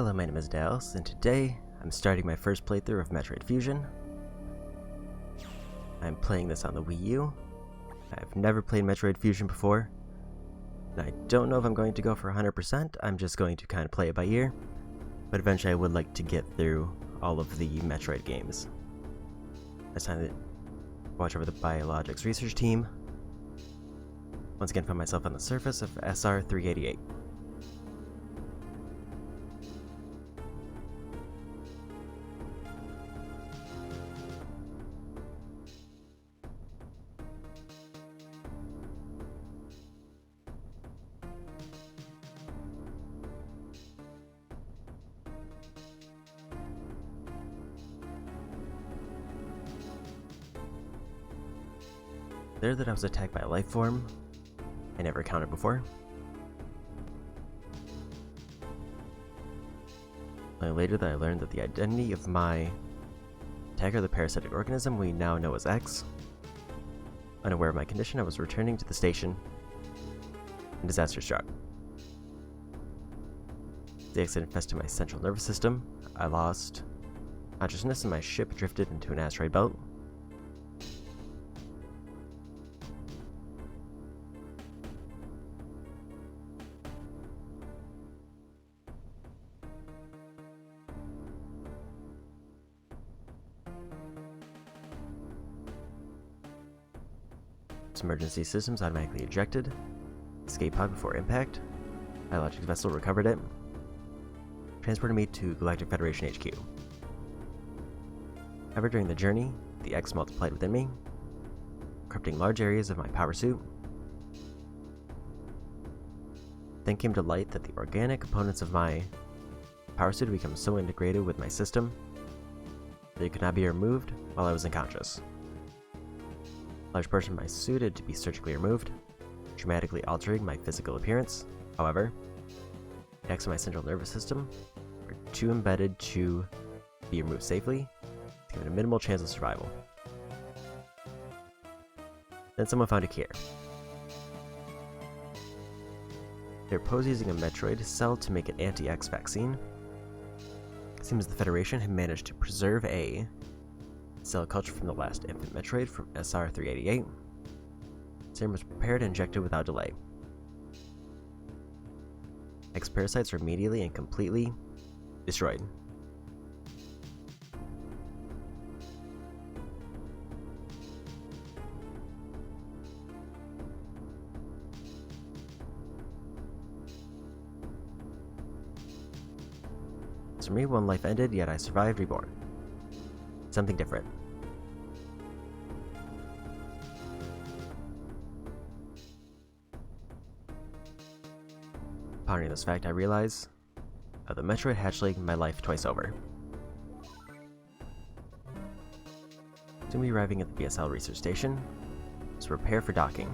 Hello, my name is Dallas, and today I'm starting my first playthrough of Metroid Fusion. I'm playing this on the Wii U. I've never played Metroid Fusion before, and I don't know if I'm going to go for 100%, I'm just going to kind of play it by ear, but eventually I would like to get through all of the Metroid games. It's time to watch over the Biologics research team. Once again, find myself on the surface of SR-388. There that I was attacked by a life form I never encountered before. Only later that I learned that the identity of my attacker, the parasitic organism we now know as X. Unaware of my condition, I was returning to the station and disaster struck. The accident infested my central nervous system. I lost consciousness and my ship drifted into an asteroid belt. Emergency systems automatically ejected. Escape pod before impact. Biologics vessel recovered it. Transported me to Galactic Federation HQ. However, during the journey, the X multiplied within me, corrupting large areas of my power suit. Then came to light that the organic components of my power suit had become so integrated with my system that it could not be removed while I was unconscious. A large portion of my suit had to be surgically removed, dramatically altering my physical appearance. However, the X of my central nervous system were too embedded to be removed safely, giving a minimal chance of survival. Then someone found a cure. They were proposed using a Metroid cell to make an anti-X vaccine. It seems the Federation had managed to preserve a cell culture from the last infant Metroid from SR-388. Serum was prepared and injected without delay. X parasites were immediately and completely destroyed. So for me, one life ended, yet I survived reborn. Something different. Pondering this fact, I realize the Metroid hatchling my life twice over. Soon be arriving at the BSL research station, so prepare for docking.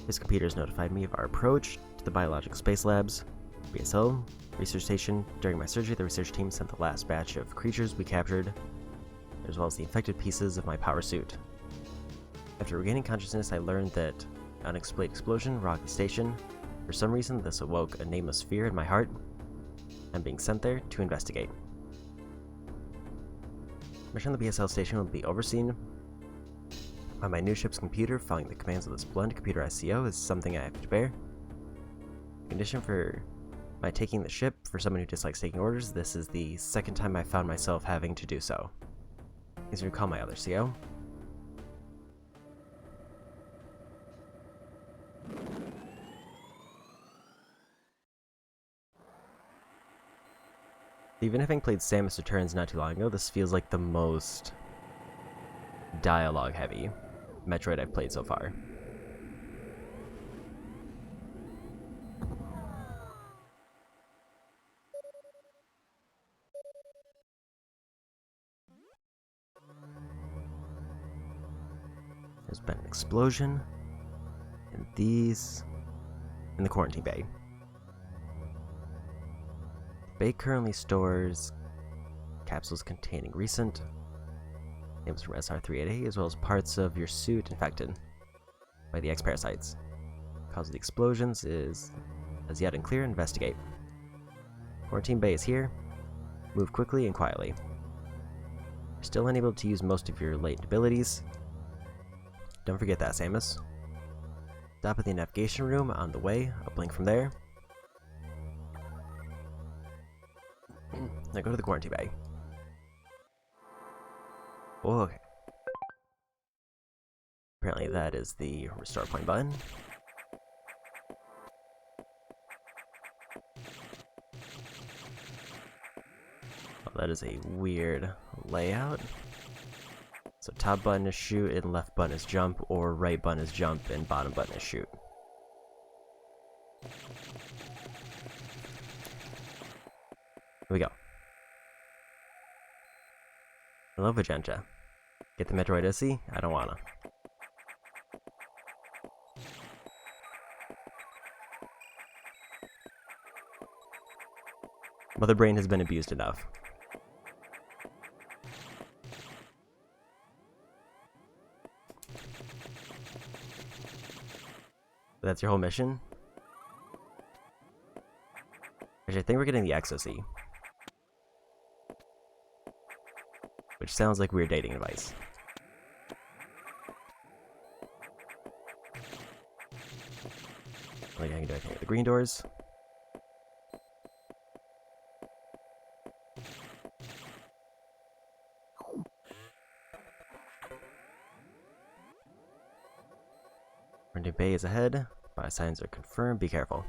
His computers notified me of our approach to the biological space labs. BSL research station. During my surgery, the research team sent the last batch of creatures we captured, as well as the infected pieces of my power suit. After regaining consciousness, I learned that an unexplained explosion rocked the station. For some reason, this awoke a nameless fear in my heart. I'm being sent there to investigate. Mission on the BSL station will be overseen by my new ship's computer. Following the commands of this blunt computer ICO is something I have to bear. The condition for my taking the ship, for someone who dislikes taking orders, this is the second time I found myself having to do so. Please recall my other CO. Even having played Samus Returns not too long ago, this feels like the most dialogue heavy Metroid I've played so far. There's been an explosion, and these in the quarantine bay. The bay currently stores capsules containing recent names from SR-388, as well as parts of your suit infected by the X parasites. Cause of the explosions is As yet unclear, investigate. Quarantine Bay is here. Move quickly and quietly. You're still unable to use most of your latent abilities. Don't forget that, Samus. Stop at the navigation room on the way. I'll blink from there. Now go to the Quarantine Bay. Oh, okay. Apparently that is the restore point button. Well, that is a weird layout. So top button is shoot, and left button is jump, or right button is jump, and bottom button is shoot. Here we go. Hello, Magenta. Get the Metroid OC? I don't wanna. Mother Brain has been abused enough. That's your whole mission? Actually, I think we're getting the XOC. Which sounds like weird dating advice. Like I can do anything with the green doors. Quarantine Bay is ahead. Bio signs are confirmed. Be careful.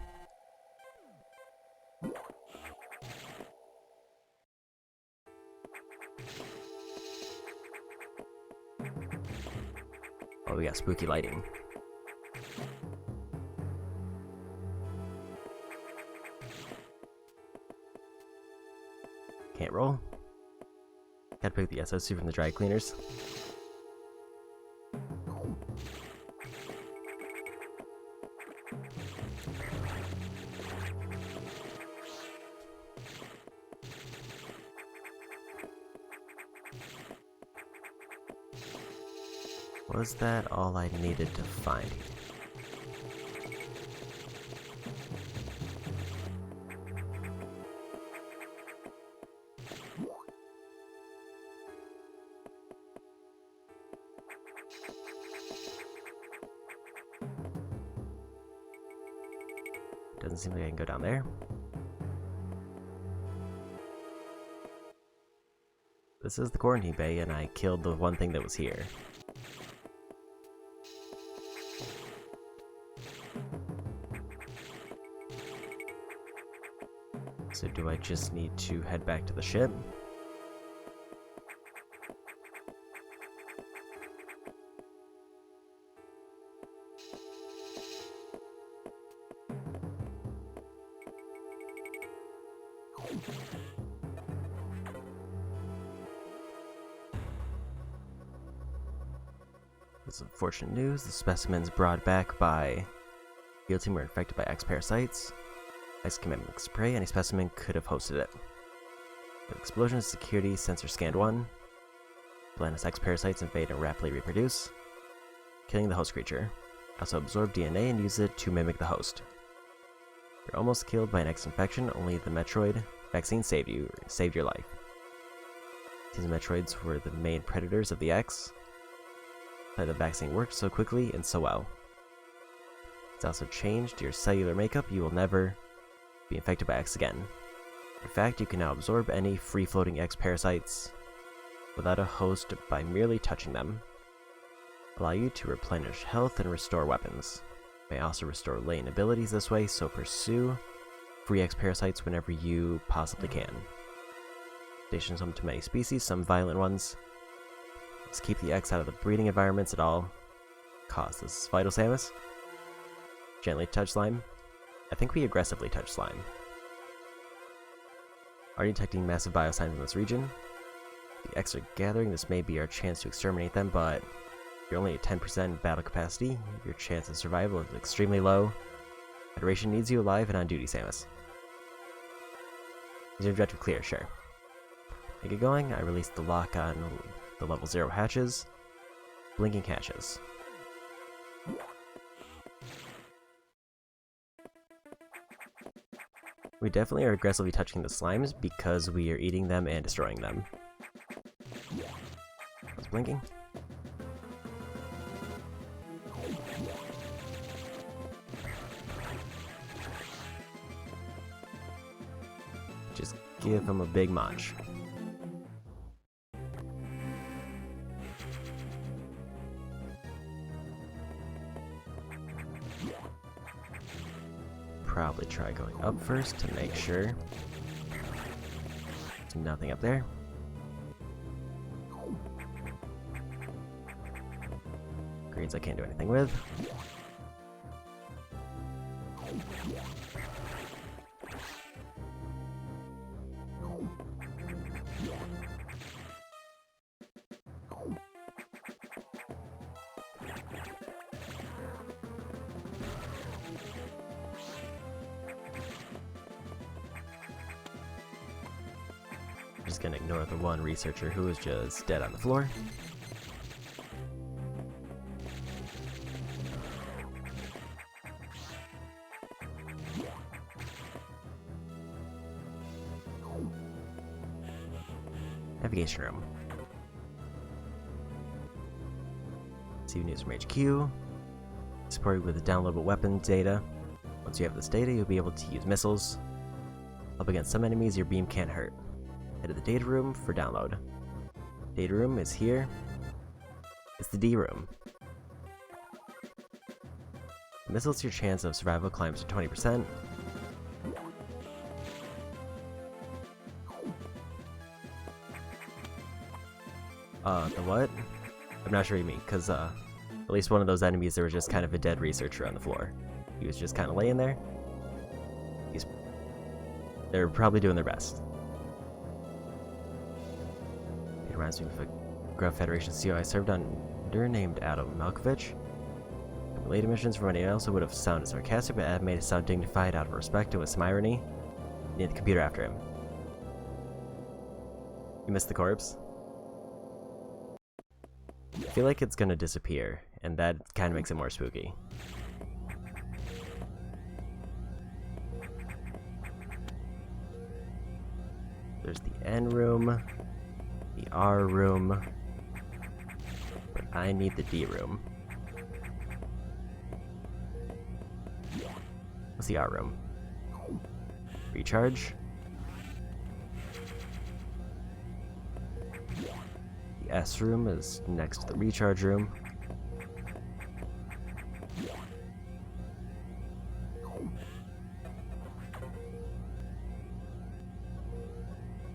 Oh, we got spooky lighting. Can't roll. Gotta pick the SOC from the dry cleaners. Was that all I needed to find? Doesn't seem like I can go down there. This is the Quarantine Bay, and I killed the one thing that was here. So do I just need to head back to the ship? This is unfortunate news. The specimens brought back by field team were infected by X parasites. X commitment spray. Any specimen could have hosted it. The explosion security sensor scanned 1. Planet's X parasites invade and rapidly reproduce, killing the host creature. Also absorb DNA and use it to mimic the host. You're almost killed by an X infection. Only the Metroid vaccine saved your life. These Metroids were the main predators of the X. But the vaccine worked so quickly and so well. It's also changed your cellular makeup. You will never be infected by X again. In fact, you can now absorb any free-floating X parasites without a host by merely touching them. Allow you to replenish health and restore weapons. You may also restore latent abilities this way, so pursue free X parasites whenever you possibly can. Stations home to many species, some violent ones. Let's keep the X out of the breeding environments at all costs. This is vital, Samus. Gently touch slime. I think we aggressively touch slime. Are detecting massive biosigns in this region. The X are gathering. This may be our chance to exterminate them, but if you're only at 10% battle capacity, your chance of survival is extremely low. Federation needs you alive and on duty, Samus. Is your objective clear? Sure. To get going, I released the lock on the level 0 hatches. Blinking hatches. We definitely are aggressively touching the slimes because we are eating them and destroying them. I was blinking. Just give him a big munch. Probably try going up first to make sure. There's nothing up there. Greens I can't do anything with. Just gonna ignore the one researcher who is just dead on the floor. Navigation room. See news from HQ. Supported with the downloadable weapons data. Once you have this data, you'll be able to use missiles. Up against some enemies, your beam can't hurt. Head to the data room for download. Data room is here. It's the D room. Missiles, your chance of survival climbs to 20%. The what? I'm not sure what you mean, because, at least one of those enemies, there was just kind of a dead researcher on the floor. He was just kind of laying there. They're probably doing their best. It reminds me of a Grub Federation CO I served under named Adam Malkovich. The related missions from anyone else would have sounded sarcastic, but Adam made it sound dignified out of respect and with some irony. He had the computer after him. You missed the corpse? I feel like it's gonna disappear, and that kind of makes it more spooky. There's the N room, the R room, but I need the D room. What's the R room? Recharge. The S room is next to the recharge room.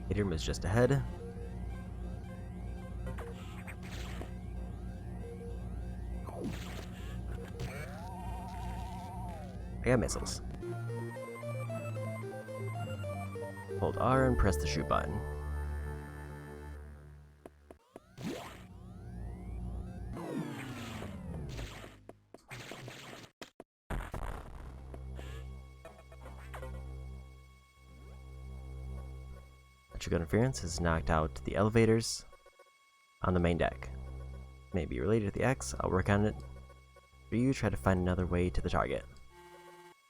The room is just ahead. I got missiles. Hold R and press the shoot button. Electrical interference has knocked out the elevators on the main deck. Maybe related to the X, I'll work on it. For you, try to find another way to the target.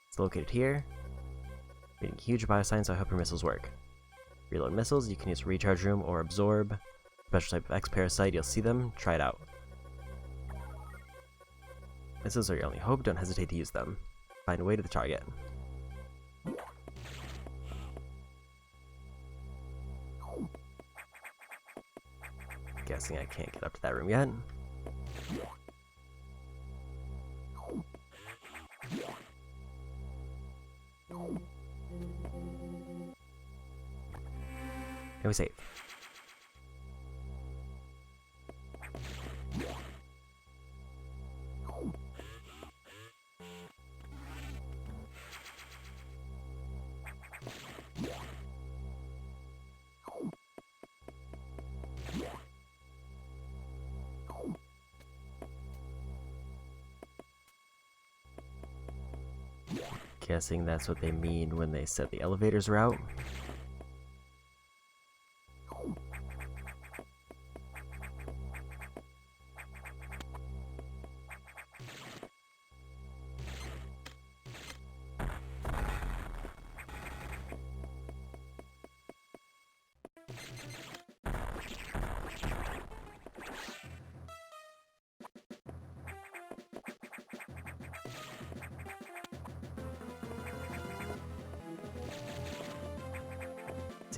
It's located here. Being huge biosigns, so I hope your missiles work. Reload missiles, you can use recharge room or absorb. Special type of X parasite, you'll see them, try it out. Missiles are your only hope, don't hesitate to use them. Find a way to the target. Guessing I can't get up to that room yet. And we save. Guessing that's what they mean when they said the elevators are out.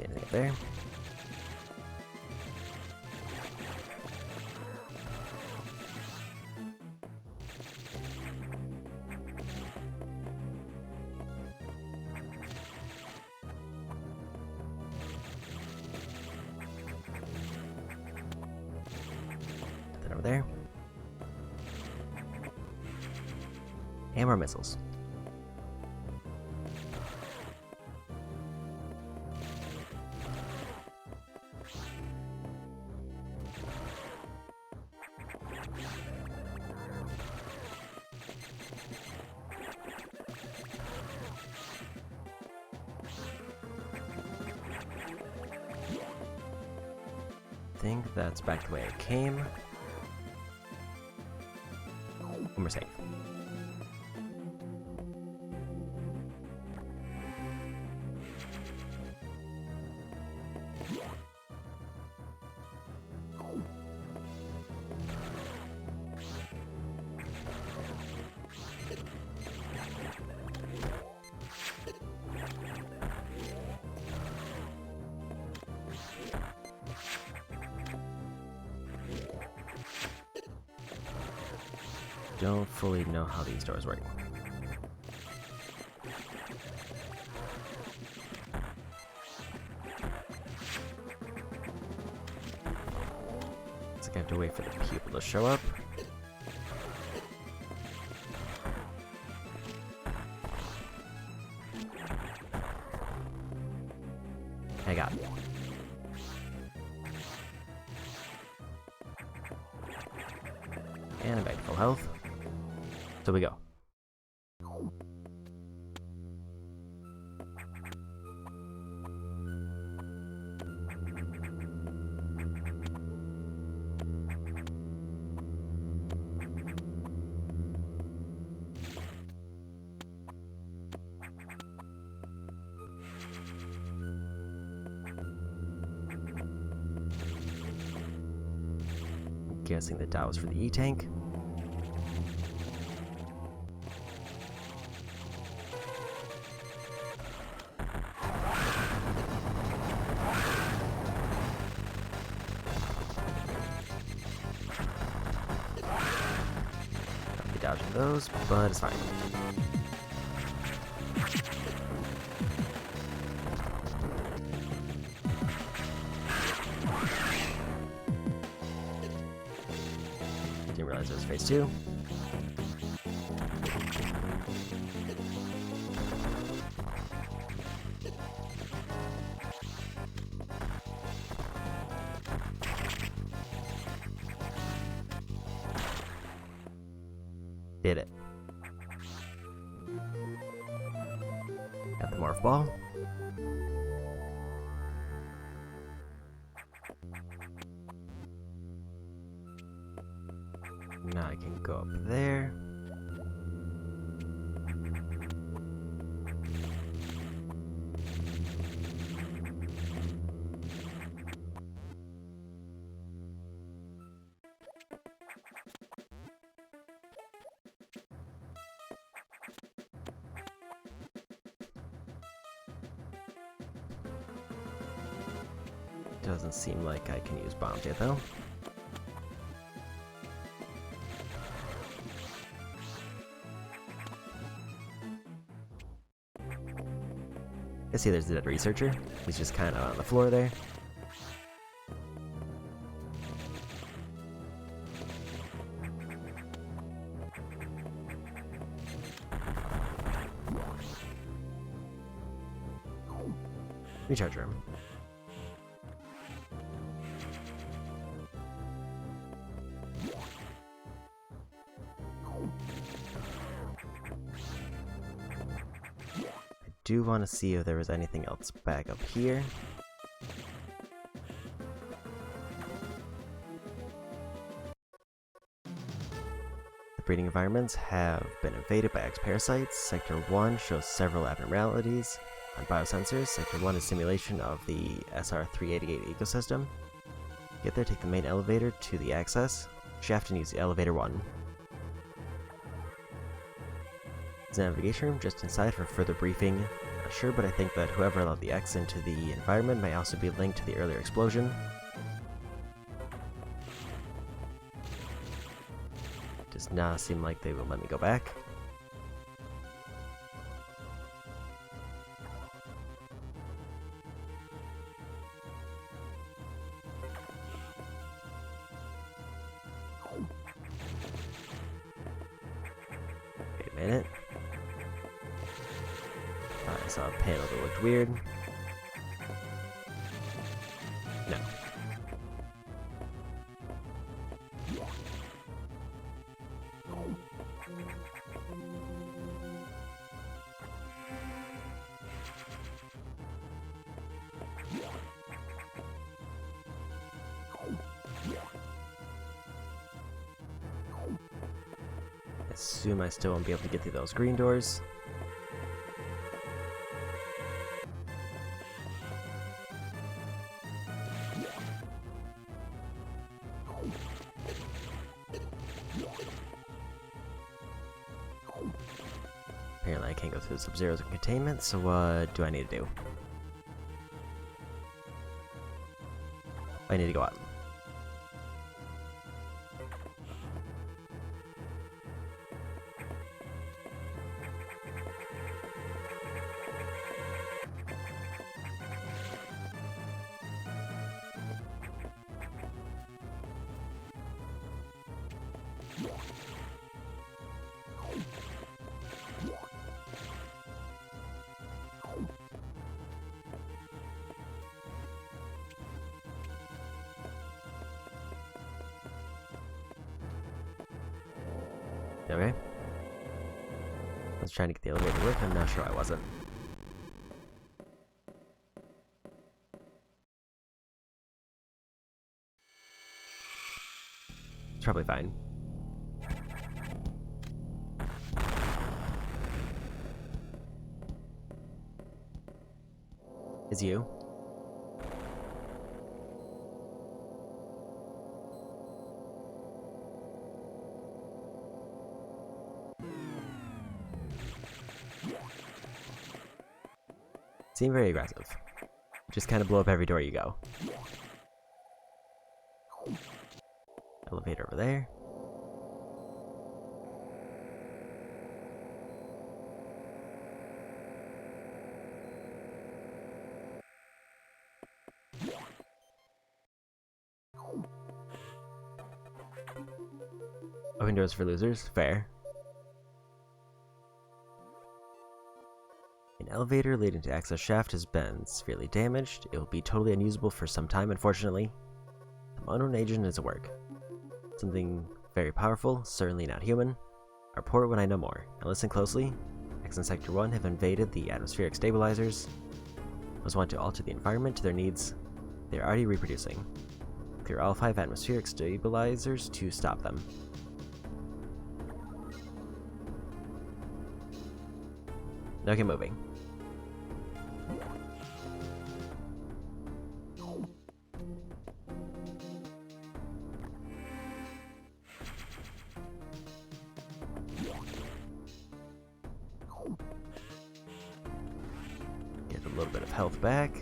See anything up there? Nothing over there. And more missiles. I think that's back the way it came. And we're safe. Don't fully know how these doors work. Looks like I have to wait for the people to show up. I got it. And I'm back to full health. So we go. I'm guessing the Dow was for the E-tank. Dodging those, but it's fine. Didn't realize it was phase 2. Did it. Got the morph ball. Now I can go up there. Doesn't seem like I can use bombs yet, though. I see there's the dead researcher. He's just kind of on the floor there. Recharge room. I do want to see if there was anything else back up here. The breeding environments have been invaded by X-parasites. Sector 1 shows several abnormalities on biosensors. Sector 1 is simulation of the SR-388 ecosystem. Get there, take the main elevator to the access shaft and use the elevator 1. There's a navigation room just inside for further briefing Not sure, but I think that whoever allowed the X into the environment may also be linked to the earlier explosion. Does not seem like they will let me go back. Wait a minute. I saw a panel that looked weird. No. I assume I still won't be able to get through those green doors. Apparently I can't go through the Sub-Zeros in containment, so what do I need to do? I need to go out. Okay. I was trying to get the elevator to work, I'm not sure I wasn't. It's probably fine. Is you? Seem very aggressive. Just kind of blow up every door you go. Elevator over there. Open doors for losers. Fair. An elevator leading to access shaft has been severely damaged. It will be totally unusable for some time, unfortunately. Some unknown agent is at work. Something very powerful, certainly not human. Report when I know more. Now listen closely. X and Sector 1 have invaded the atmospheric stabilizers. Those want to alter the environment to their needs. They are already reproducing. Clear all 5 atmospheric stabilizers to stop them. Now get moving. Get a little bit of health back.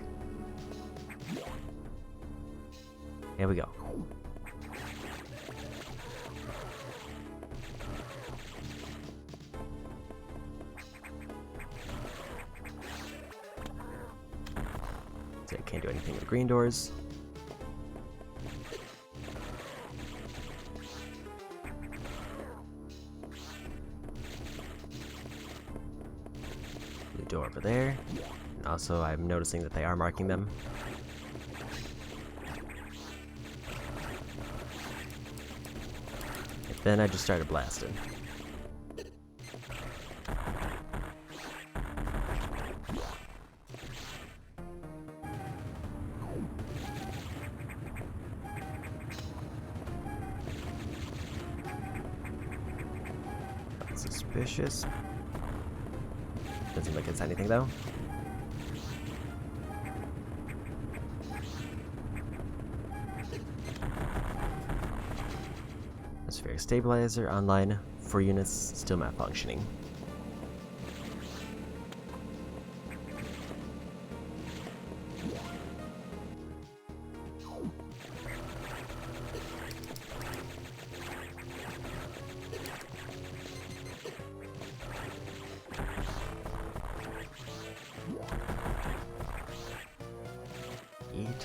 Here we go. So I can't do anything with green doors. Blue door over there. And also, I'm noticing that they are marking them. And then I just started blasting. Suspicious. Doesn't seem like it's anything though. Atmospheric stabilizer online. 4 units still malfunctioning.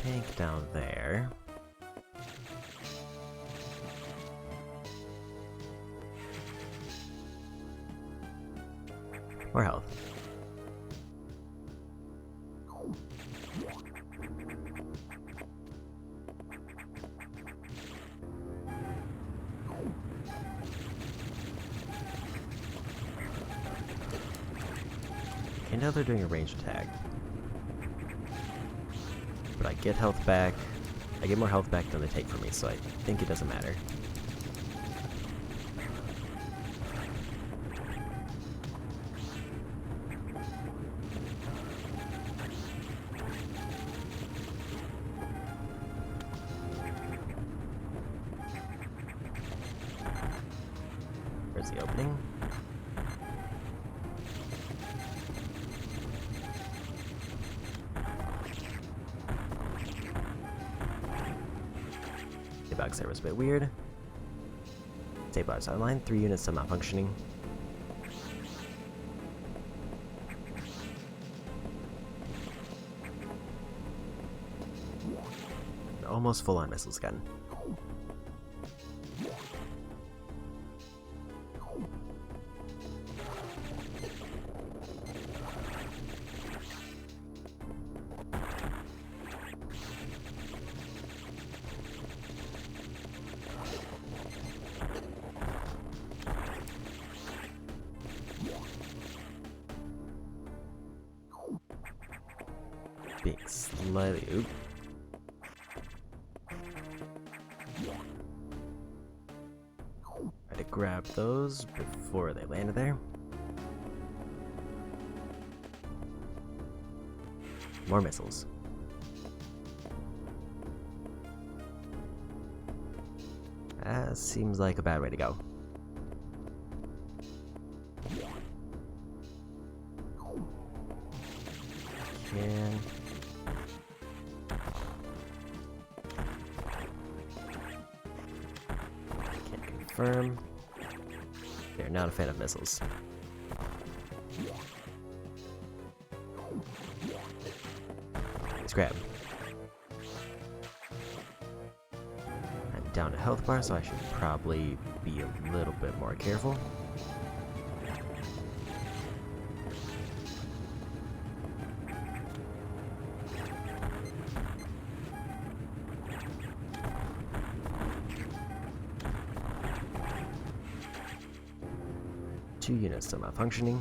tank down there. More health. And now they're doing a ranged attack. But I get health back. I get more health back than they take from me, so I think it doesn't matter. Where's the opening? The box there was a bit weird. Stabilizers online, 3 units still malfunctioning. Almost full on missiles gun. Being slightly... Oop. Try to grab those before they landed there. More missiles. That seems like a bad way to go. Can... Can't confirm. They're not a fan of missiles. Let's grab. I'm down to health bar, so I should probably be a little bit more careful. Two units still malfunctioning.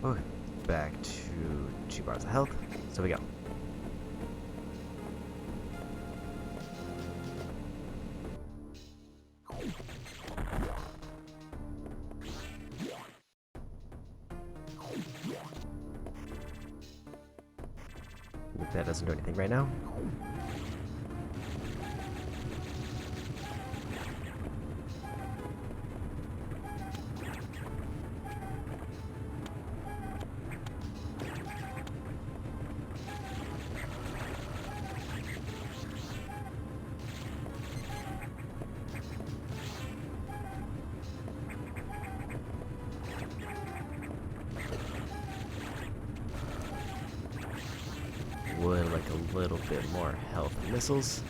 Okay, back to 2 bars of health. So we go. That doesn't do anything right now. Would like a little bit more health missiles.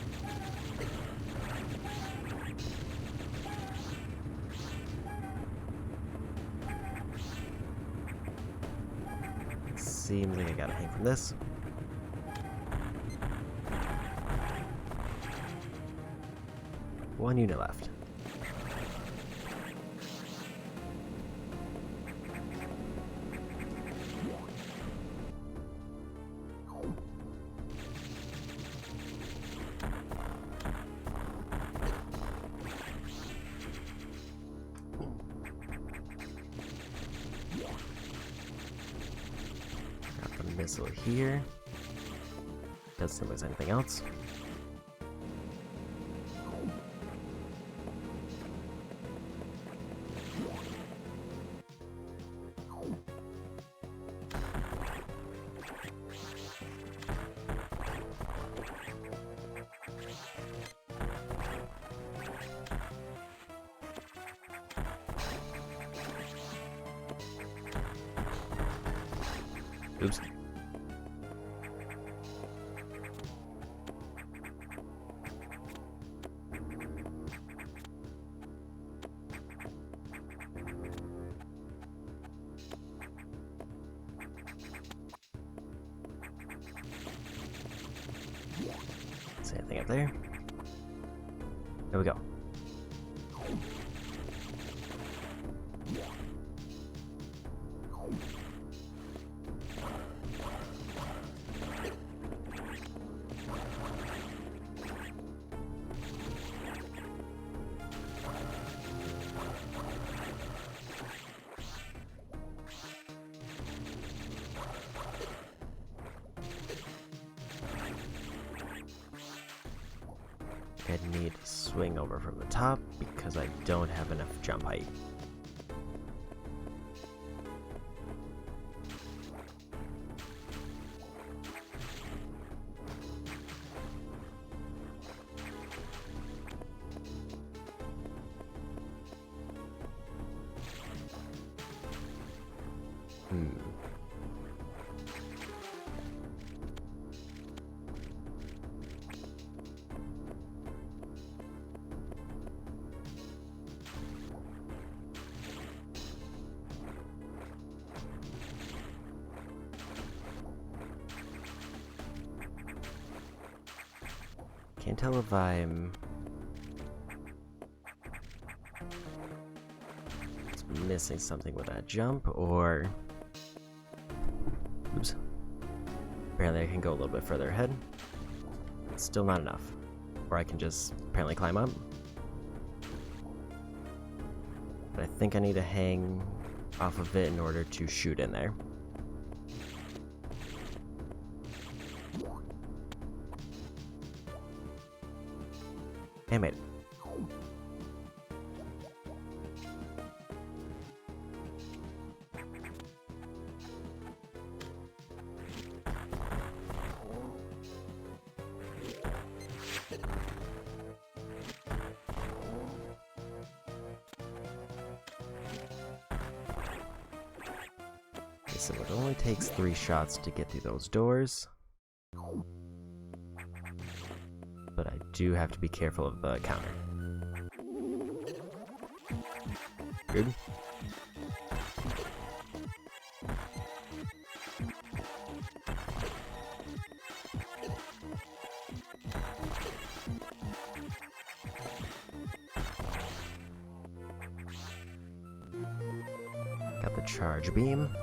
Seems like I gotta hang from this. One unit left. Missile here. Doesn't seem like there's anything else. Oops. See anything up there? There we go. I need to swing over from the top because I don't have enough jump height. Can't tell if I'm missing something with that jump or... Oops. Apparently I can go a little bit further ahead. It's still not enough. Or I can just apparently climb up. But I think I need to hang off of it in order to shoot in there. I made it. So it only takes 3 shots to get through those doors. But I do have to be careful of the counter. Good. Got the charge beam.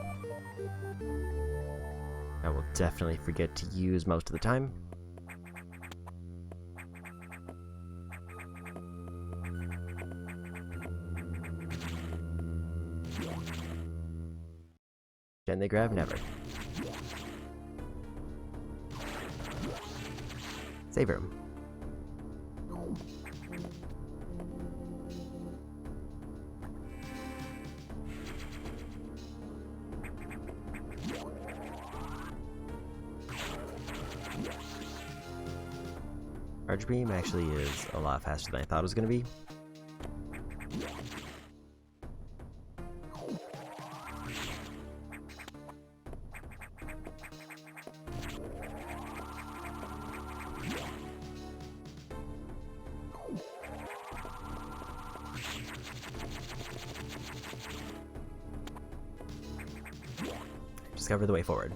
I will definitely forget to use most of the time. Can they grab? Never. Save room. Charge beam actually is a lot faster than I thought it was going to be. Discover the way forward.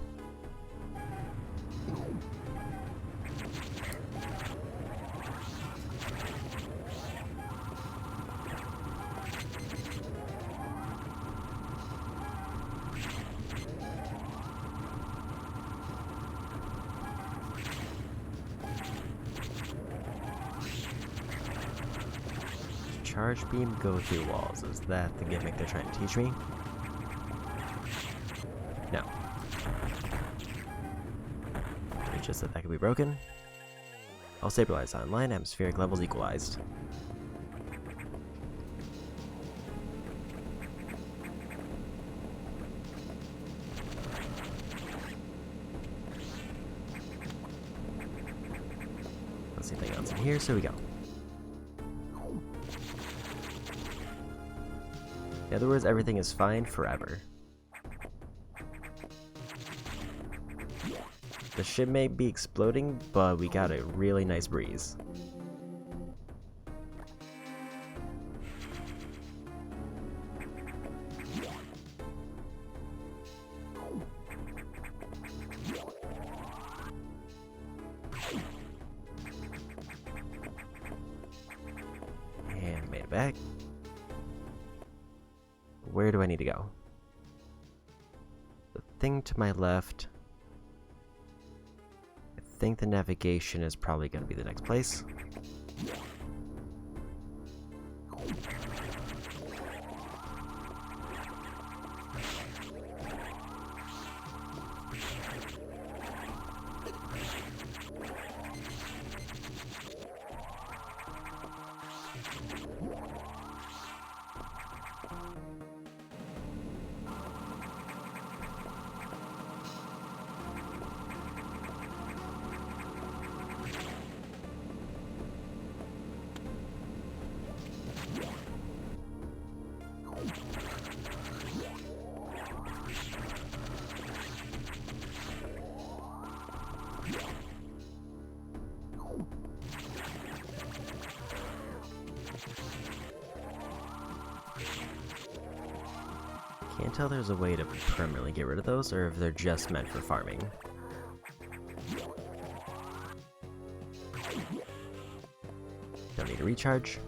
Charge beam go through walls. Is that the gimmick they're trying to teach me? No. It's just that could be broken. All stabilized online, atmospheric levels equalized. Let's see anything else in here, so we go. In other words, everything is fine forever. The ship may be exploding, but we got a really nice breeze. And made it back. Where do I need to go? The thing to my left. I think the navigation is probably going to be the next place. Can't tell there's a way to permanently get rid of those, or if they're just meant for farming. Don't need to recharge.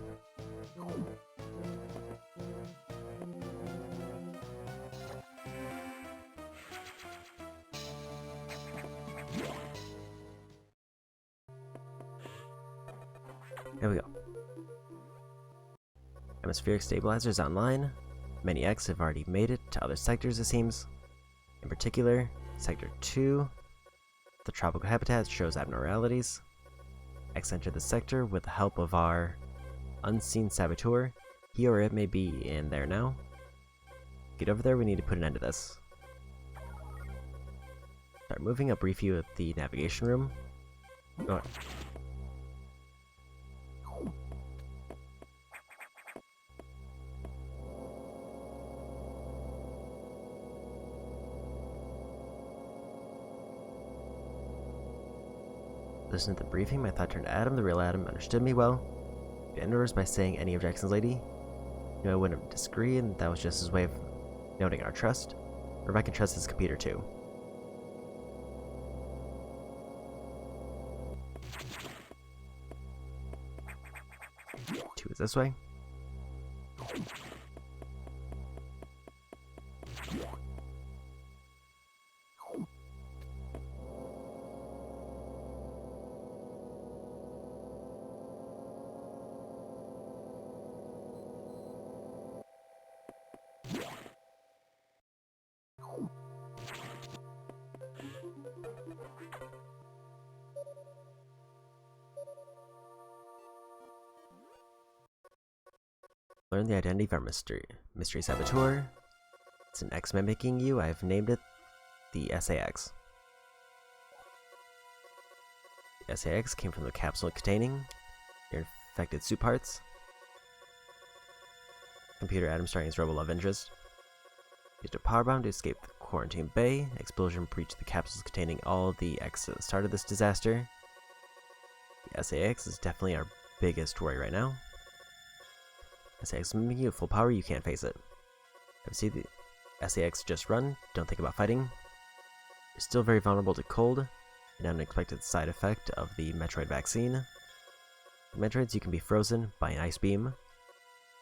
There we go. Atmospheric stabilizers online. Many X have already made it to other sectors, it seems. In particular, Sector 2, the tropical habitat shows abnormalities. X entered the sector with the help of our unseen saboteur. He or it may be in there now. To get over there, we need to put an end to this. Start moving. A brief view of the navigation room. Oh. Listening to the briefing, my thought turned to Adam. The real Adam understood me well. He ended orders by saying, "Any objections, lady?" You know, I wouldn't disagree, and that was just his way of noting our trust. Or if I can trust his computer too. Two is this way. Learn the identity of our mystery saboteur. It's an X mimicking you. I've named it the SAX. The SAX came from the capsule containing your infected soup parts. Computer Adam starting his robo love interest. Used a power bomb to escape the quarantine bay. Explosion breached the capsules containing all of the X that started this disaster. The SAX is definitely our biggest worry right now. SAX mimicking you at full power, you can't face it. If you see the SAX just run, don't think about fighting. You're still very vulnerable to cold, an unexpected side effect of the Metroid vaccine. In Metroids, you can be frozen by an ice beam.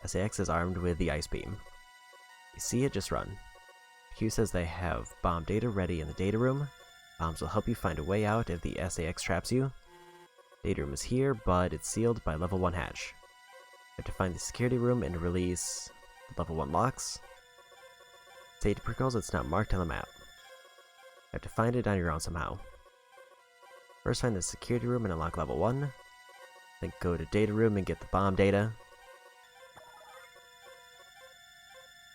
SAX is armed with the ice beam. You see it, just run. Q says they have bomb data ready in the data room. Bombs will help you find a way out if the SAX traps you. Data room is here, but it's sealed by level 1 hatch. You have to find the security room and release the level 1 locks. Safety protocols, it's not marked on the map. You have to find it on your own somehow. First find the security room and unlock level 1. Then go to data room and get the bomb data.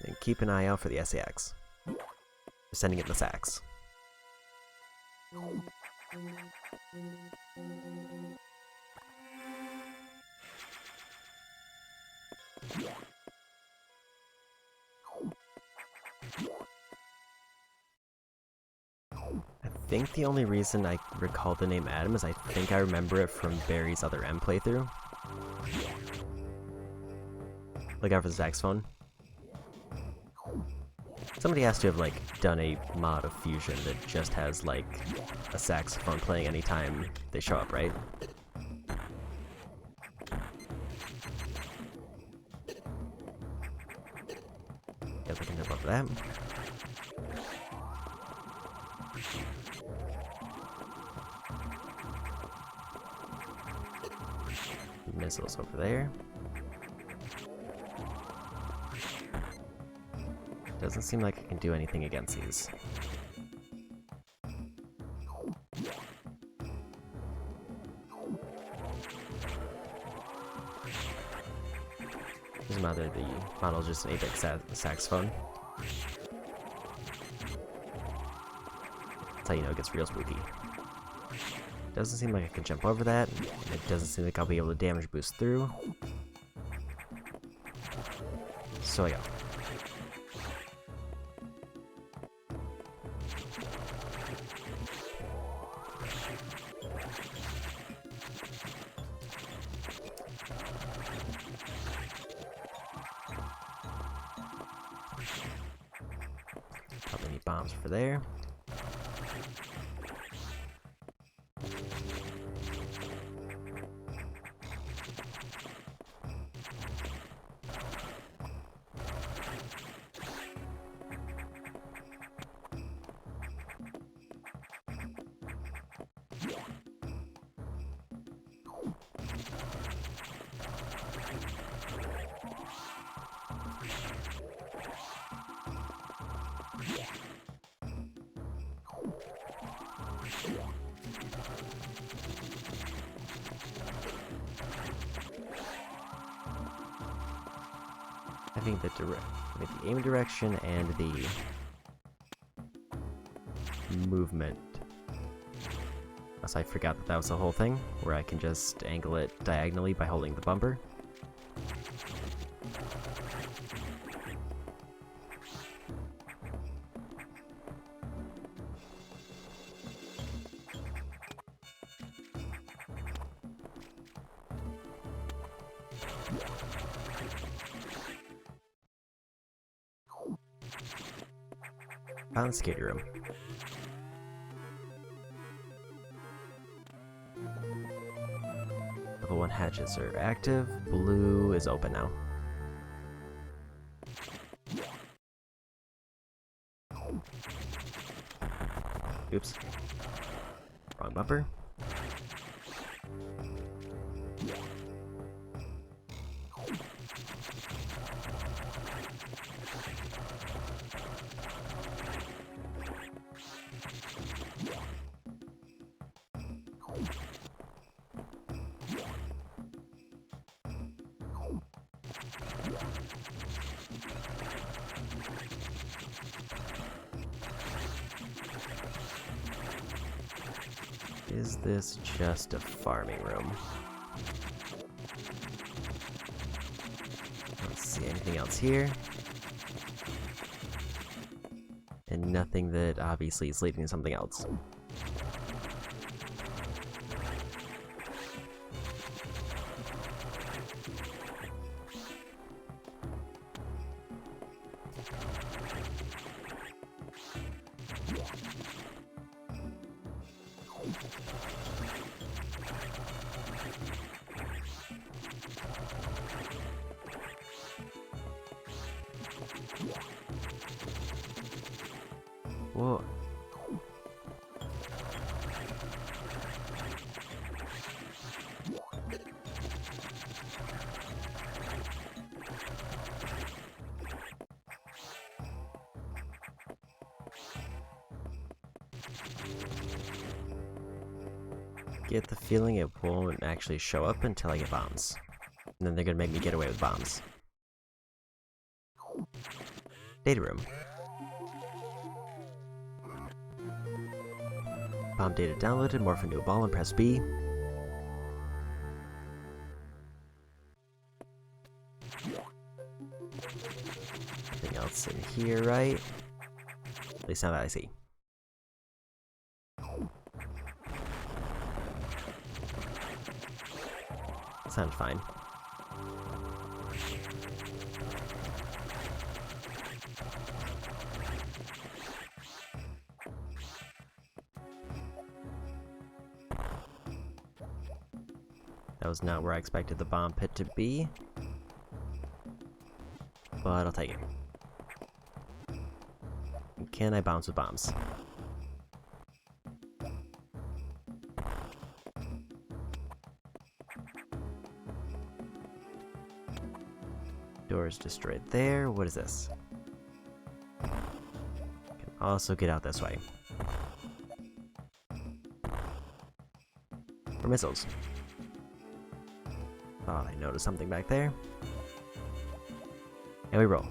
Then keep an eye out for the SAX. We're sending it in the sacks. I think the only reason I recall the name Adam is I think I remember it from Barry's other M playthrough. Look out for the saxophone. Somebody has to have, like, done a mod of Fusion that just has, like, a saxophone playing anytime they show up, right? Guess we can jump over that. Missiles over there. Doesn't seem like I can do anything against these. Doesn't matter, the model just an 8-bit saxophone. That's how you know it gets real spooky. Doesn't seem like I can jump over that. It doesn't seem like I'll be able to damage boost through. So I go. Probably need bombs for there. I think the aim direction and the movement. So I forgot that was the whole thing, where I can just angle it diagonally by holding the bumper. Found the skater room. Level 1 hatches are active. Blue is open now. Oops. Wrong bumper. Is this just a farming room? Don't see anything else here. And nothing that obviously is leading to something else. Whoa. Get the feeling it won't actually show up until I get bombs. And then they're gonna make me get away with bombs. Data room. Bomb data downloaded, morph into a ball and press B. Nothing else in here, right? At least not that I see. sounds fine. That was not where I expected the bomb pit to be, but I'll take it. Can I bounce with bombs? Door's destroyed there. What is this? Can also get out this way. For missiles. Thought I noticed something back there. And we roll.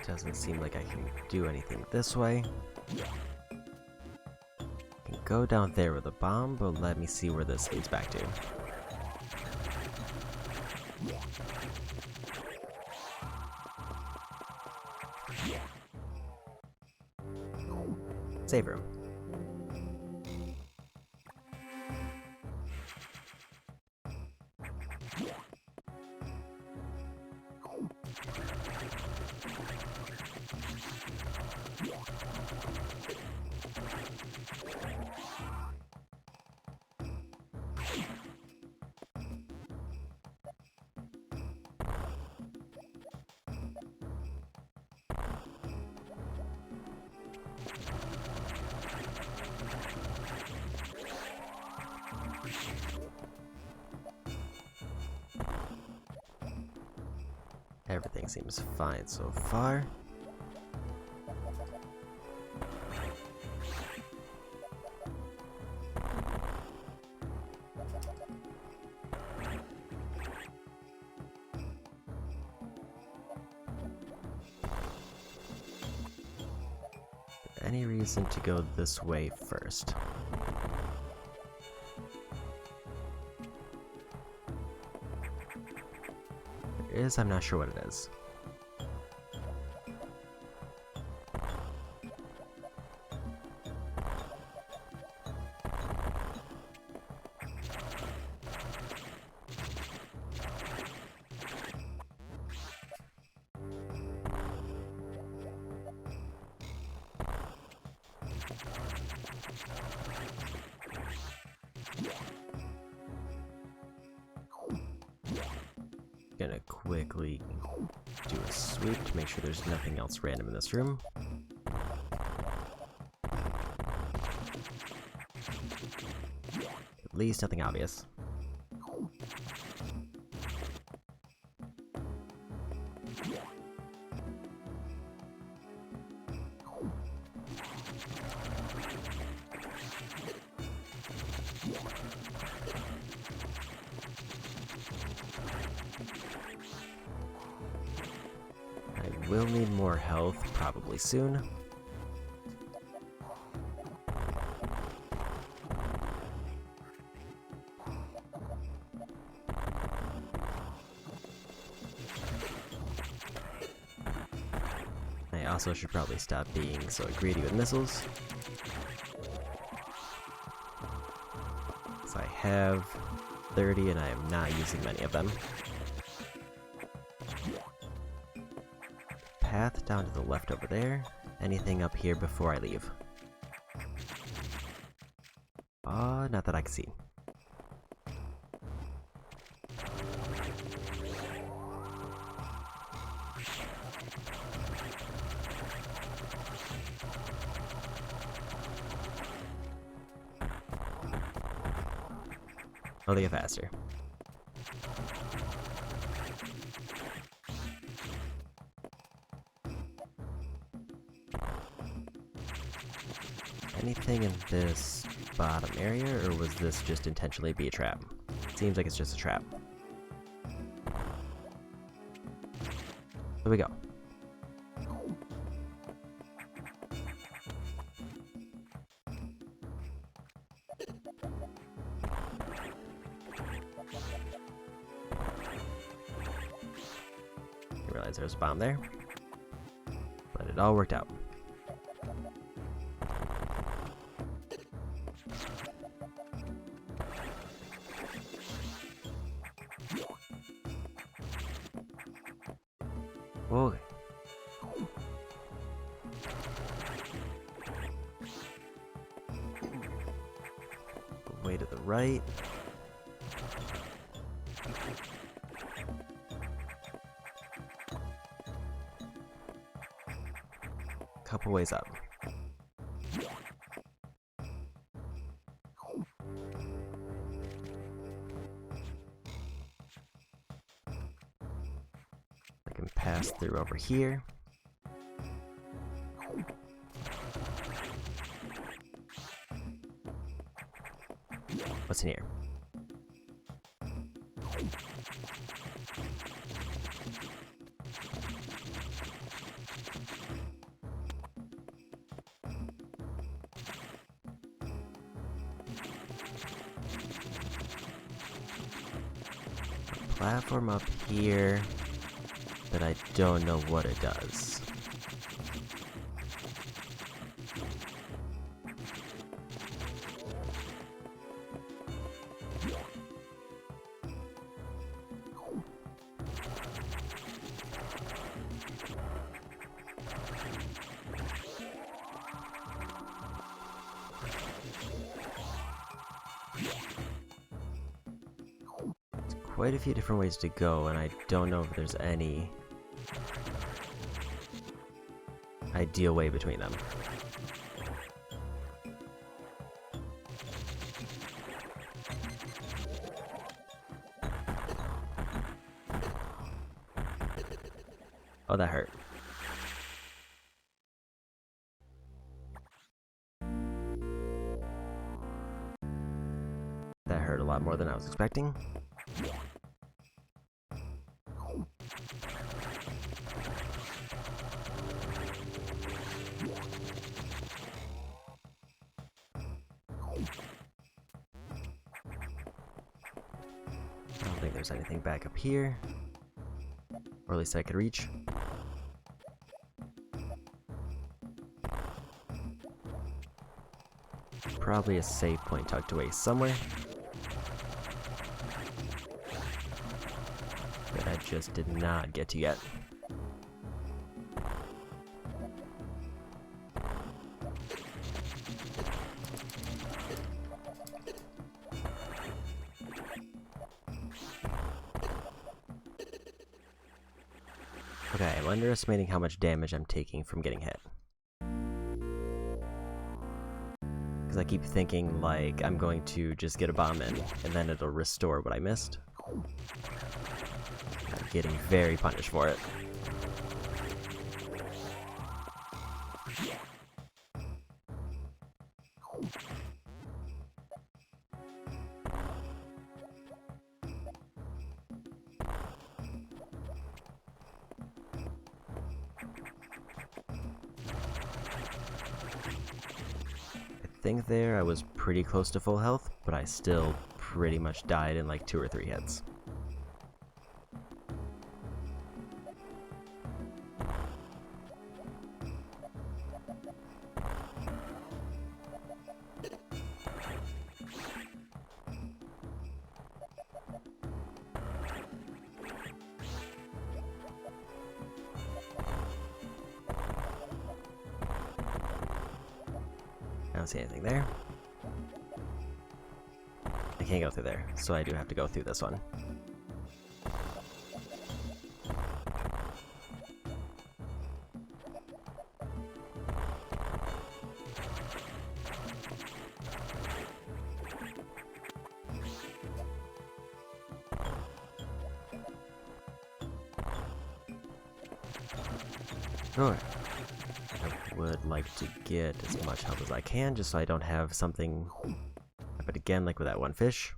Doesn't seem like I can do anything this way. I can go down there with a bomb, but let me see where this leads back to. Save room. Everything seems fine so far. Any reason to go this way first? There is, I'm not sure what it is. Gonna quickly do a sweep to make sure there's nothing else random in this room. At least nothing obvious. I will need more health, probably soon. I also should probably stop being so greedy with missiles. So I have 30 and I am not using many of them. Path down to the left over there. Anything up here before I leave? Not that I can see. Oh, they get faster. Anything in this bottom area, or was this just intentionally be a trap? Seems like it's just a trap. There we go. realize there was a bomb there. But it all worked out. Whoa. Way to the right. Couple ways up. I can pass through over here. What's in here? Platform up here, but I don't know what it does. Quite a few different ways to go, and I don't know if there's any ideal way between them. Oh, that hurt. That hurt a lot more than I was expecting. I don't think there's anything back up here, or at least I could reach. Probably a save point tucked away somewhere that I just did not get to yet. Okay, I'm underestimating how much damage I'm taking from getting hit. Because I keep thinking, like, I'm going to just get a bomb in, and then it'll restore what I missed. I'm getting very punished for it. I think there I was pretty close to full health, but I still pretty much died in like 2 or 3 hits. I don't see anything there. I can't go through there, so I do have to go through this one. Sure. I would like to get as much help as I can, just so I don't have something happen again, like with that one fish.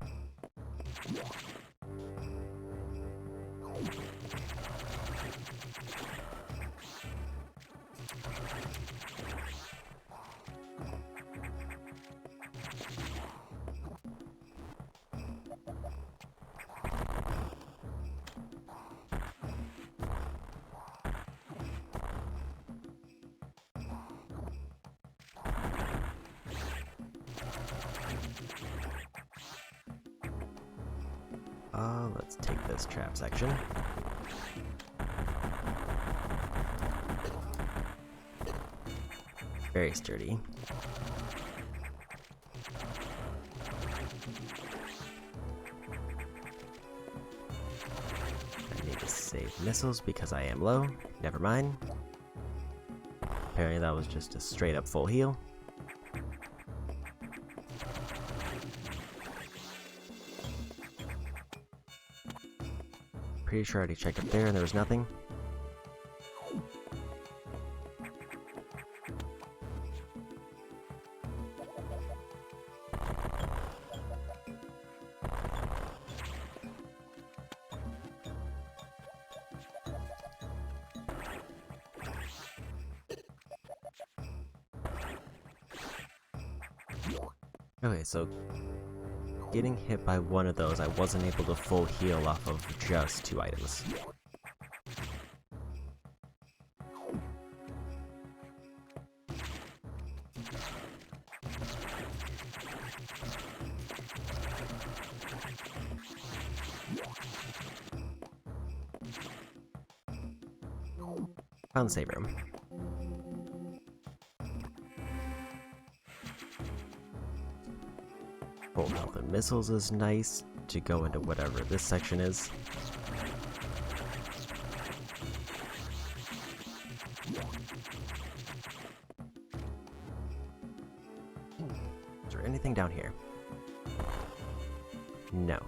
Let's take this trap section. Very sturdy. I need to save missiles because I am low. Never mind. Apparently that was just a straight up full heal. Pretty sure I already checked up there and there was nothing. Okay, so getting hit by one of those, I wasn't able to full heal off of just 2 items. Found the save room. Full health and missiles is nice to go into whatever this section is. Is there anything down here? No.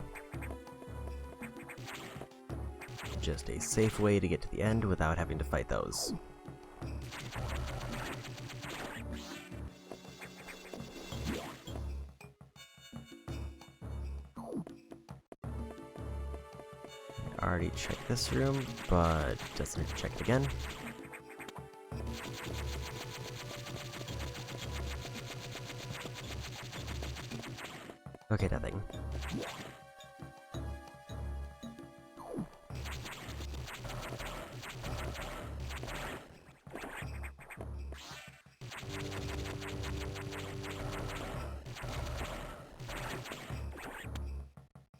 Just a safe way to get to the end without having to fight those. Already checked this room, but just need to check it again. Okay, nothing.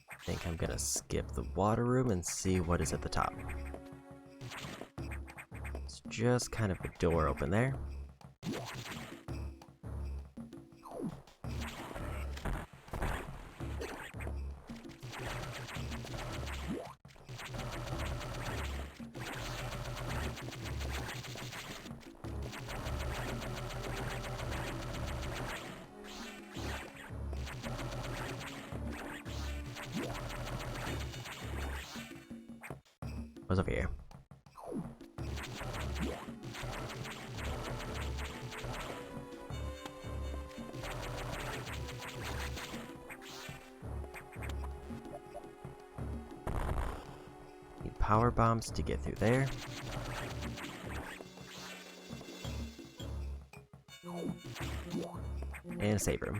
I think I'm gonna skip the water room and see what is at the top. It's just kind of a door open there. What's over here? Need power bombs to get through there. And a save room.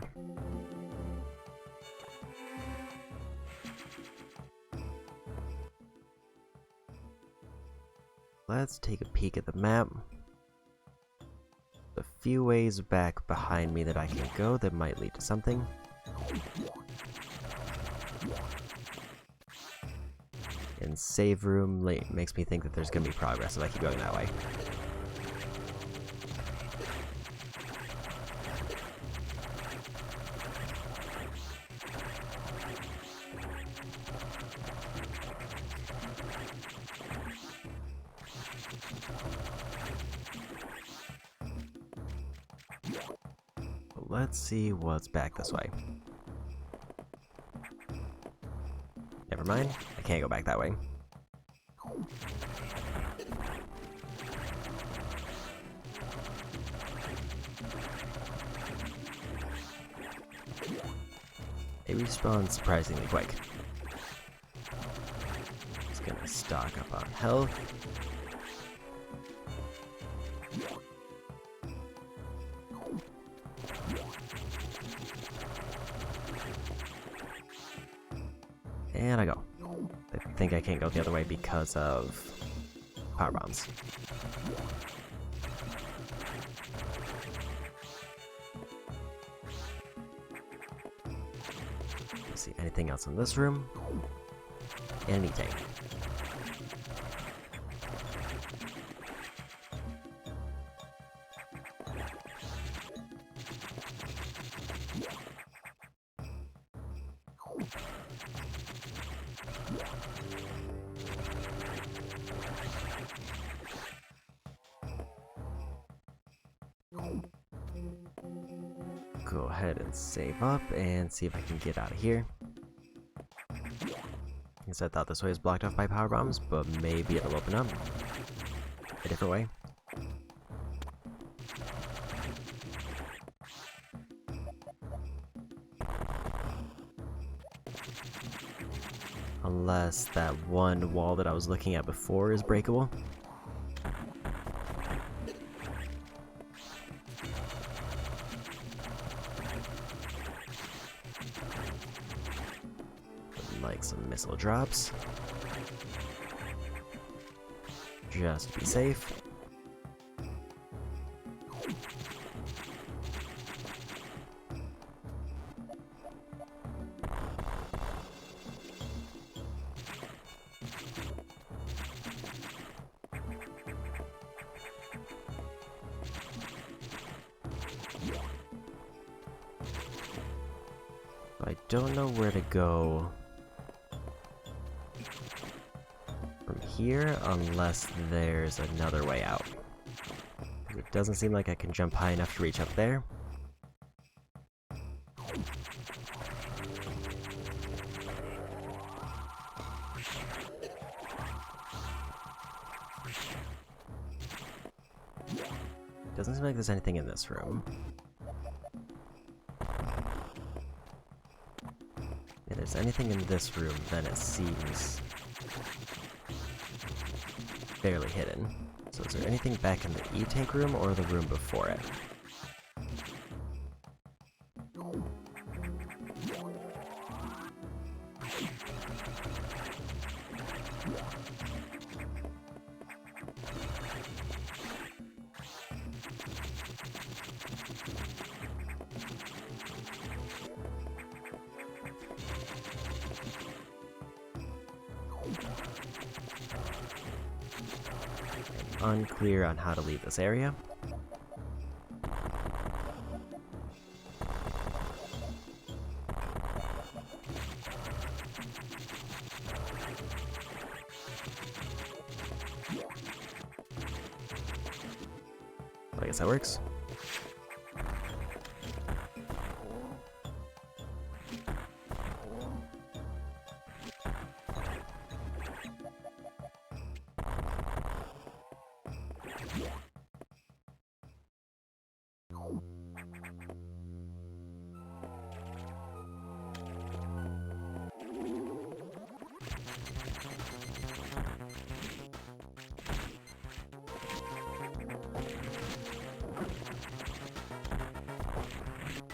Let's take a peek at the map. A few ways back behind me that I can go that might lead to something. And save room makes me think that there's gonna be progress if I keep going that way. Let's see what's back this way. Never mind, I can't go back that way. They respawn surprisingly quick. Just gonna stock up on health. And I go. I think I can't go the other way because of power bombs. Let's see, anything else in this room? and an E-tank. Go ahead and save up and see if I can get out of here. Because I thought this way was blocked off by power bombs, but maybe it'll open up a different way. Unless that one wall that I was looking at before is breakable. Like some missile drops. Just to be safe. I don't know where to go from here unless there's another way out. It doesn't seem like I can jump high enough to reach up there. Doesn't seem like there's anything in this room. If there's anything in this room, then it seems fairly hidden. So is there anything back in the E-tank room or the room before it? Unclear on how to leave this area. I guess that works.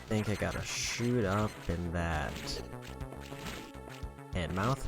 I think I gotta shoot up in that hand mouth.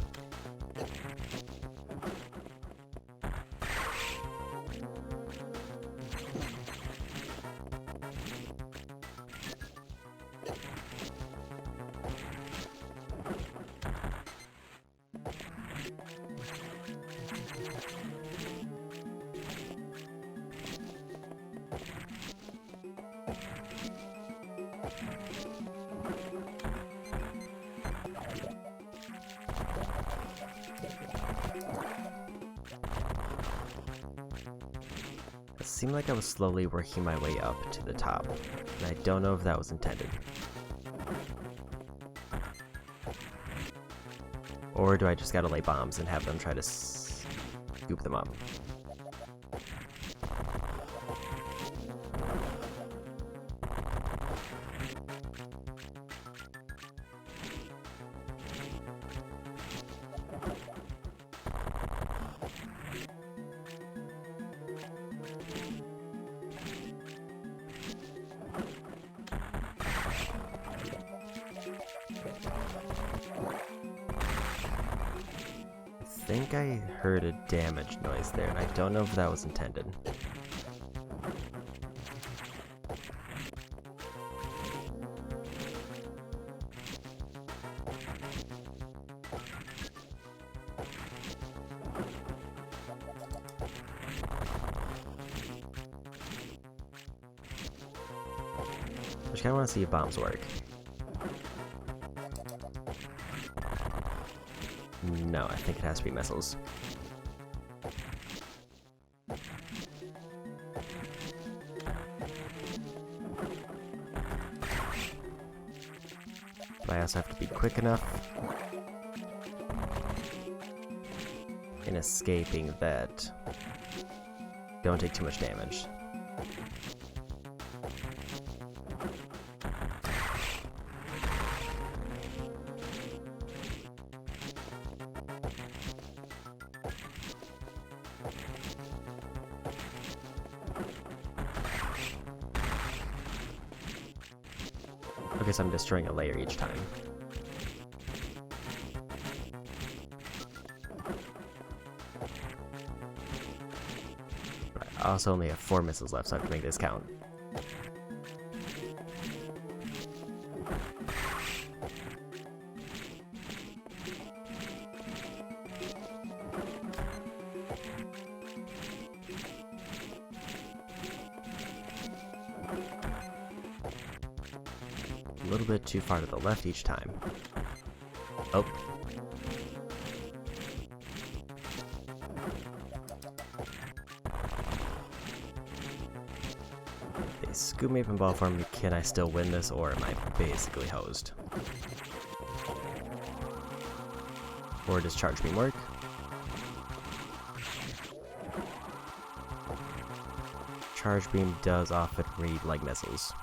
It seemed like I was slowly working my way up to the top, and I don't know if that was intended. Or do I just gotta lay bombs and have them try to scoop them up? I think I heard a damage noise there, and I don't know if that was intended. just kinda wanna see if bombs work. No, I think it has to be missiles. But I also have to be quick enough in escaping that don't take too much damage. Okay, so I'm destroying a layer each time. But I also only have 4 missiles left, so I have to make this count. A little bit too far to the left each time. Oh. They scoop me up in ball form. Can I still win this, or am I basically hosed? Or does charge beam work? Charge beam does often read like missiles.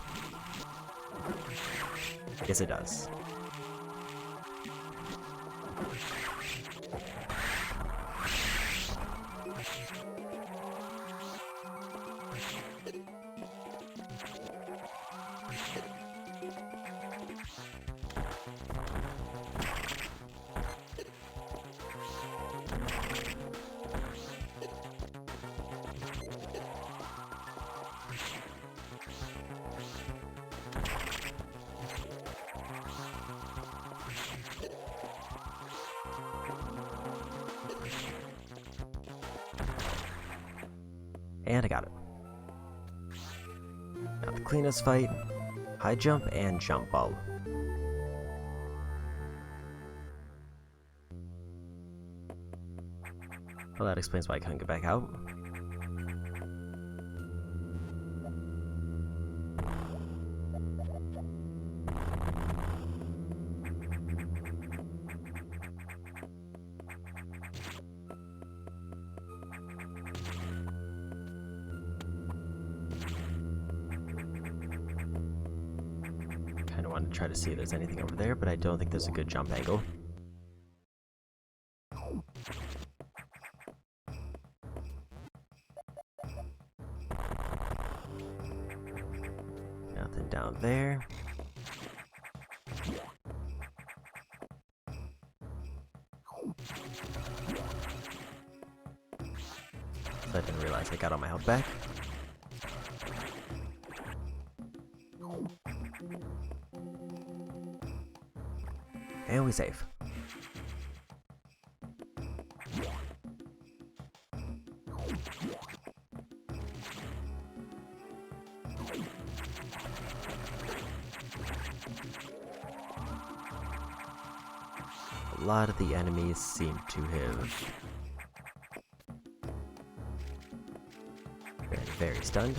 Yes, it does. And I got it. Now the cleanest fight, high jump and jump ball. Well, that explains why I couldn't get back out. I want to try to see if there's anything over there, but I don't think there's a good jump angle. Nothing down there. I didn't realize I got all my health back. And we save. A lot of the enemies seem to have been very stunned.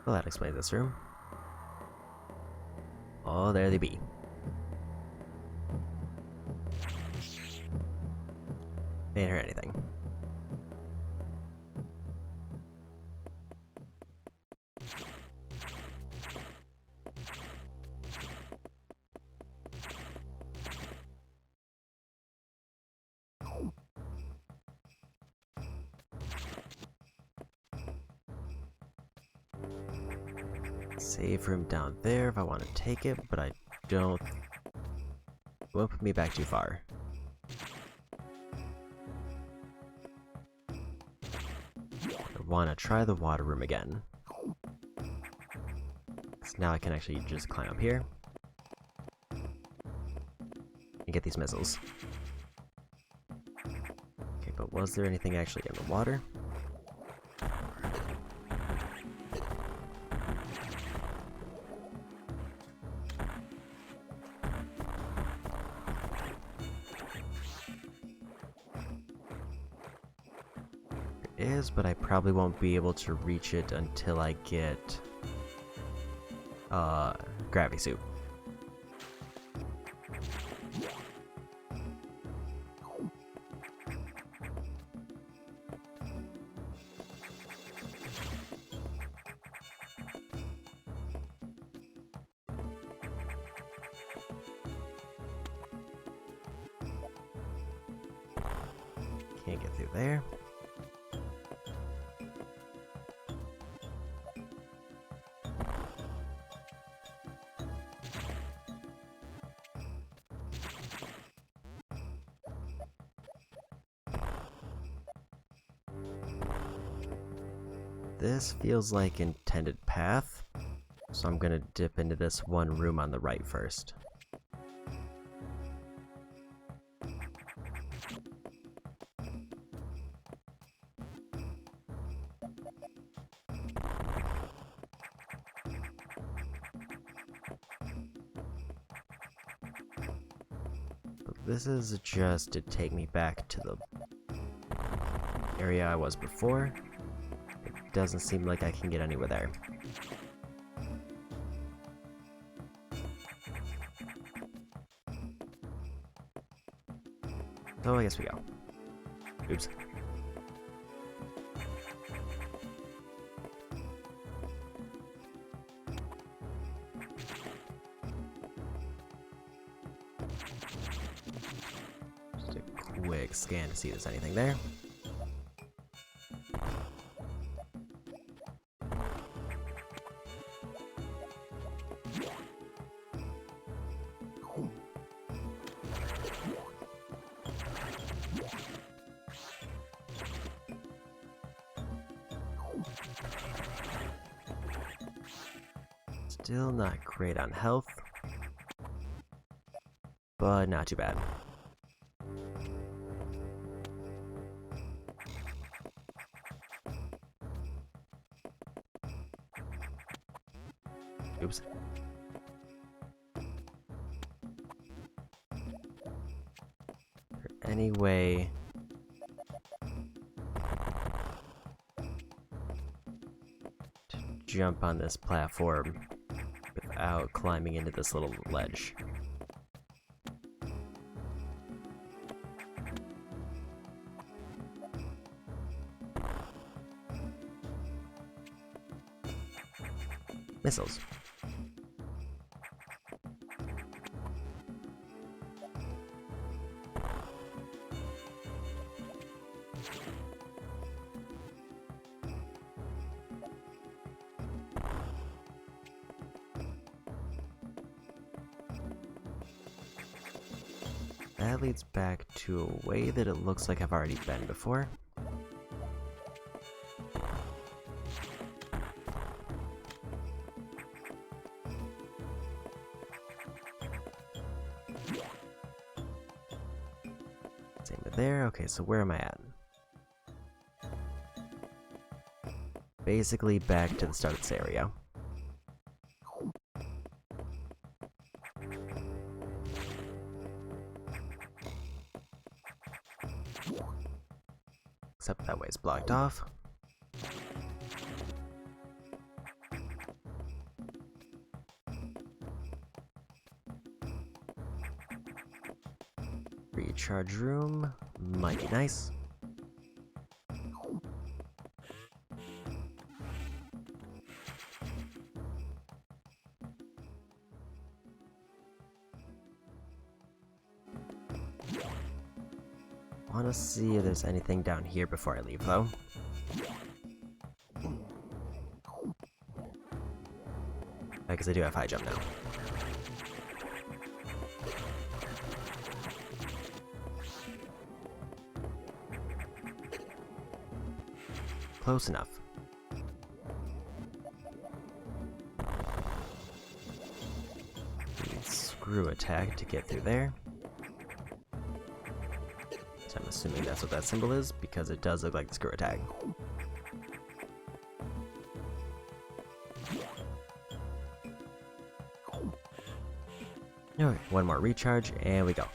Well, that explains this room. Oh, there they be. They ain't heard anything. Save room down there if I want to take it, but I don't. It won't put me back too far. I want to try the water room again. So now I can actually just climb up here and get these missiles. Okay, but was there anything actually in the water? There is, but I probably won't be able to reach it until I get gravity suit. Can't get through there. This feels like intended path, so I'm gonna dip into this one room on the right first. But this is just to take me back to the area I was before. It doesn't seem like I can get anywhere there. So I guess we go. Oops. Just a quick scan to see if there's anything there. Still not great on health, but not too bad. Oops. Any way to jump on this platform without climbing into this little ledge? Missiles. That leads back to a way that it looks like I've already been before. Same with there. Okay, so where am I at? Basically back to the start of this area. Except that way is blocked off. Recharge room might be nice. Want to see if there's anything down here before I leave, though. Because I do have high jump now. Close enough. screw attack to get through there. So I'm assuming that's what that symbol is, because it does look like the screw attack. Alright, one more recharge, and we go.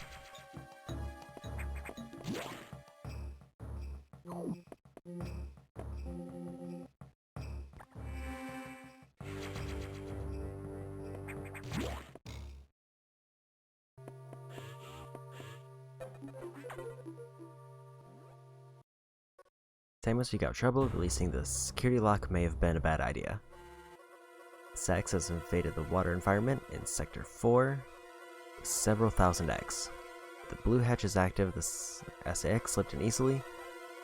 Samus, you got trouble. Releasing the security lock may have been a bad idea. Sax has invaded the water environment in Sector 4 with several thousand eggs. The blue hatch is active, the SAX slipped in easily.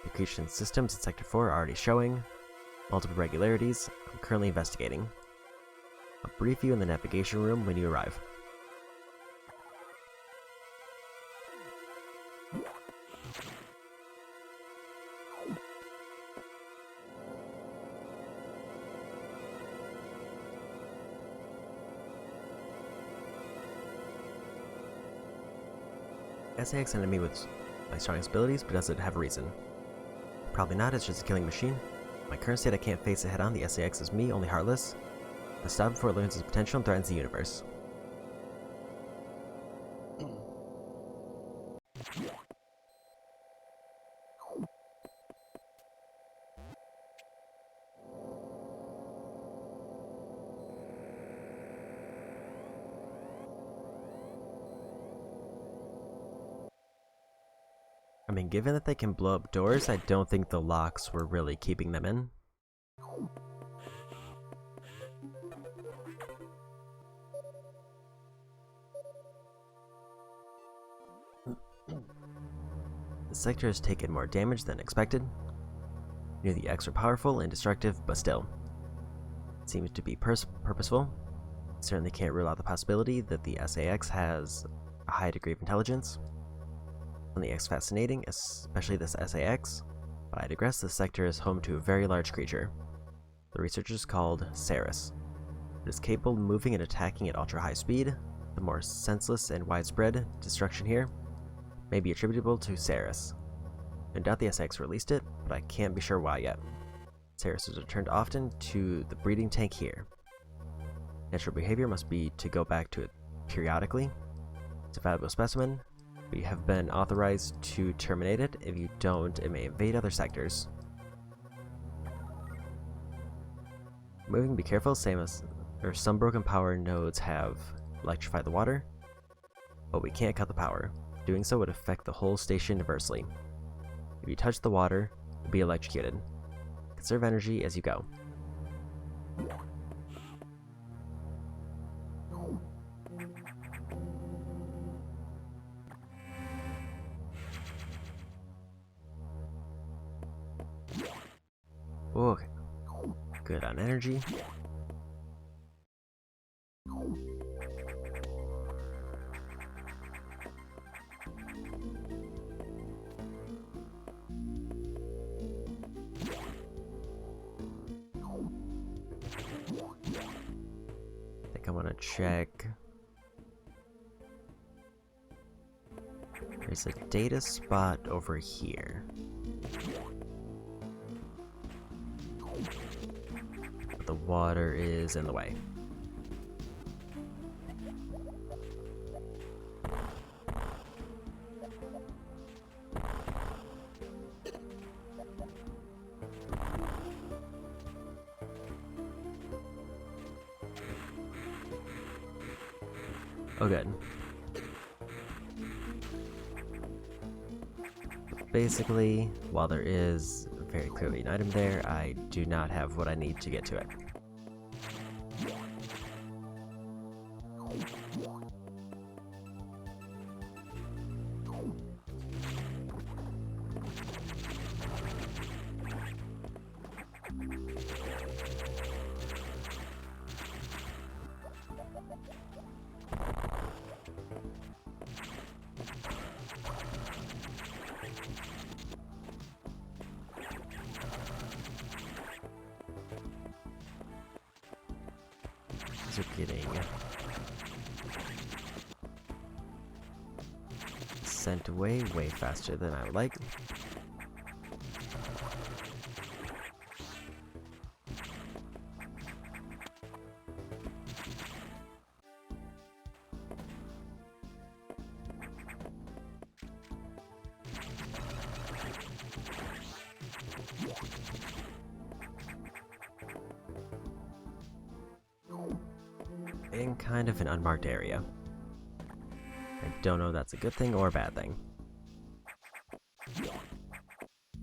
The creation systems in Sector 4 are already showing multiple irregularities. I'm currently investigating. I'll brief you in the navigation room when you arrive. SAX enemy with my strongest abilities, but does it have a reason? Probably not, it's just a killing machine. My current state, I can't face it head on. The SAX is me, only heartless. Let's stop before it learns its potential and threatens the universe. I mean, given that they can blow up doors, I don't think the locks were really keeping them in. The sector has taken more damage than expected. Knew the X were powerful and destructive, but still. It seems to be purposeful. Certainly can't rule out the possibility that the SAX has a high degree of intelligence. On the X fascinating, especially this SAX, but I digress. The sector is home to a very large creature. The researchers called Ceres. It is capable of moving and attacking at ultra high speed. The more senseless and widespread destruction here may be attributable to Ceres. I doubt the SAX released it, but I can't be sure why yet. Ceres is returned often to the breeding tank here. Natural behavior must be to go back to it periodically. It's a valuable specimen. We have been authorized to terminate it. If you don't, it may invade other sectors. Moving, be careful. Some broken power nodes have electrified the water, but we can't cut the power. Doing so would affect the whole station adversely. If you touch the water, you'll be electrocuted. Conserve energy as you go. Okay. Good on energy. I think I want to check. There's a data spot over here. The water is in the way. Oh, good. Basically, while there is very clearly an item there, I do not have what I need to get to it. These are getting descent way faster than I would like. In kind of an unmarked area. I don't know if that's a good thing or a bad thing.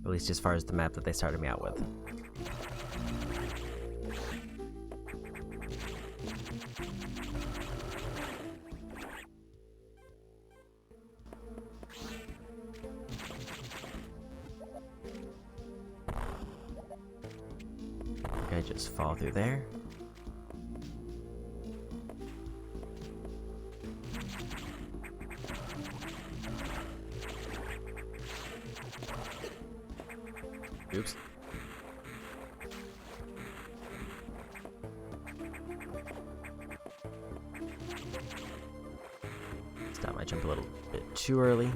At least as far as the map that they started me out with. I just fall through there. Oops. Stop my jump a little bit too early.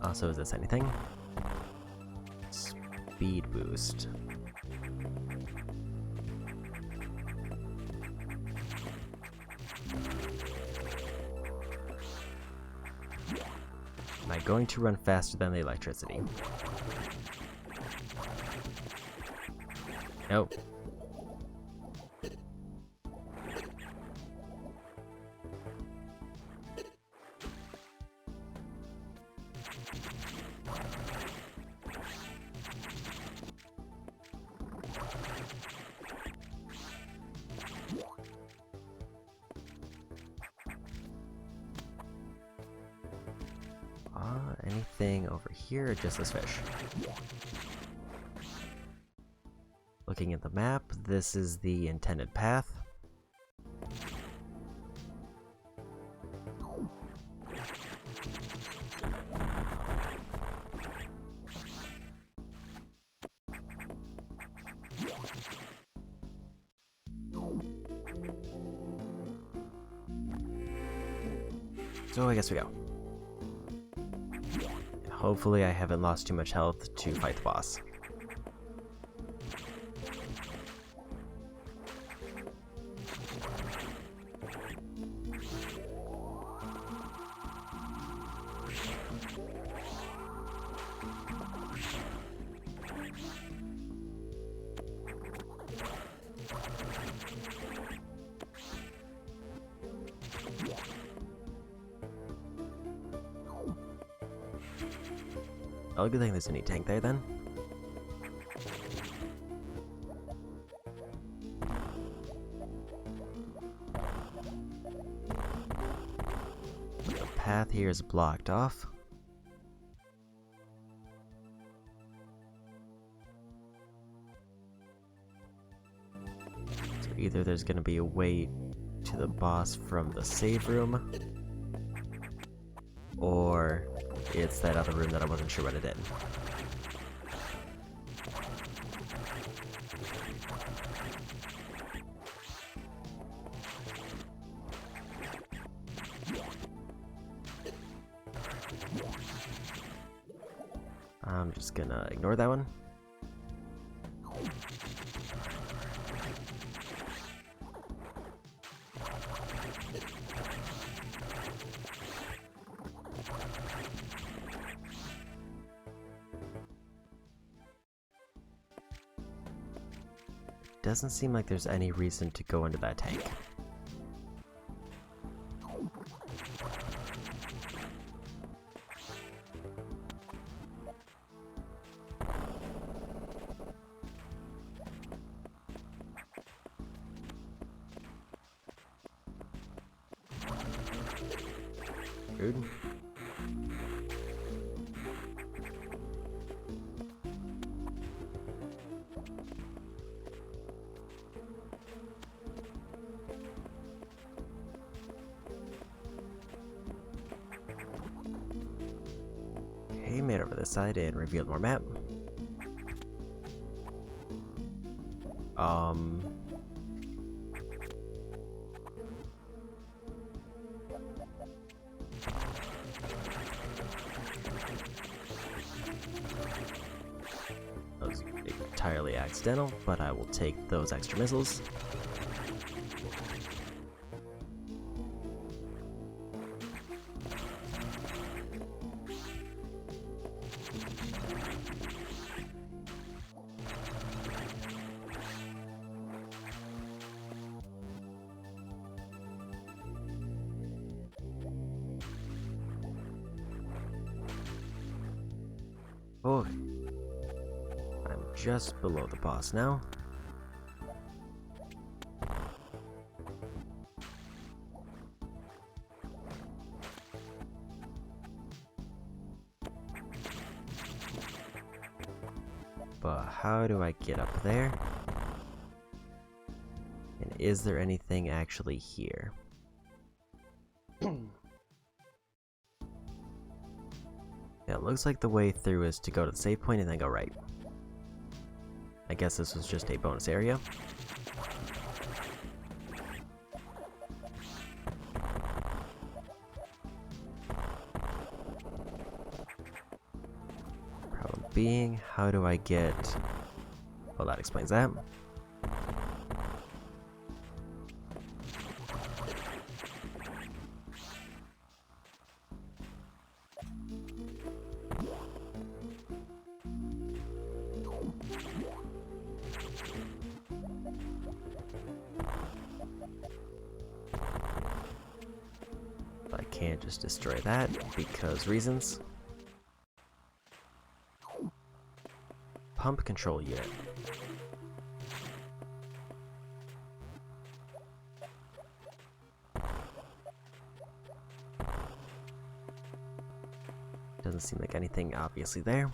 Also, is this anything? Speed boost. Am I going to run faster than the electricity? Nope. Anything over here, or just this fish? Looking at the map, this is the intended path. So I guess we go. Hopefully I haven't lost too much health to fight the boss. Oh, good thing there's any tank there then. The path here is blocked off. So either there's gonna be a way to the boss from the save room, or it's that other room that I wasn't sure what it did. I'm just gonna ignore that one. Doesn't seem like there's any reason to go into that tank. Rude. Okay, made over this side and revealed more map. That was entirely accidental, but I will take those extra missiles. Oh, I'm just below the boss now. But how do I get up there? And is there anything actually here? Yeah, it looks like the way through is to go to the save point and then go right. I guess this was just a bonus area. Problem being, how do I get... Well, that explains that. I can't just destroy that because reasons. Pump control unit. Doesn't seem like anything obviously there.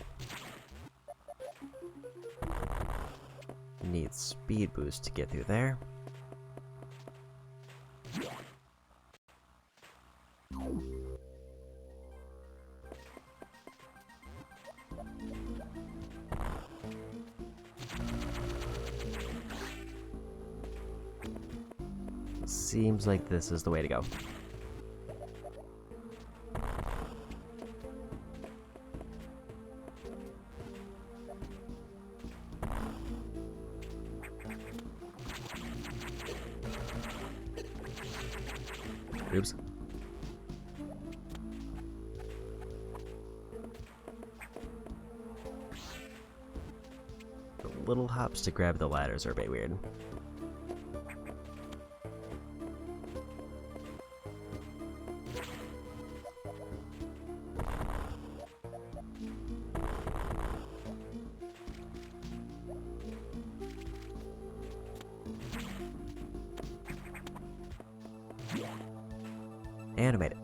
Need speed boost to get through there. Seems like this is the way to go. Oops. The little hops to grab the ladders are a bit weird. Animate it.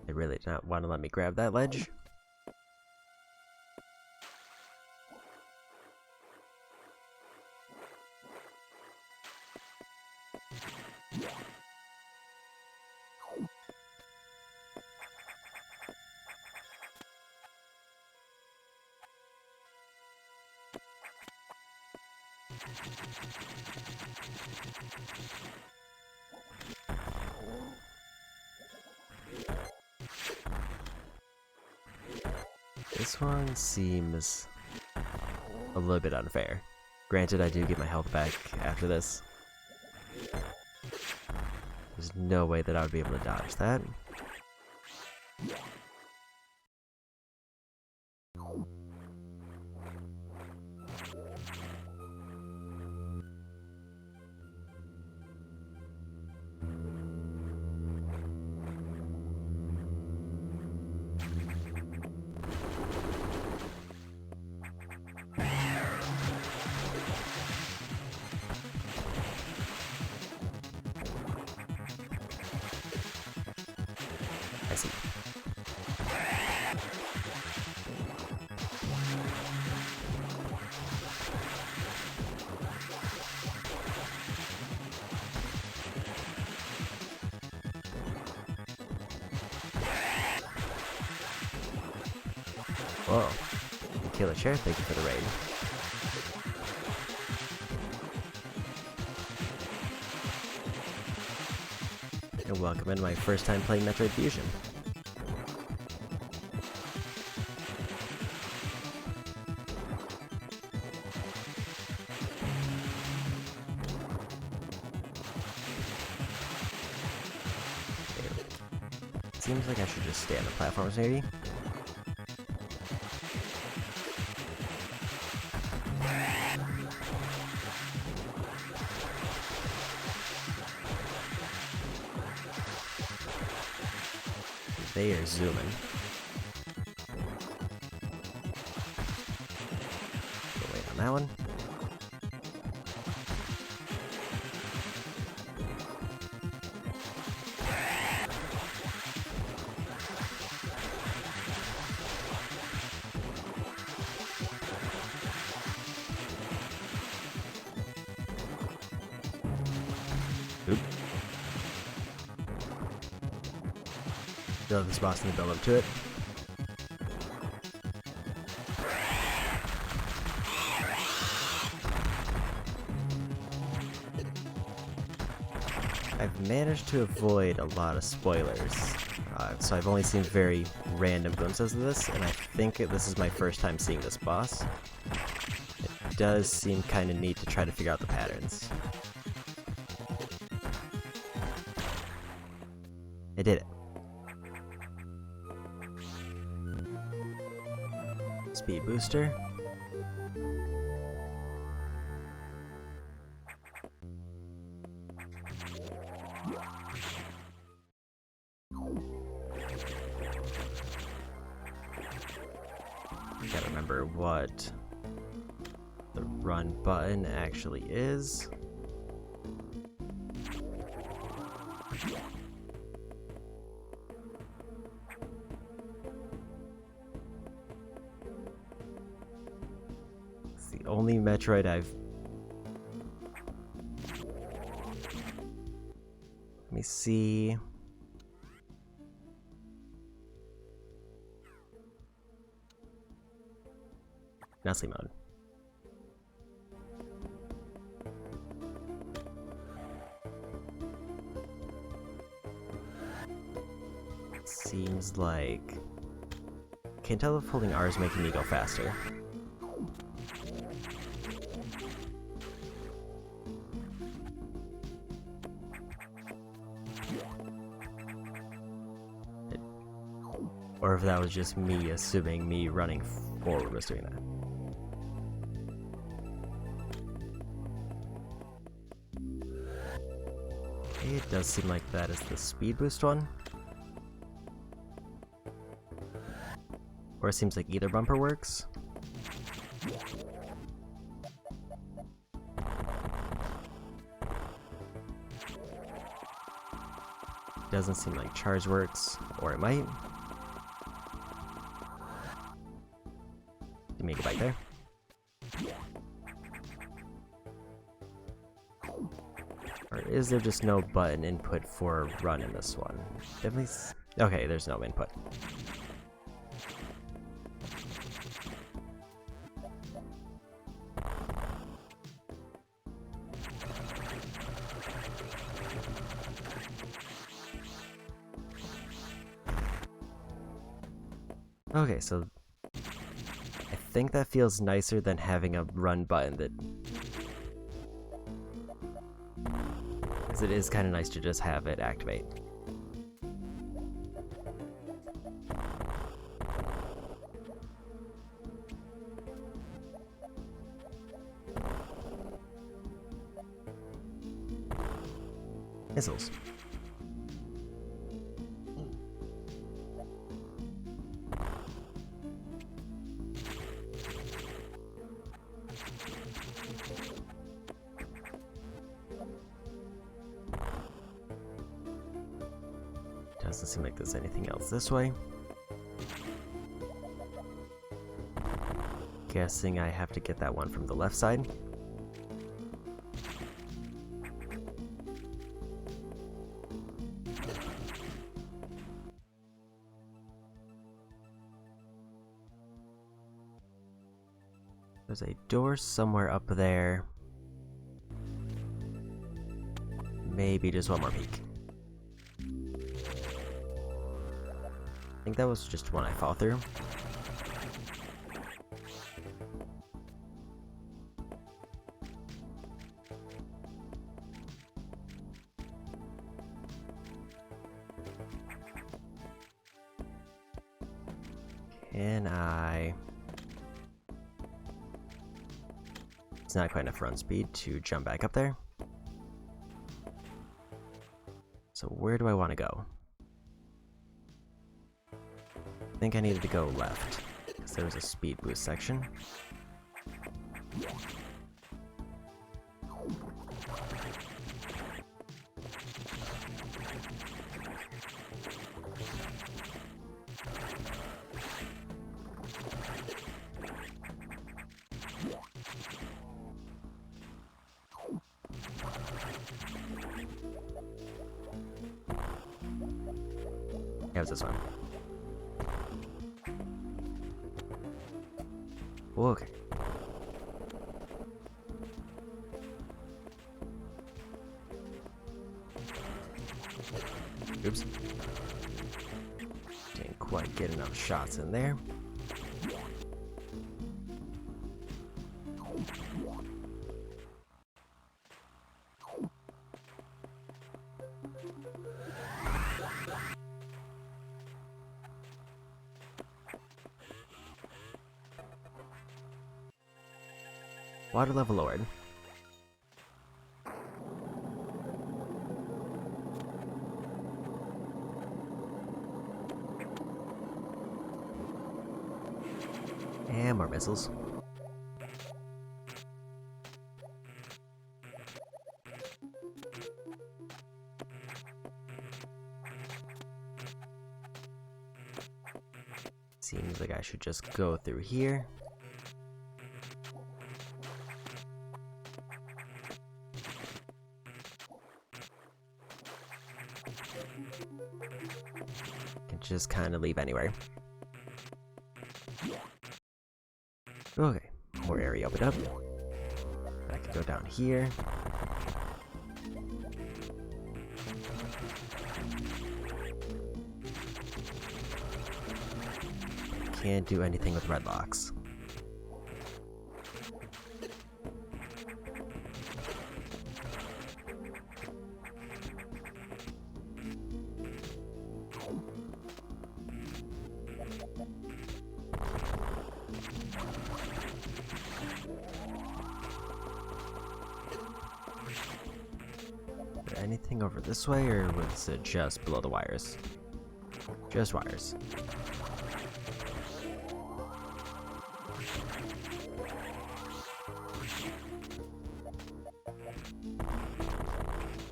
They really did not want to let me grab that ledge. This one seems a little bit unfair. Granted, I do get my health back after this. There's no way that I would be able to dodge that. I see. Whoa. Killer Chair, thank you for the raid. And welcome in my first time playing Metroid Fusion. Seems like I should just stay on the platforms maybe. They are zooming. We'll wait on that one. Oop. Build this boss and build up to it. I've managed to avoid a lot of spoilers, so I've only seen very random glimpses of this, and I think this is my first time seeing this boss. It does seem kind of neat to try to figure out the patterns. I did it. Speed booster. Gotta remember what the run button actually is. It's the only Metroid I've... Let me see... Nestle mode. Seems like... Can't tell if holding R is making me go faster. Or if that was just me assuming me running forward was doing that. It does seem like that is the speed boost one. Or it seems like either bumper works. Doesn't seem like charge works, or it might. Give me a bite there. Or is there just no button input for run in this one? Definitely. Okay, there's no input. Okay, so I think that feels nicer than having a run button that... Because it is kind of nice to just have it activate. Missiles. Doesn't seem like there's anything else this way. Guessing I have to get that one from the left side. There's a door somewhere up there. Maybe just one more peek. I think that was just one I fall through. Can I... It's not quite enough run speed to jump back up there. So where do I want to go? I think I needed to go left, because there was a speed boost section. How's this one? Okay. Oops. Didn't quite get enough shots in there. Water level lowered. And more missiles. Seems like I should just go through here. Can just kind of leave anywhere. Okay, more area opened up. I can go down here. Can't do anything with red locks. Anything over this way, or was it just below the wires? Just wires.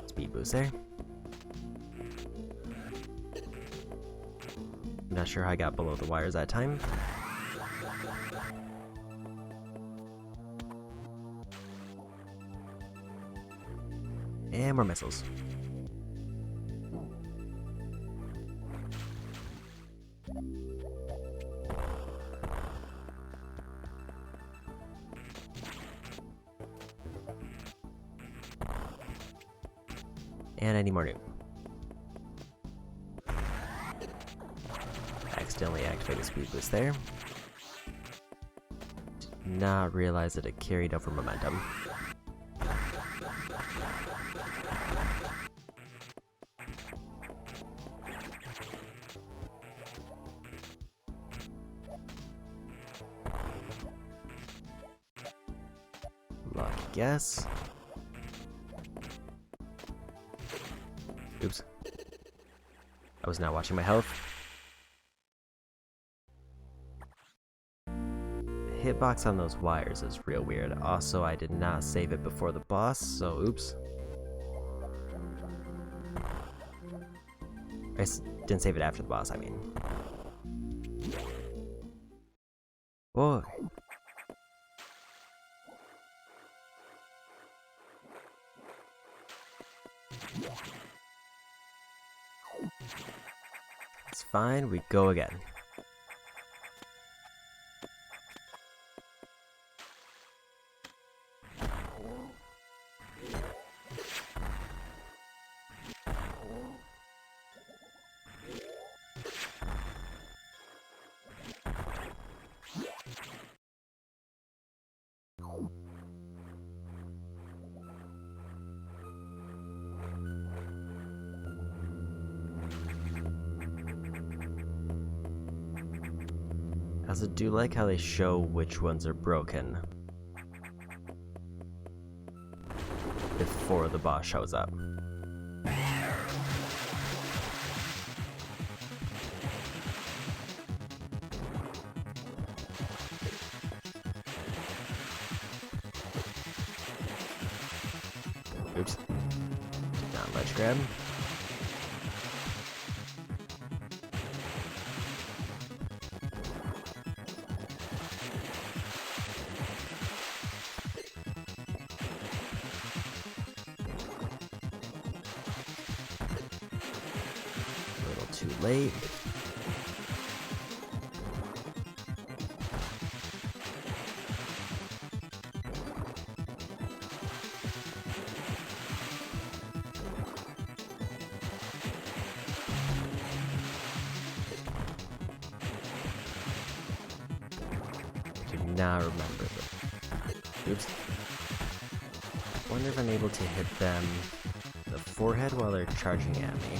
Speed boost there. Not sure how I got below the wires that time. And more missiles. And I need more new. Accidentally activated speed boost there. Did not realize that it carried over momentum. Lucky guess. Oops. I was not watching my health. The hitbox on those wires is real weird. Also, I did not save it before the boss, so oops. Didn't save it after the boss, I mean. Boy. It's fine, we go again. I also do like how they show which ones are broken before the boss shows up. Oops. Did not ledge grab. A little too late. Now remember them. Oops. I wonder if I'm able to hit them in the forehead while they're charging at me.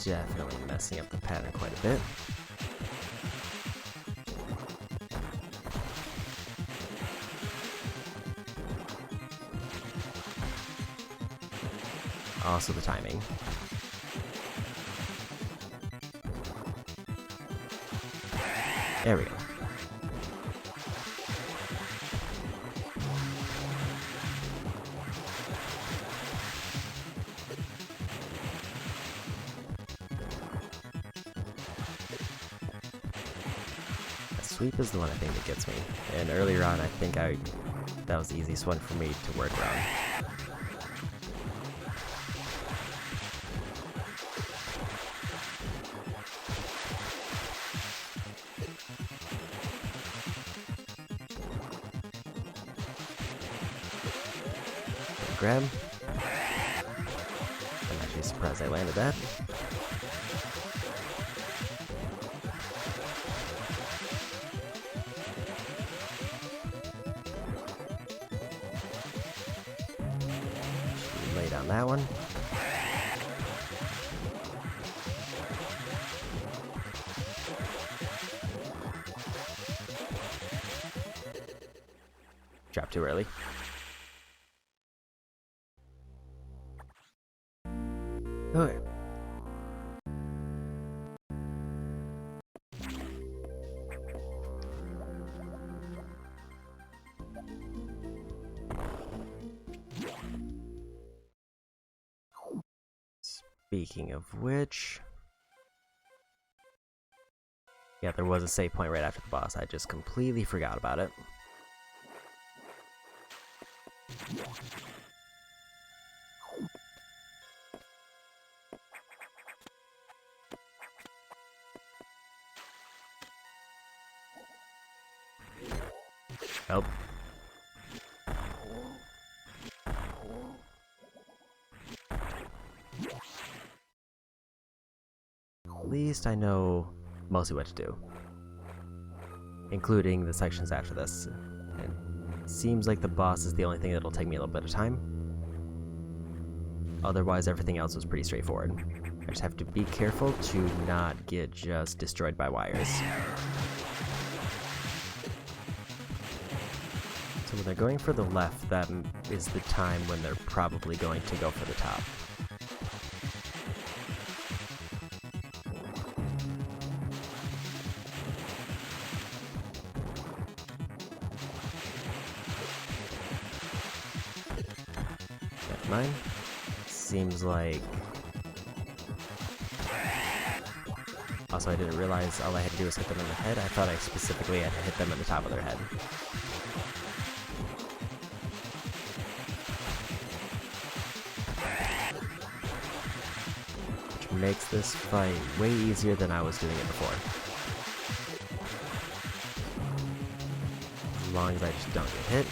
Definitely messing up the pattern quite a bit. Also the timing. There we go. The sweep is the one I think that gets me. And earlier on, I think that was the easiest one for me to work around. Grab. I'm actually surprised I landed that. Should lay down that one. Drop too early. Okay. Speaking of which... yeah, there was a save point right after the boss. I just completely forgot about it. Nope. At least I know mostly what to do, including the sections after this. It seems like the boss is the only thing that'll take me a little bit of time. Otherwise, everything else was pretty straightforward. I just have to be careful to not get just destroyed by wires. So when they're going for the left, that is the time when they're probably going to go for the top. mine. Seems like... Also, I didn't realize all I had to do was hit them in the head. I thought I specifically had to hit them in the top of their head. Which makes this fight way easier than I was doing it before. As long as I just don't get hit.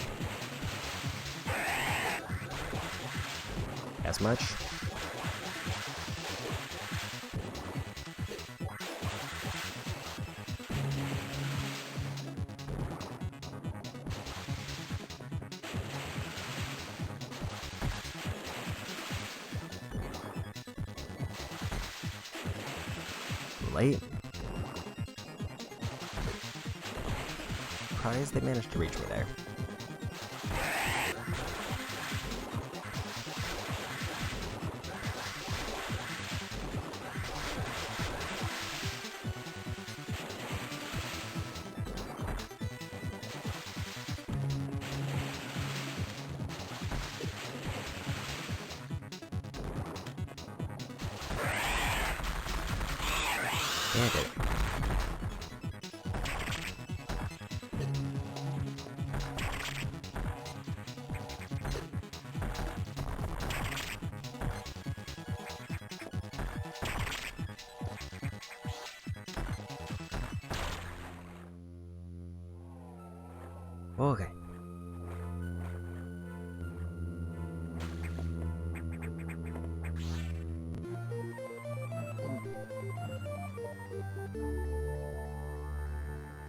As much. Late. Surprised they managed to reach me there. And it. Okay.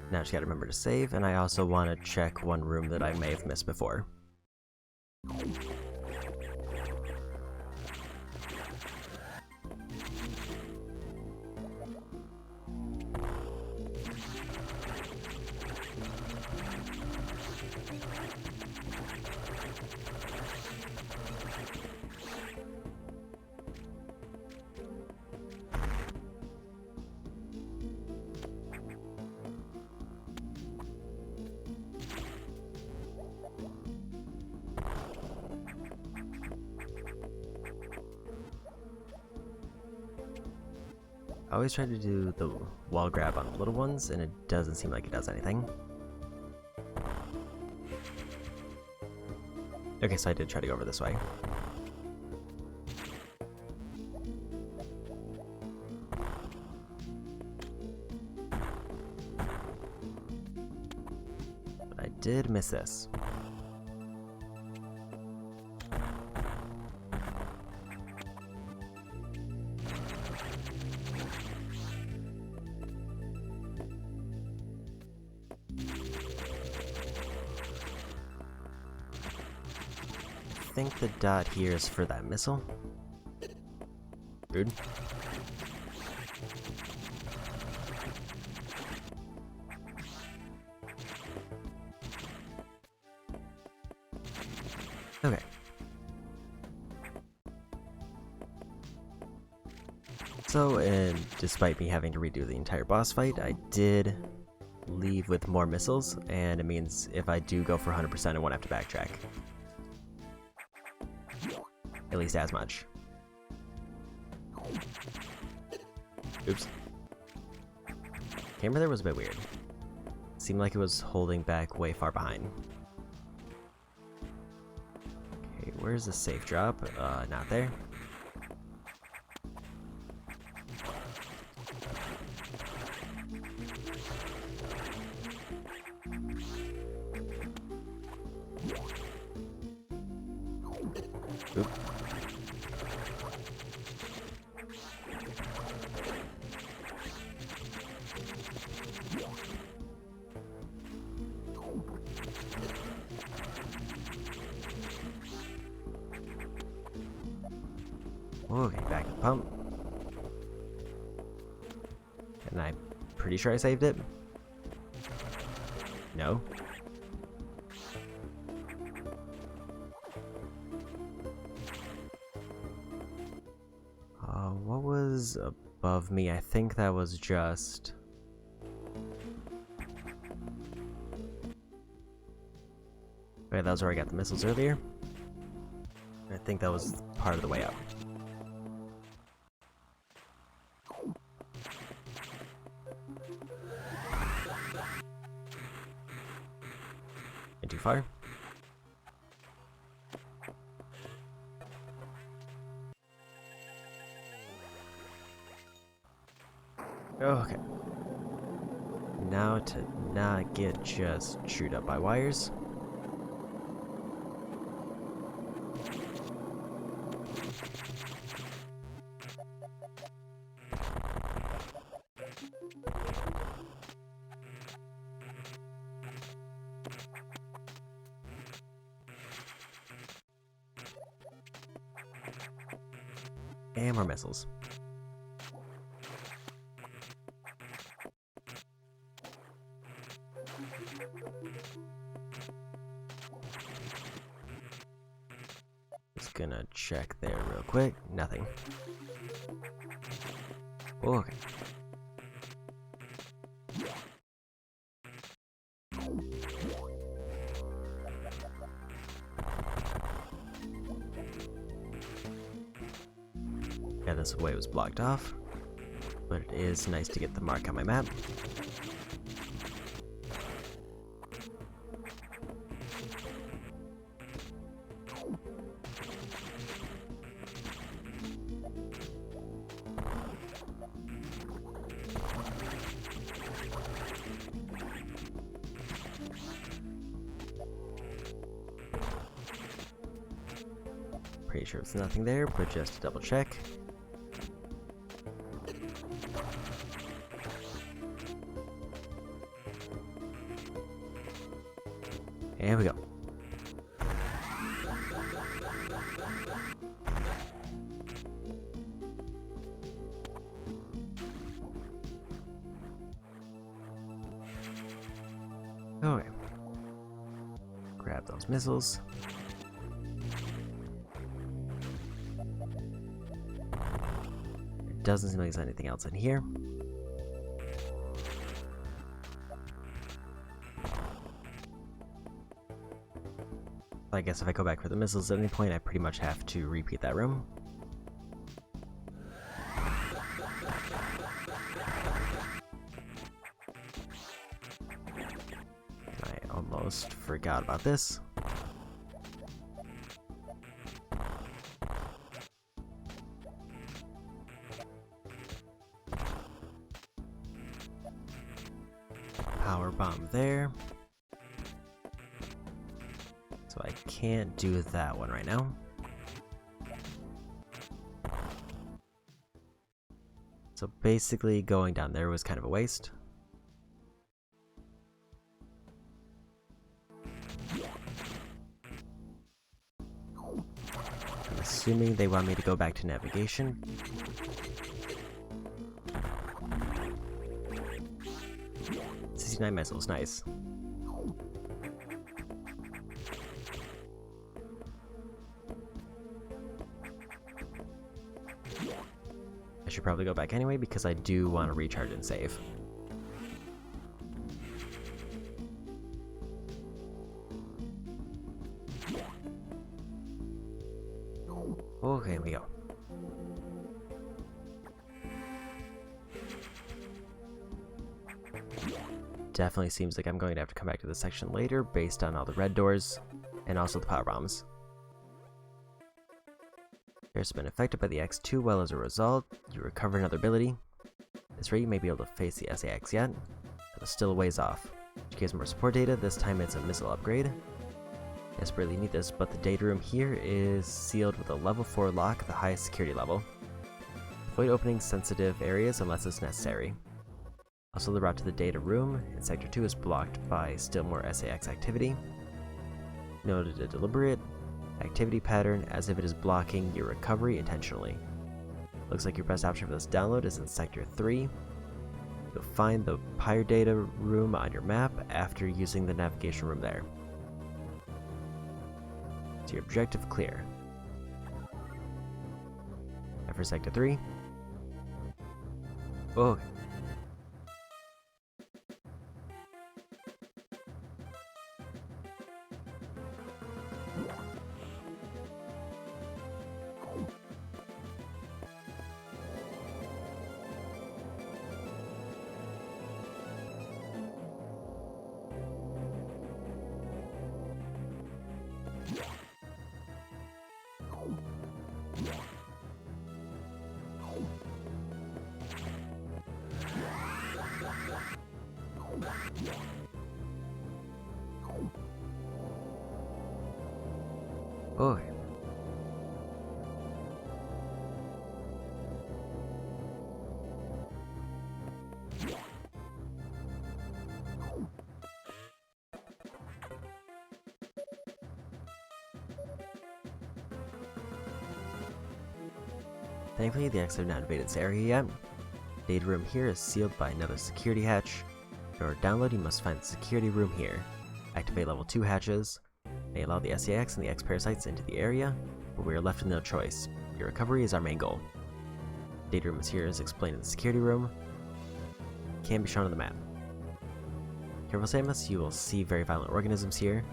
Now I just gotta remember to save, and I also want to check one room that I may have missed before. I always try to do the wall grab on the little ones, and it doesn't seem like it does anything. Okay, so I did try to go over this way. But I did miss this. I think the dot here is for that missile. Rude. Okay. So, and despite me having to redo the entire boss fight, I did leave with more missiles, and it means if I do go for 100%, I won't have to backtrack. At least as much. Oops. Camera there was a bit weird. Seemed like it was holding back way far behind. Okay, where's the safe drop? Not there. Oop. Okay, back to the pump. And I'm pretty sure I saved it. No. What was above me? I think that was just... Okay, that was where I got the missiles earlier. I think that was part of the way up. And too far. Okay. Now to not get just chewed up by wires. And more missiles. Just gonna check there real quick. Nothing. Okay. Yeah, this way was blocked off, but it is nice to get the mark on my map. Pretty sure it's nothing there, but just to double check. Here we go. Okay. Grab those missiles. It doesn't seem like there's anything else in here. I guess if I go back for the missiles at any point, I pretty much have to repeat that room. I almost forgot about this. Power bomb there. So I can't do that one right now. So basically going down there was kind of a waste. I'm assuming they want me to go back to navigation. 69 missiles, nice. I should probably go back anyway because I do want to recharge and save. Okay, here we go. Definitely seems like I'm going to have to come back to this section later based on all the red doors and also the power bombs. Has been affected by the X2, well, as a result, you recover another ability. At this rate, you may be able to face the SAX yet, but it's still a ways off. To get more support data, this time it's a missile upgrade. Desperately need this, but the data room here is sealed with a level 4 lock at the highest security level. Avoid opening sensitive areas unless it's necessary. Also, the route to the data room in Sector 2 is blocked by still more SAX activity. Noted a deliberate activity pattern as if it is blocking your recovery intentionally. Looks like your best option for this download is in Sector 3. You'll find the Pyre data room on your map after using the navigation room there. So your objective clear. And for Sector 3. Oh. Oh. Thankfully, the exits have not invaded this area yet. The data room here is sealed by another security hatch. In order to download, you must find the security room here. Activate level 2 hatches. They allow the SAX and the X-Parasites into the area, but we are left with no choice. Your recovery is our main goal. The data room is here as explained in the security room. It can be shown on the map. Careful, Samus, you will see very violent organisms here.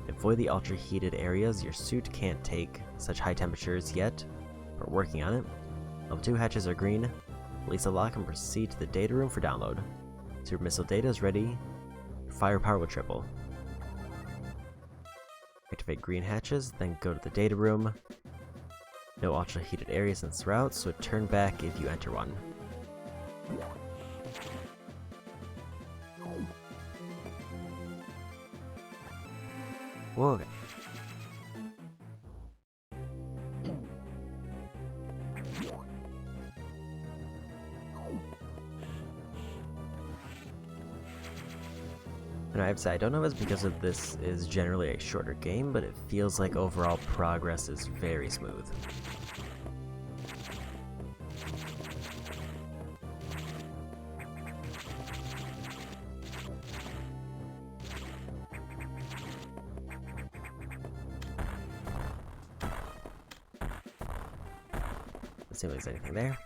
Avoid the ultra-heated areas. Your suit can't take such high temperatures yet. We're working on it. Level 2 hatches are green. Release the lock and proceed to the data room for download. Super missile data is ready. Firepower will triple. Activate green hatches, then go to the data room. No ultra heated areas in this route, so turn back if you enter one. Whoa. And I have to say, I don't know if it's because of this is generally a shorter game, but it feels like overall progress is very smooth. Let's see if there's anything there.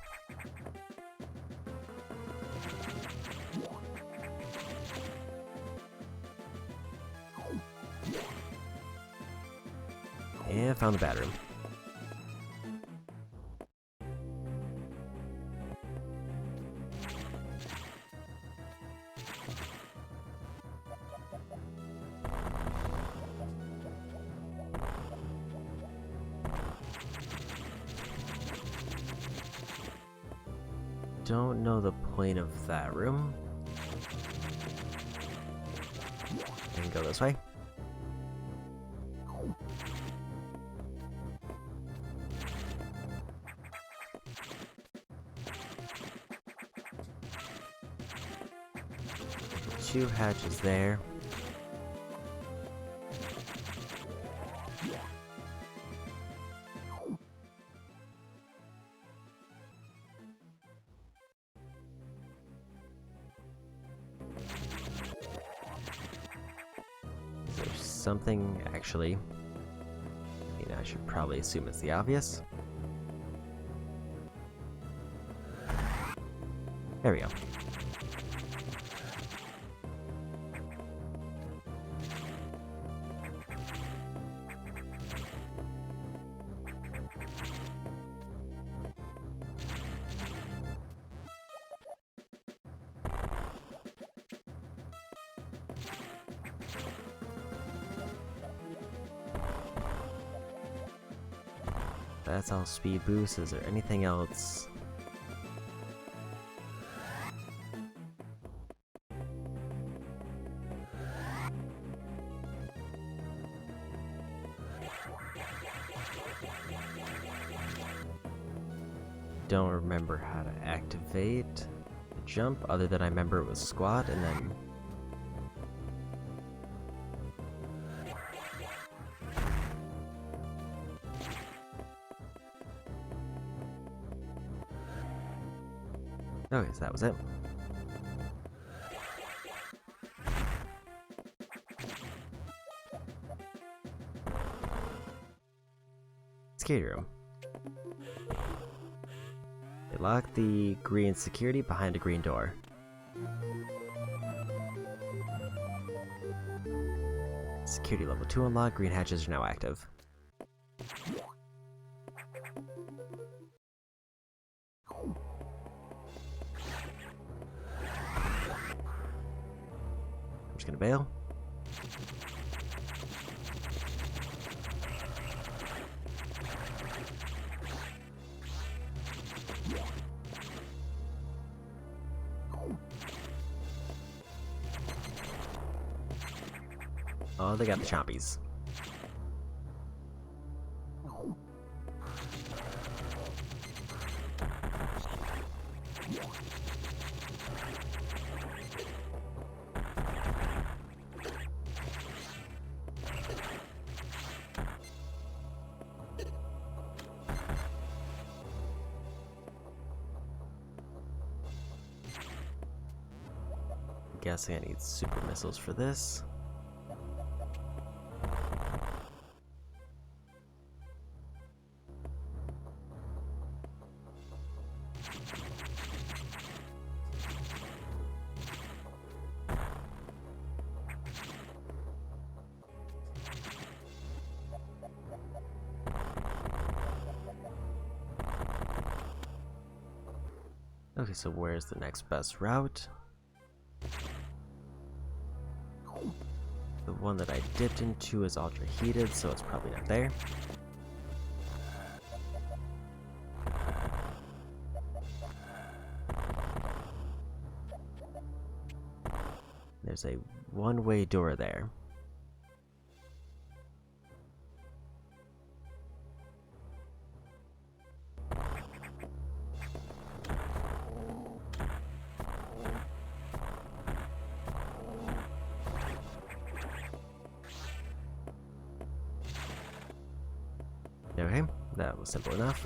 And found the bathroom. Don't know the point of that room. I can go this way. Two hatches there. Is there something actually? I should probably assume it's the obvious. There we go. That's all speed boost. Is there anything else? Don't remember how to activate the jump, other than I remember it was squat and then... Okay, so that was it. Security room. They lock the green security behind a green door. Security level 2 unlocked. Green hatches are now active. I'm just gonna bail. Oh, they got the chompies. guessing I need super missiles for this. Okay, so where's the next best route? The one that I dipped into is ultra heated, so it's probably not there. There's a one-way door there. Okay, that was simple enough.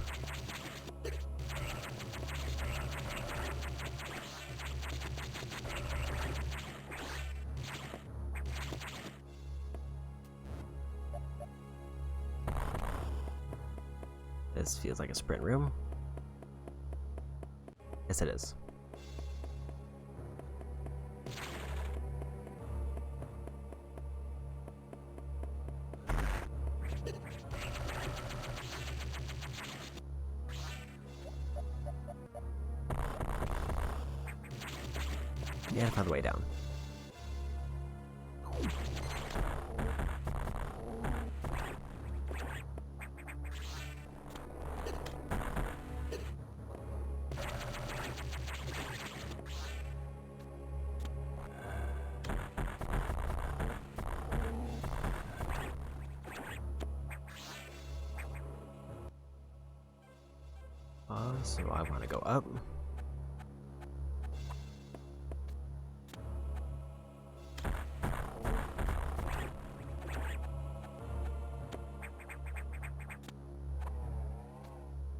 This feels like a sprint room. Yes, it is. Yeah, I found the way down. So I want to go up.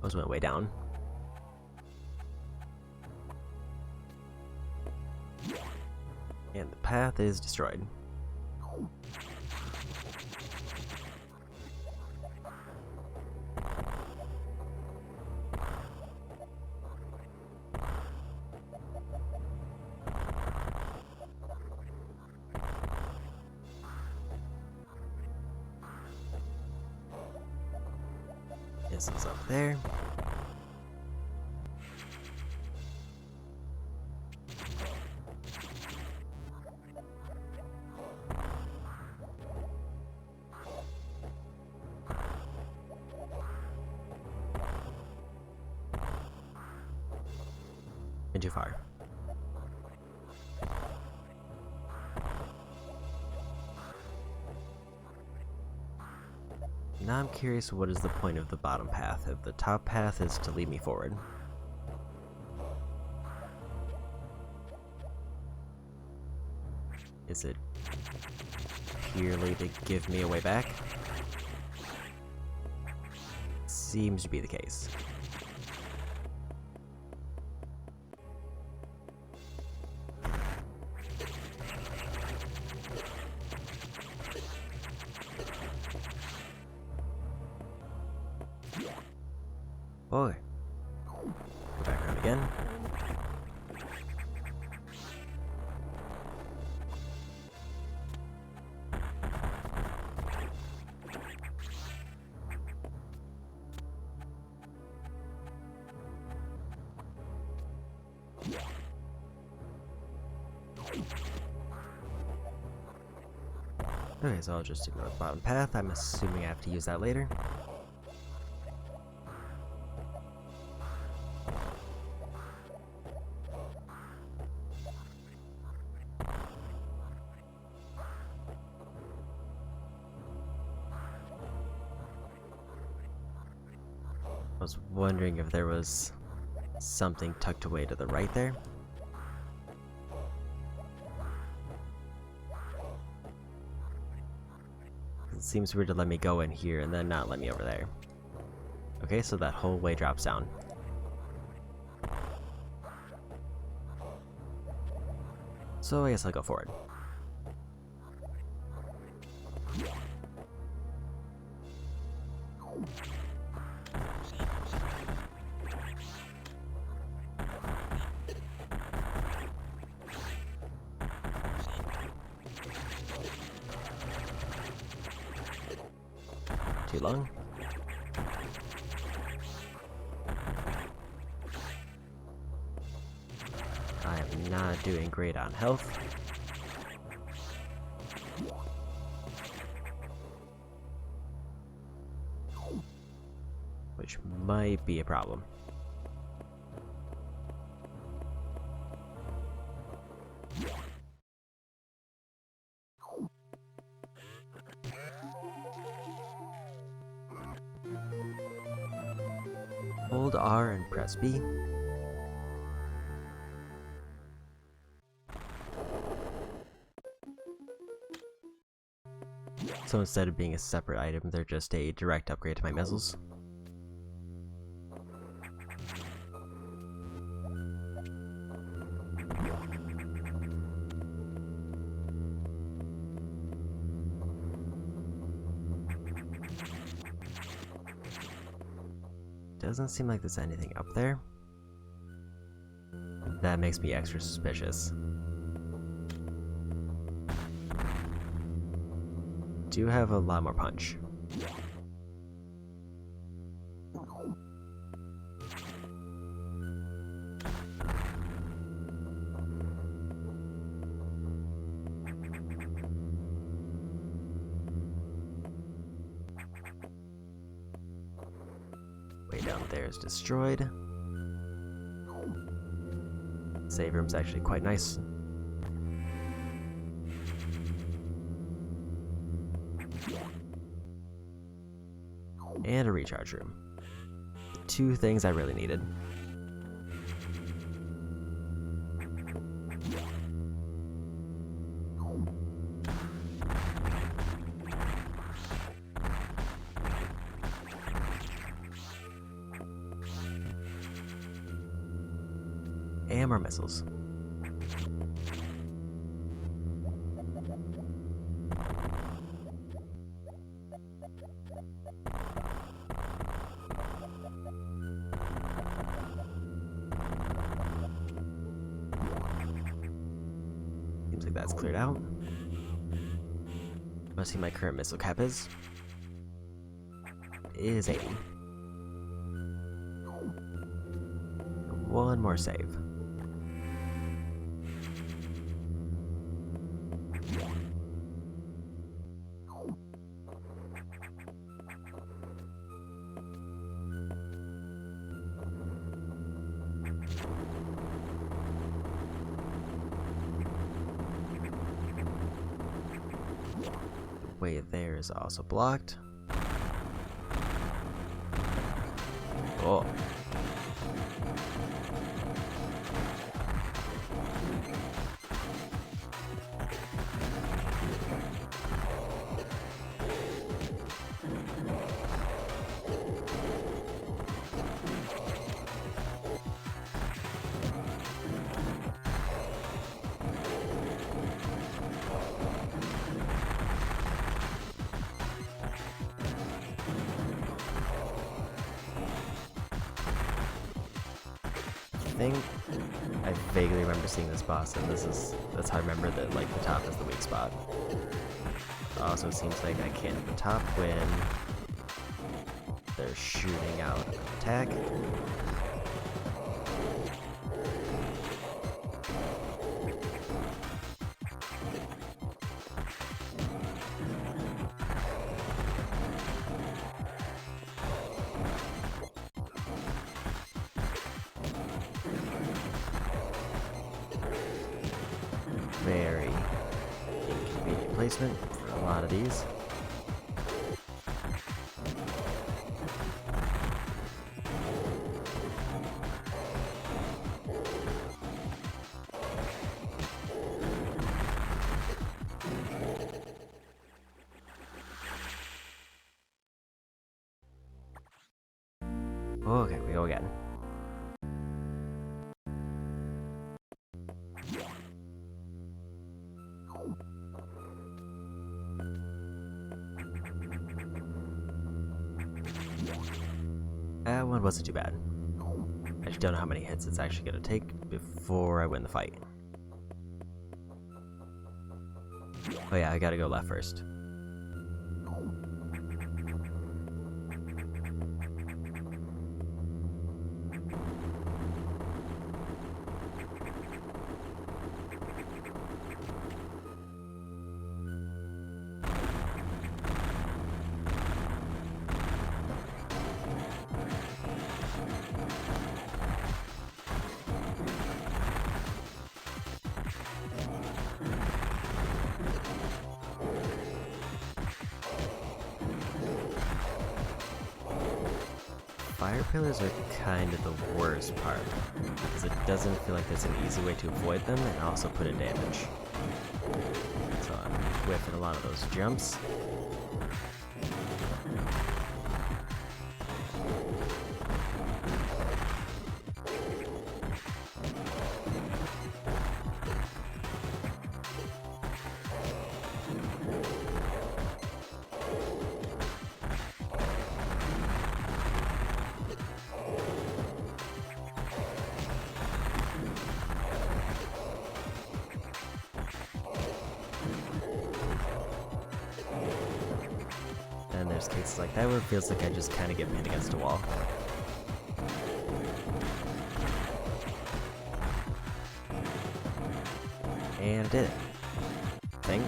Those went way down. And the path is destroyed. This is up there. And too far. Now I'm curious, what is the point of the bottom path if the top path is to lead me forward? Is it purely to give me a way back? Seems to be the case. Boy. Go back around again. Okay, so I'll just ignore the bottom path. I'm assuming I have to use that later. I was wondering if there was something tucked away to the right there. It seems weird to let me go in here and then not let me over there. Okay, so that whole way drops down. So I guess I'll go forward. Too long. I am not doing great on health. Which might be a problem. Hold R and press B. So instead of being a separate item, they're just a direct upgrade to my missiles. Doesn't seem like there's anything up there. That makes me extra suspicious. Do have a lot more punch. Way down there is destroyed. Save room's actually quite nice. And a recharge room. Two things I really needed. And more missiles. Seems like that's cleared out. Let's see my current missile cap is. It is 80. One more save. Way there is also blocked. Oh. I vaguely remember seeing this boss, and that's how I remember that like the top is the weak spot. Also, it seems like I can't hit the top when they're shooting out an attack. Very inconvenient placement for a lot of these. Okay, we go again. That one wasn't too bad. I just don't know how many hits it's actually going to take before I win the fight. Oh yeah, I gotta go left first. Fire pillars are kind of the worst part, because it doesn't feel like there's an easy way to avoid them and also put in damage. So I'm whiffing a lot of those jumps. And there's cases like that where it feels like I just kind of get pinned against a wall. And I did it. Thing.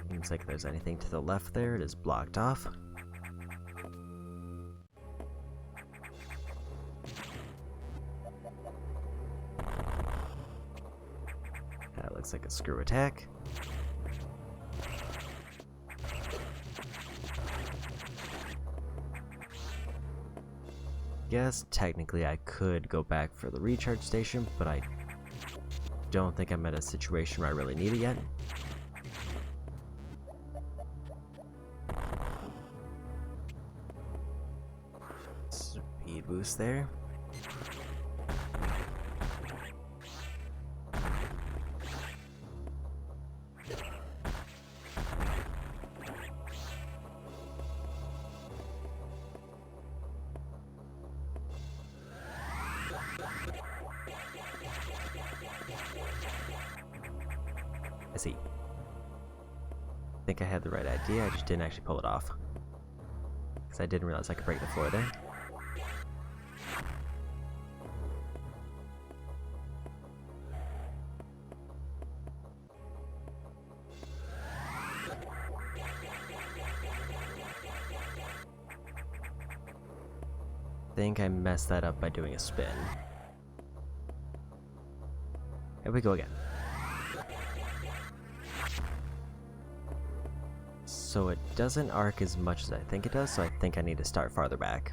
Seems like if there's anything to the left there, it is blocked off. That looks like a screw attack. Guess technically I could go back for the recharge station, but I don't think I'm at a situation where I really need it yet. Speed boost there. I see. I think I had the right idea, I just didn't actually pull it off. Because I didn't realize I could break the floor there. I think I messed that up by doing a spin. Here we go again. So it doesn't arc as much as I think it does, so I think I need to start farther back.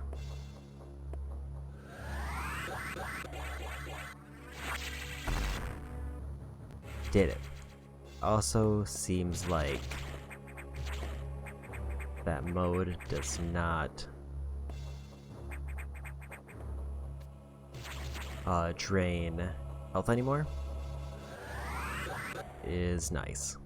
Did it. Also seems like that mode does not drain health anymore. Is nice.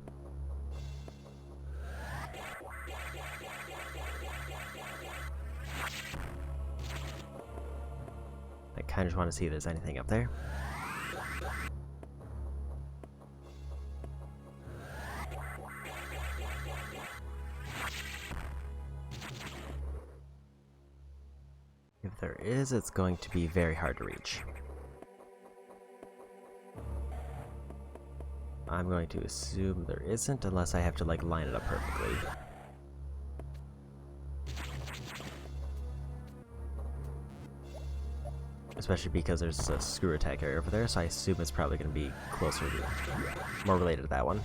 I kind of just want to see if there's anything up there. If there is, it's going to be very hard to reach. I'm going to assume there isn't unless I have to like line it up perfectly. Especially because there's a screw attack area over there, so I assume it's probably going to be closer to, more related to that one.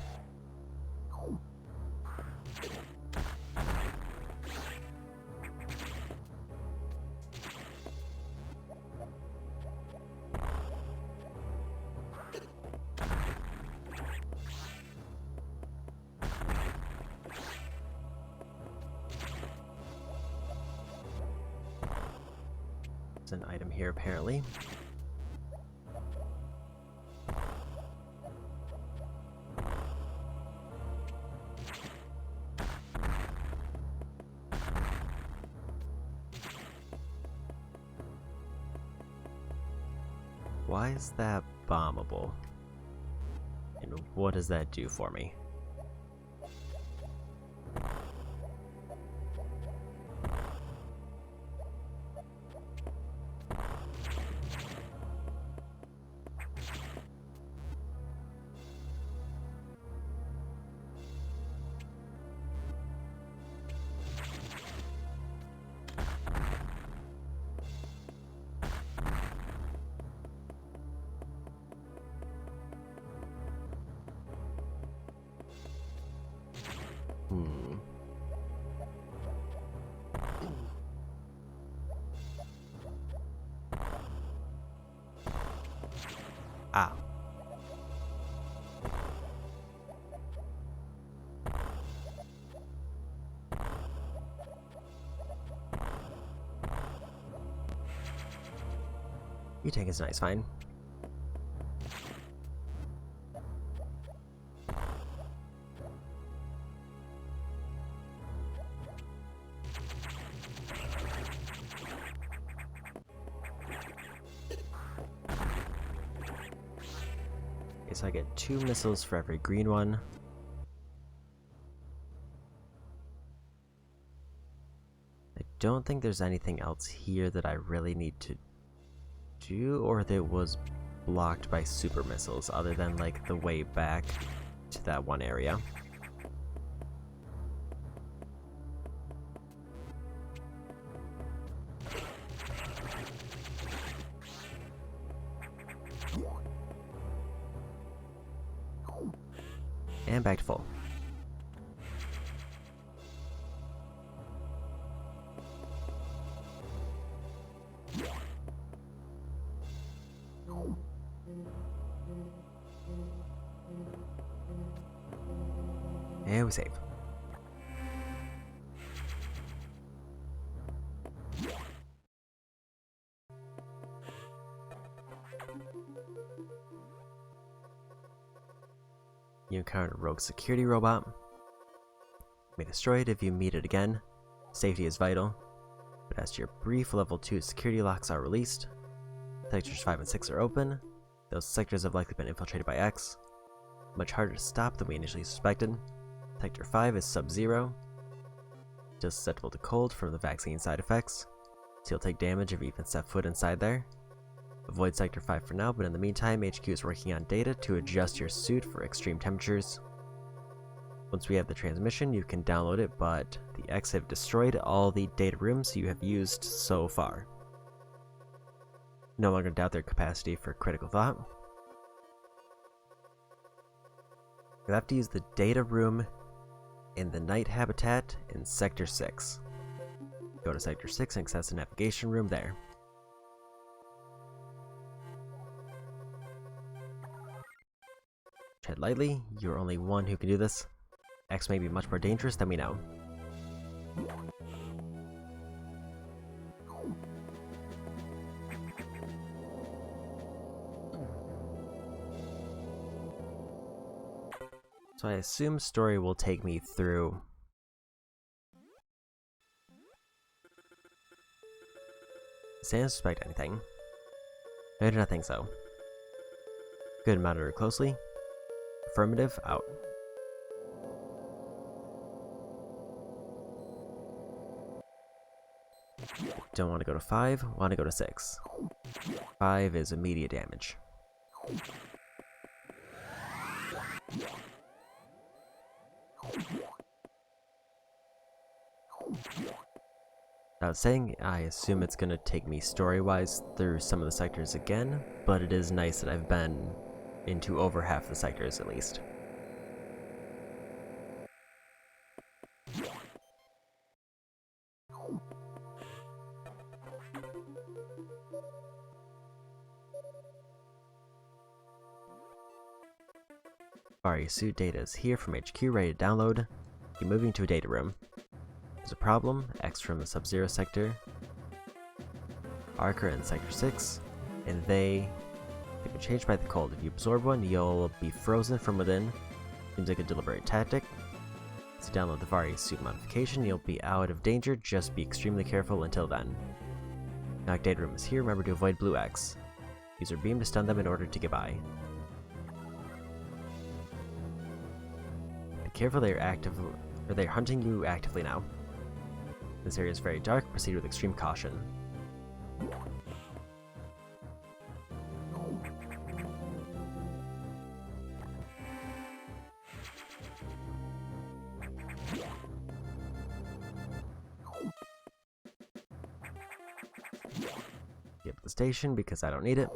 There's an item here, apparently. Why is that bombable? And what does that do for me? Ah. Your tank is nice, fine. Okay, so I get 2 missiles for every green one. I don't think there's anything else here that I really need to do, or that was blocked by super missiles, other than like the way back to that one area. And back to full. And we save. You encounter a rogue security robot. May destroy it if you meet it again. Safety is vital. But as your brief level 2 security locks are released, sectors 5 and 6 are open. Those sectors have likely been infiltrated by X. Much harder to stop than we initially suspected. Sector 5 is sub-zero. Still susceptible to cold from the vaccine side effects, so you'll take damage if you even set foot inside there. Avoid Sector 5 for now, but in the meantime, HQ is working on data to adjust your suit for extreme temperatures. Once we have the transmission, you can download it, but the X have destroyed all the data rooms you have used so far. No longer doubt their capacity for critical thought. You'll have to use the data room in the night habitat in Sector 6. Go to Sector 6 and access the navigation room there. Tread lightly, you're only one who can do this. X may be much more dangerous than we know. So I assume story will take me through Does Sam suspect anything? I do not think so. Good, monitor closely. Affirmative, out. Don't want to go to 5, want to go to 6. 5 is immediate damage. I was saying, I assume it's going to take me story-wise through some of the sectors again, but it is nice that I've been into over half the sectors at least. Alright, suit data is here from HQ, ready to download. Keep moving to a data room. There's a problem. X from the Sub-Zero sector Archer in Sector 6, and they've been changed by the cold. If you absorb one, you'll be frozen from within. Seems like a deliberate tactic. So download the Vari suit modification, you'll be out of danger, just be extremely careful until then. Knock Data Room is here, remember to avoid Blue X. Use your beam to stun them in order to get by. Be careful, they're hunting you actively now. This area is very dark, proceed with extreme caution. Give the station because I don't need it.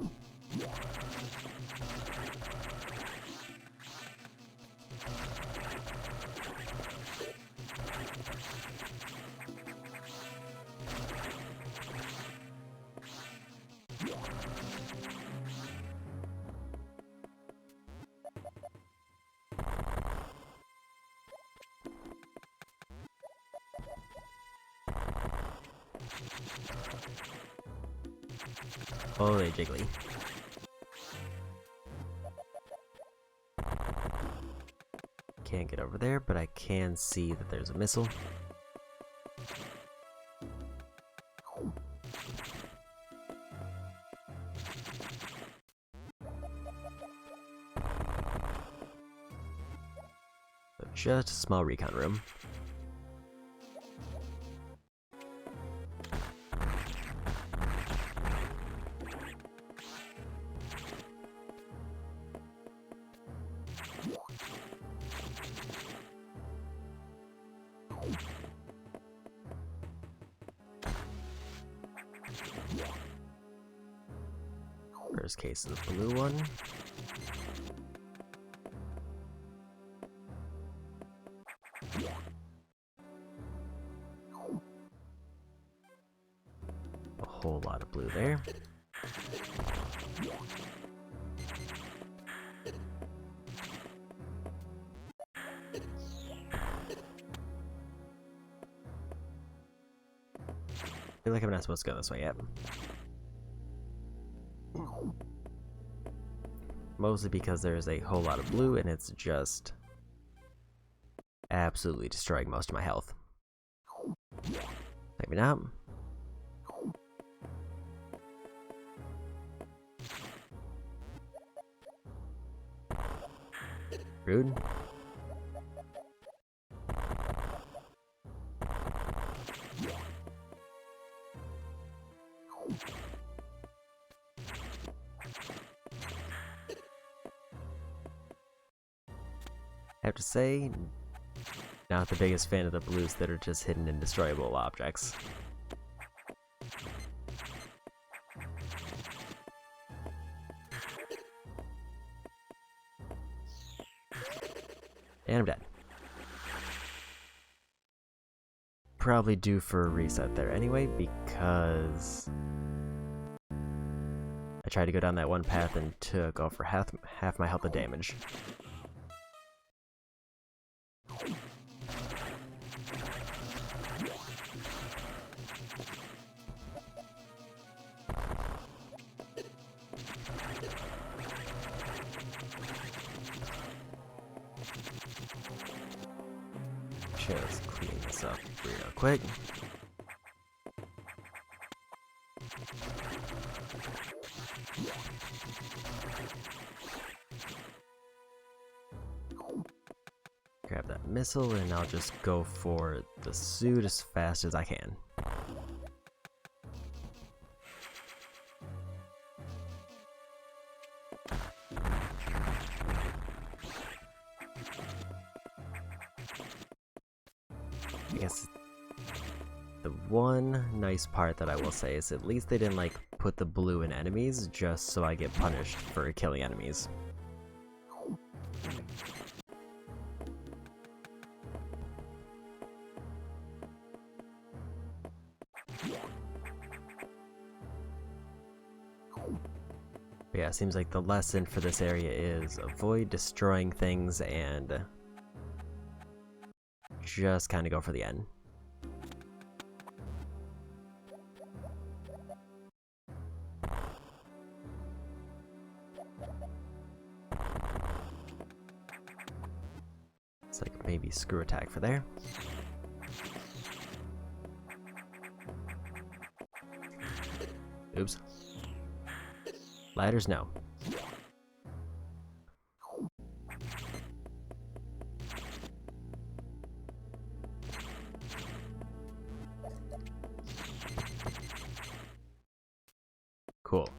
Holy jiggly. Can't get over there, but I can see that there's a missile. So just a small recon room. First case of the blue one. A whole lot of blue there. I feel like I'm not supposed to go this way yet. Mostly because there's a whole lot of blue and it's just absolutely destroying most of my health. Maybe not. Rude. I have to say, not the biggest fan of the blues that are just hidden in destroyable objects. And I'm dead. Probably due for a reset there anyway, because I tried to go down that one path and took over half my health of damage. Just clean this up real quick. Grab that missile and I'll just go for the suit as fast as I can. I guess the one nice part that I will say is at least they didn't like put the blue in enemies just so I get punished for killing enemies. But yeah, it seems like the lesson for this area is avoid destroying things and just kind of go for the end. It's like maybe screw attack for there. Oops. Ladders, no. Cool.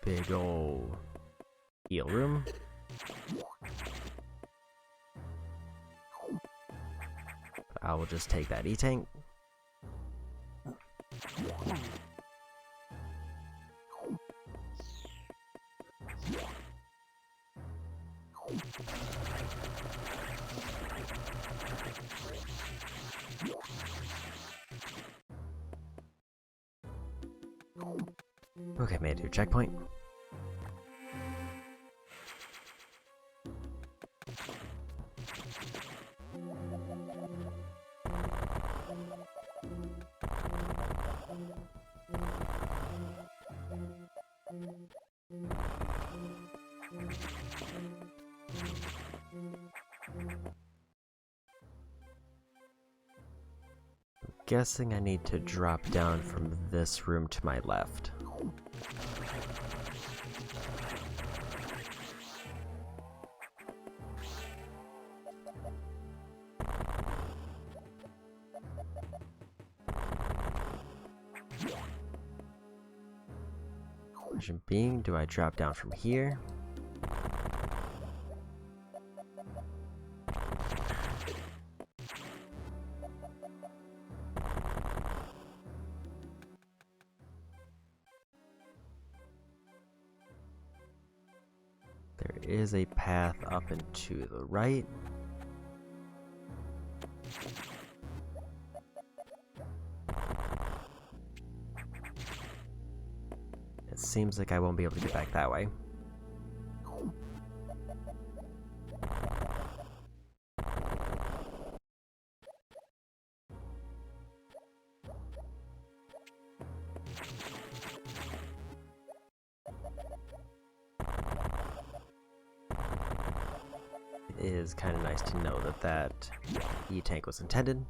Big ol' heal room. I will just take that E-tank. Okay, made it to a checkpoint. Guessing I need to drop down from this room to my left. Question being, do I drop down from here? There is a path up and to the right. It seems like I won't be able to get back that way. It is kind of nice to know that that E-tank was intended.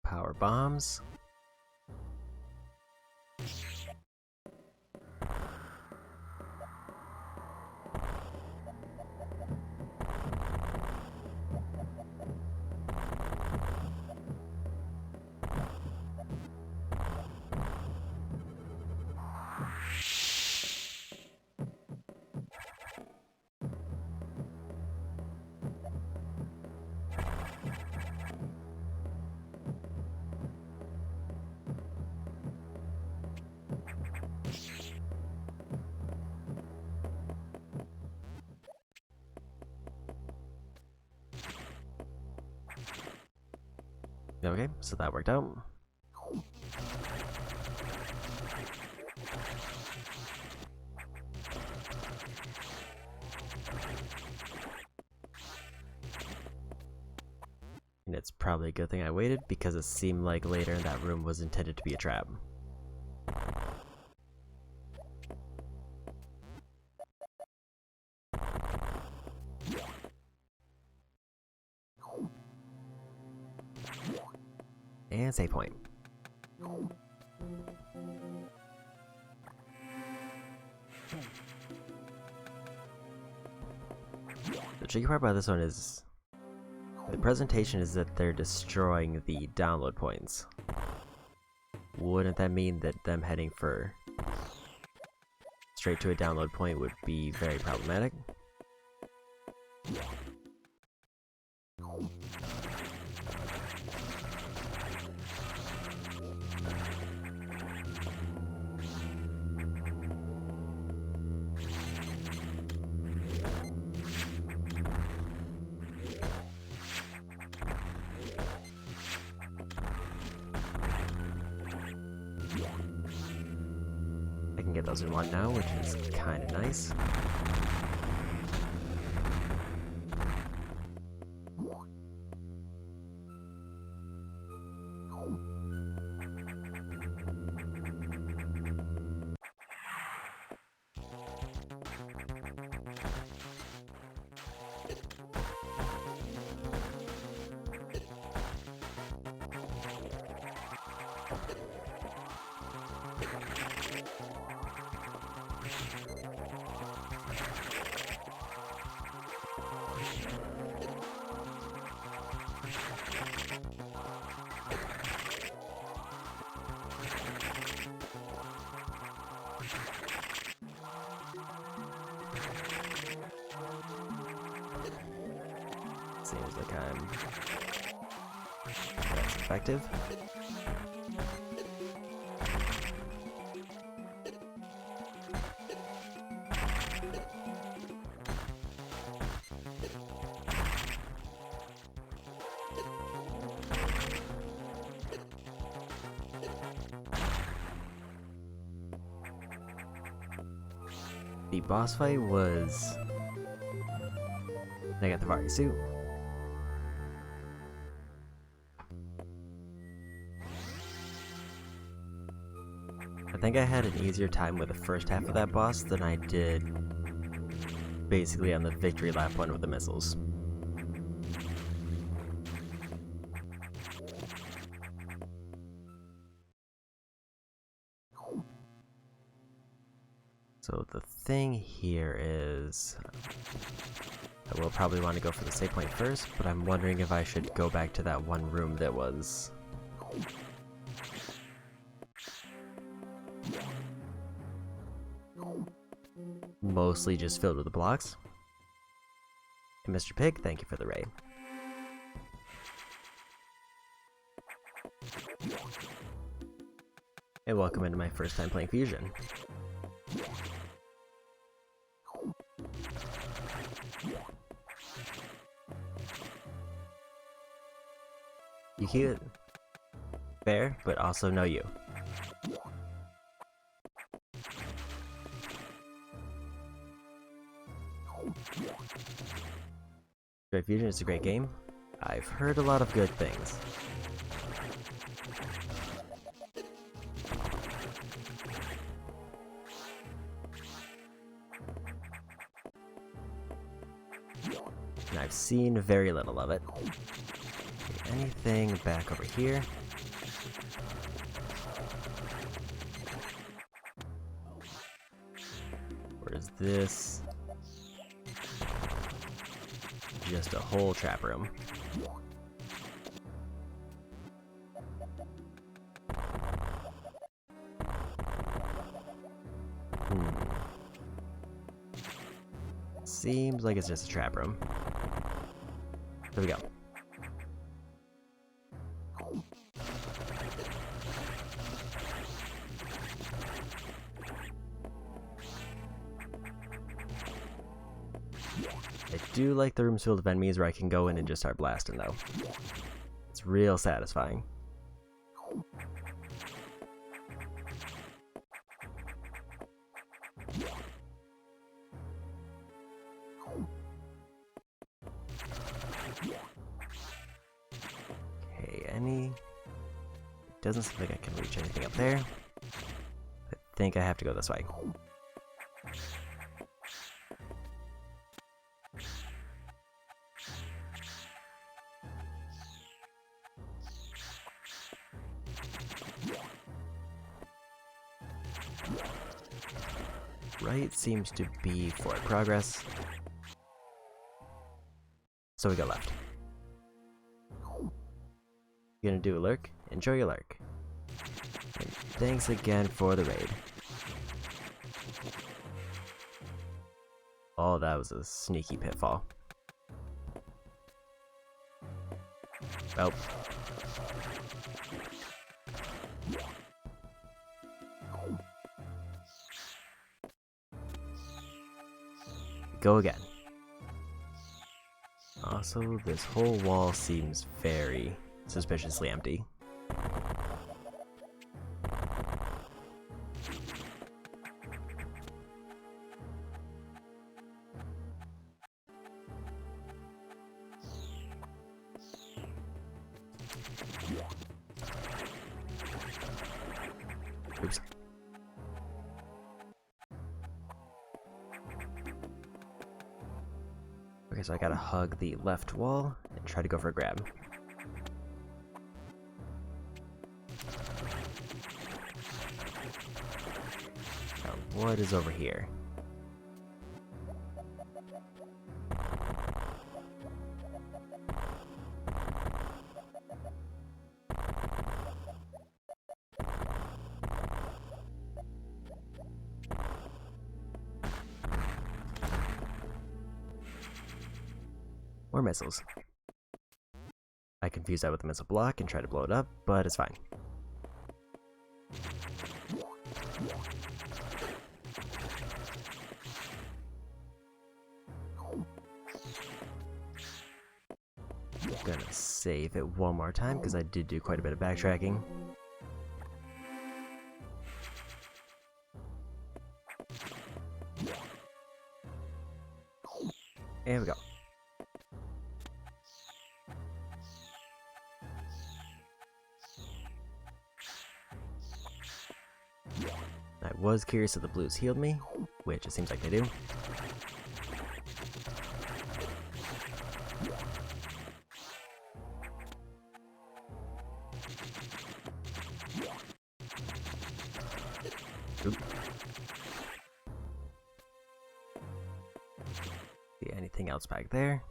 Power bombs. Okay, so that worked out. And it's probably a good thing I waited, because it seemed like later that room was intended to be a trap. And save point. The tricky part about this one is the presentation is that they're destroying the download points. Wouldn't that mean that them heading for straight to a download point would be very problematic? can get those in one now, which is kind of nice. Seems like that's effective. The boss fight was I got the Vari suit. I think I had an easier time with the first half of that boss than I did basically on the victory lap one with the missiles. So the thing here is, I will probably want to go for the save point first, but I'm wondering if I should go back to that one room that was mostly just filled with the blocks. And Mr. Pig, thank you for the raid. And welcome into my first time playing Fusion. You keep it fair, but also know you. Metroid Fusion is a great game. I've heard a lot of good things. And I've seen very little of it. Okay, anything back over here? Or is this just a whole trap room? Seems like it's just a trap room. There we go. I do like the rooms filled with enemies where I can go in and just start blasting though. It's real satisfying. Okay, doesn't seem like I can reach anything up there. I think I have to go this way. Right seems to be forward progress. So we go left. You gonna do a lurk? Enjoy your lurk. And thanks again for the raid. Oh, that was a sneaky pitfall. Oh. Go again. Also, this whole wall seems very suspiciously empty. Okay, so I gotta hug the left wall and try to go for a grab. Now, what is over here? More missiles. I confuse that with the missile block and try to blow it up, but it's fine. I'm gonna save it one more time because I did do quite a bit of backtracking. And we go. I was curious if the blues healed me, which it seems like they do. Oop. See anything else back there?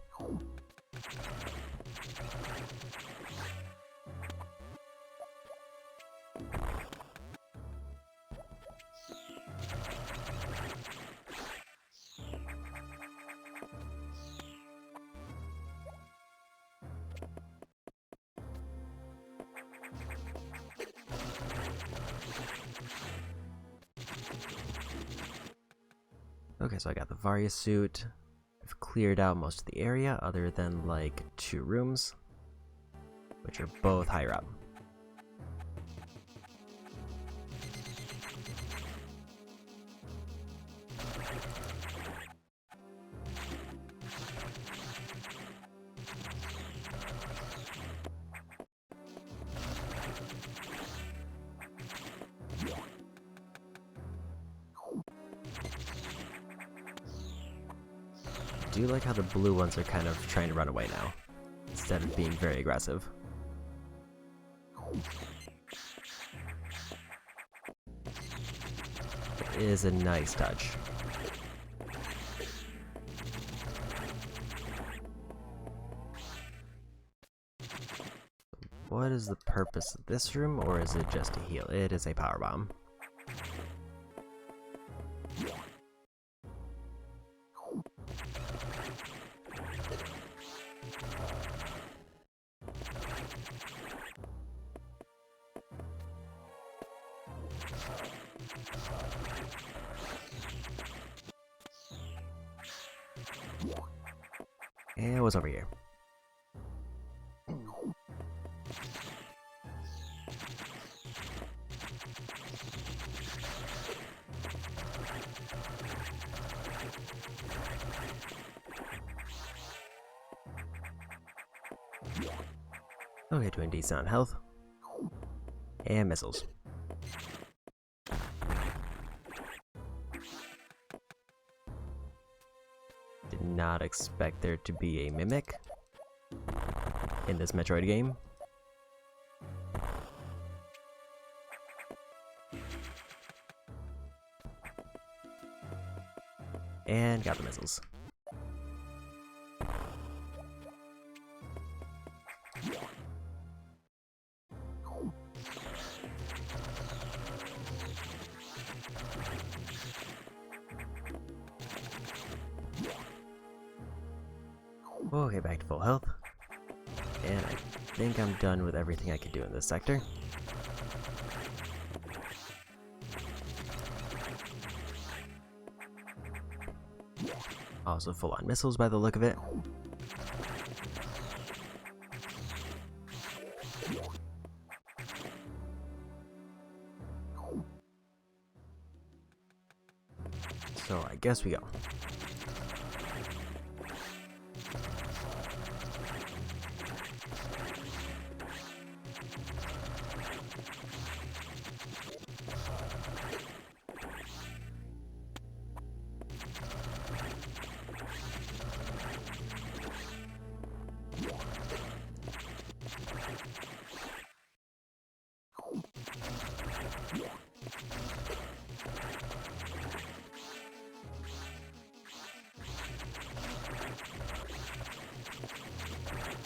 Okay, so I got the Varia suit. I've cleared out most of the area other than like 2 rooms, which are both higher up. I do like how the blue ones are kind of trying to run away now, instead of being very aggressive. It is a nice touch. What is the purpose of this room, or is it just to heal? It is a power bomb. And what's over here? Okay, doing decent on health. And missiles. Did not expect there to be a mimic in this Metroid game. And got the missiles. Okay, back to full health. And I think I'm done with everything I can do in this sector. Also full on missiles by the look of it. So I guess we go.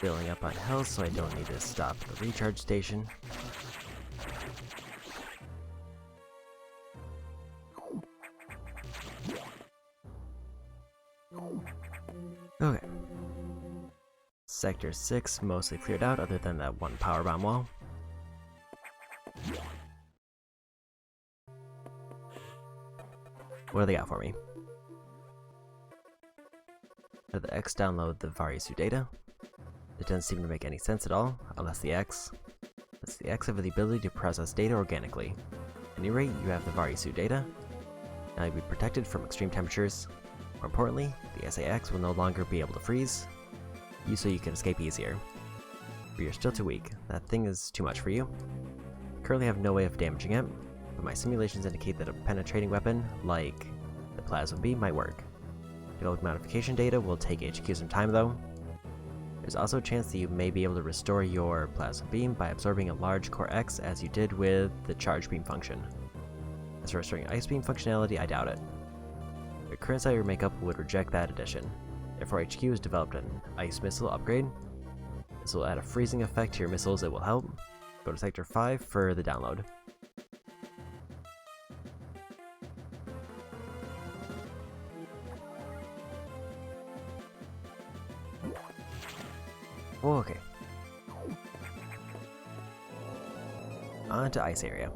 filling up on health, so I don't need to stop at the recharge station. Okay. Sector 6 mostly cleared out other than that one power bomb wall. What do they got for me? For the X, download the Varisu data. It doesn't seem to make any sense at all, unless the X have the ability to process data organically. At any rate, you have the Varisu data. Now you'll be protected from extreme temperatures. More importantly, the SAX will no longer be able to freeze you, so you can escape easier. But you're still too weak. That thing is too much for you. Currently have no way of damaging it, but my simulations indicate that a penetrating weapon, like the Plasma Beam, might work. Developing modification data will take HQ some time though. There's also a chance that you may be able to restore your Plasma Beam by absorbing a large Core X as you did with the Charge Beam function. As for restoring Ice Beam functionality, I doubt it. Your current cellular makeup would reject that addition. Therefore, HQ has developed an Ice Missile upgrade. This will add a freezing effect to your missiles. It will help. Go to Sector 5 for the download. Oh, okay. On to Ice Area.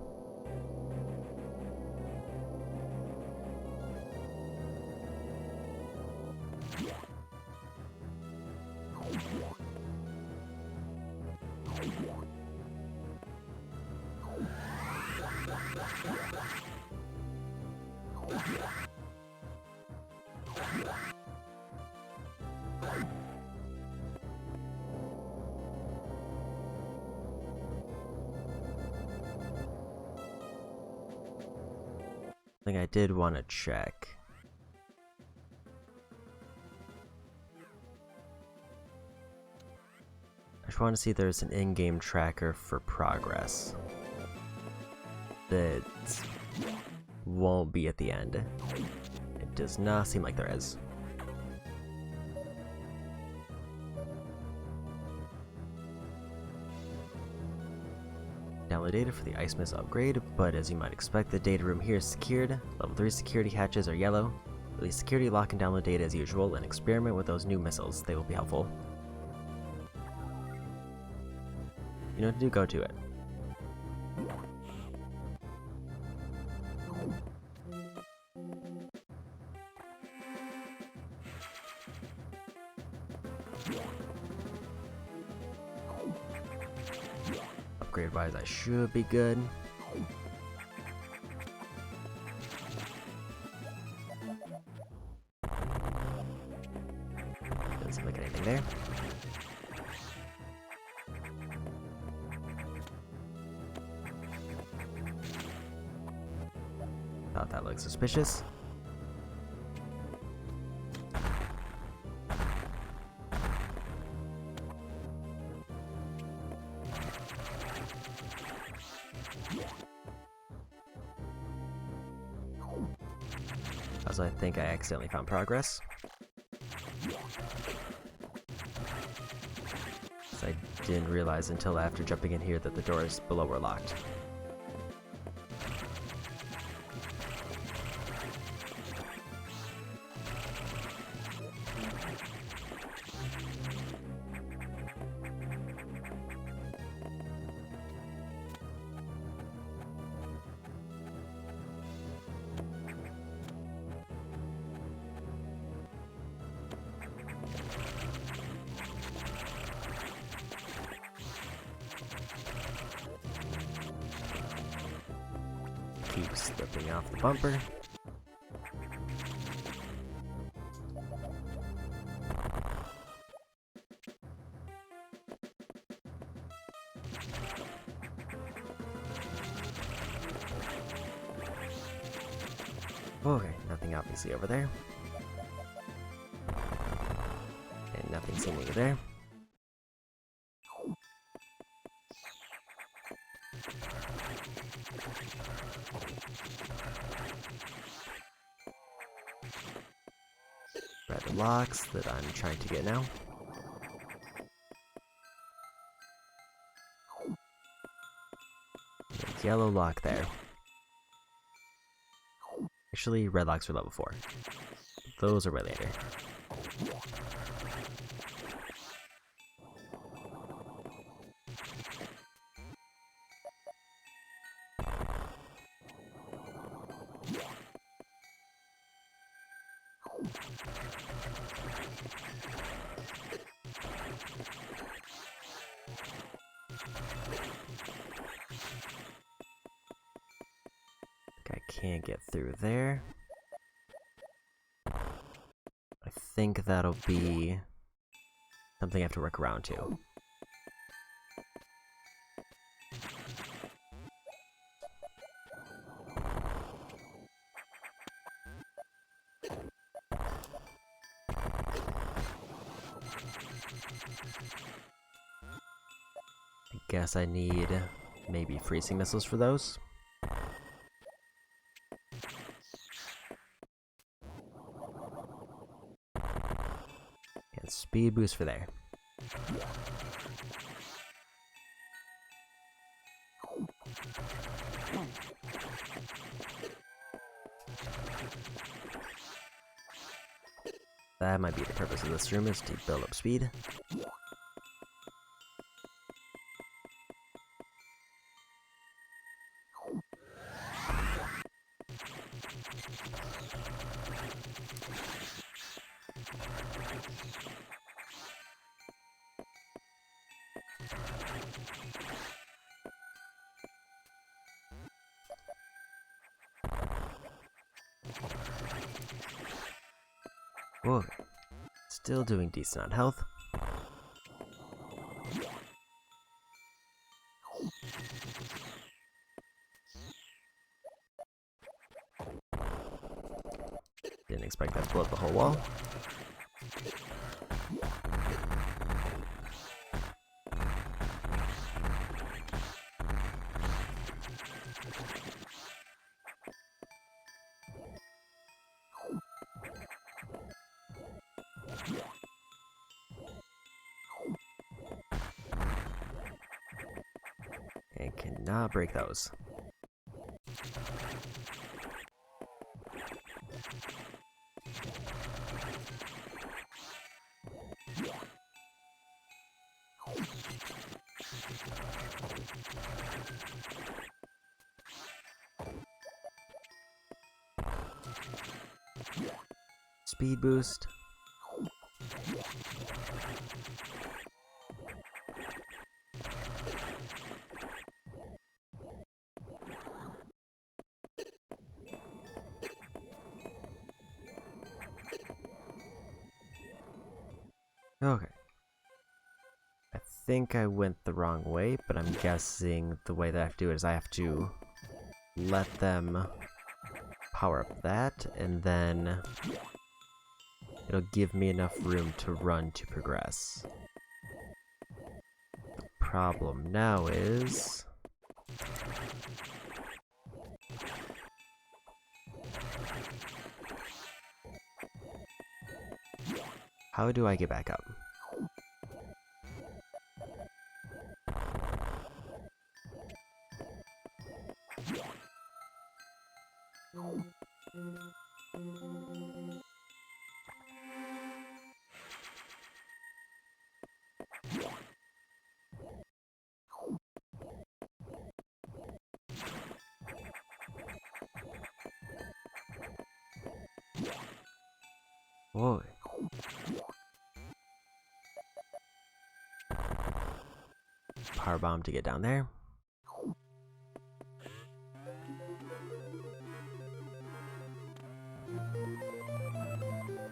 I did want to check. I just want to see if there's an in-game tracker for progress. That won't be at the end. It does not seem like there is. Download data for the Ice Missile upgrade, but as you might expect, the data room here is secured. Level 3 security hatches are yellow. Release security lock and download data as usual, and experiment with those new missiles. They will be helpful. You know what to do, go to it. Upgrade wise, I should be good. Doesn't seem like anything there. Thought that looked suspicious. Also, I think I accidentally found progress. So I didn't realize until after jumping in here that the doors below were locked. Keep slipping off the bumper. Okay, nothing obviously over there. And nothing seemingly there. Grab the locks that I'm trying to get now. yellow lock there. Actually, red locks are level 4. Those are way later. I can't get through there. I think that'll be something I have to work around to. I guess I need maybe freezing missiles for those. And speed boost for there. That might be the purpose of this room, is to build up speed. Whoa, still doing decent on health. Didn't expect that to blow up the whole wall. And cannot break those. Speed boost. Okay. I think I went the wrong way, but I'm guessing the way that I have to do it is I have to let them power up that, and then it'll give me enough room to run to progress. The problem now is... how do I get back up? Whoa. Power bomb to get down there.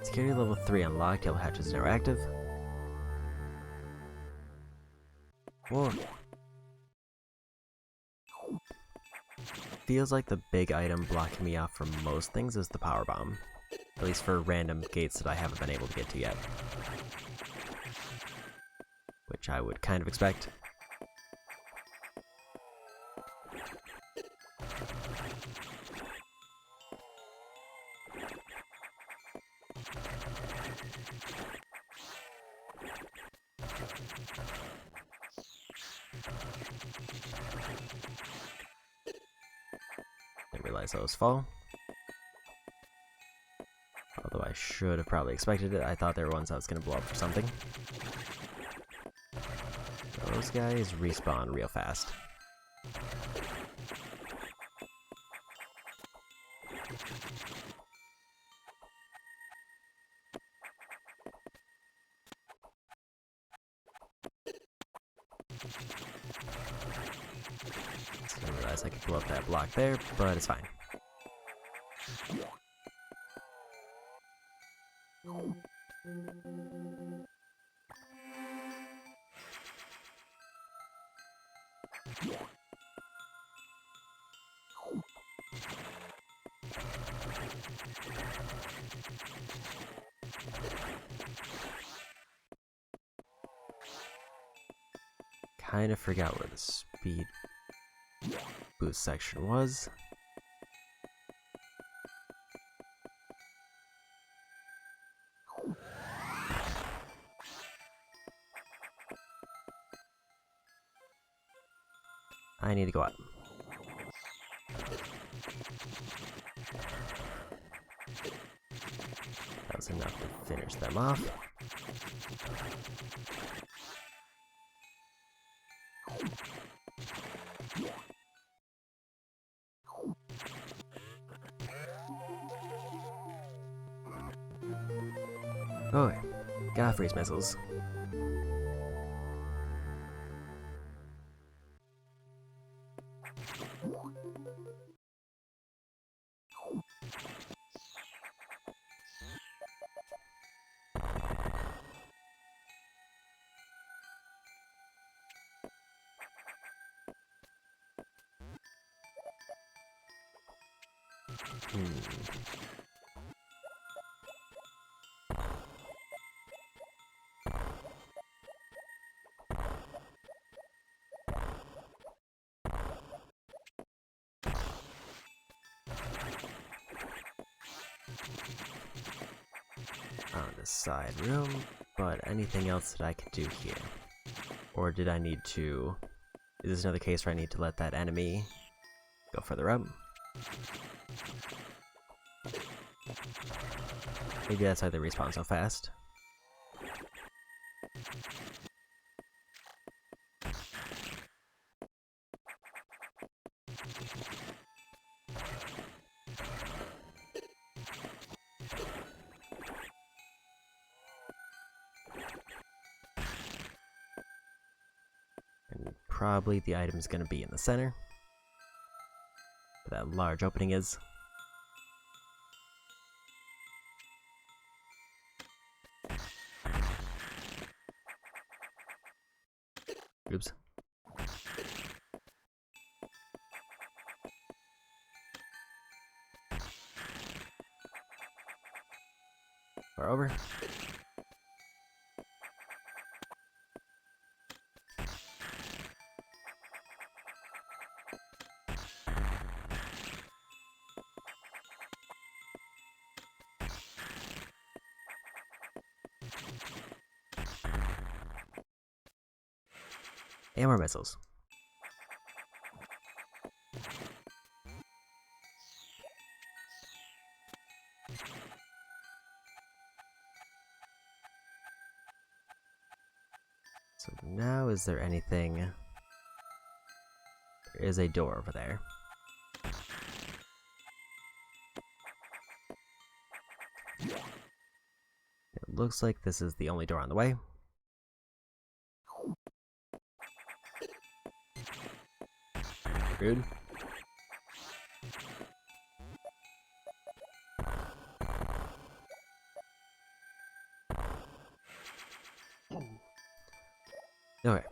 Security level 3 unlocked. Yellow hatches now active. Whoa. Feels like the big item blocking me off from most things is the power bomb. At least for random gates that I haven't been able to get to yet. Which I would kind of expect. I saw those fall. Although I should have probably expected it. I thought they were ones I was going to blow up for something. Those guys respawn real fast. I didn't realize I could blow up that block there, but it's fine. Kind of forgot where the speed boost section was. I need to go up. That was enough to finish them off. Oh, got freeze missiles. On the side room, but anything else that I could do here? Or did I need to... Is this another case where I need to let that enemy go further up? Maybe that's why they respawn so fast. And probably the item's gonna be in the center. Where that large opening is. Oops. Far over. And more missiles. So now, is there anything? There is a door over there. It looks like this is the only door on the way. Rude. Okay.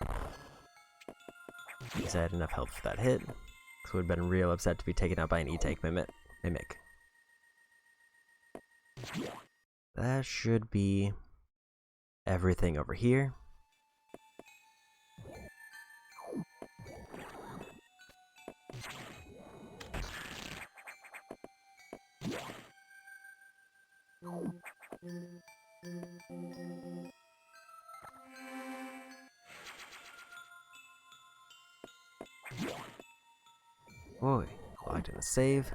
At least I had enough health for that hit. So I would have been real upset to be taken out by an E-Tank mimic. That should be everything over here. Boy, gonna save.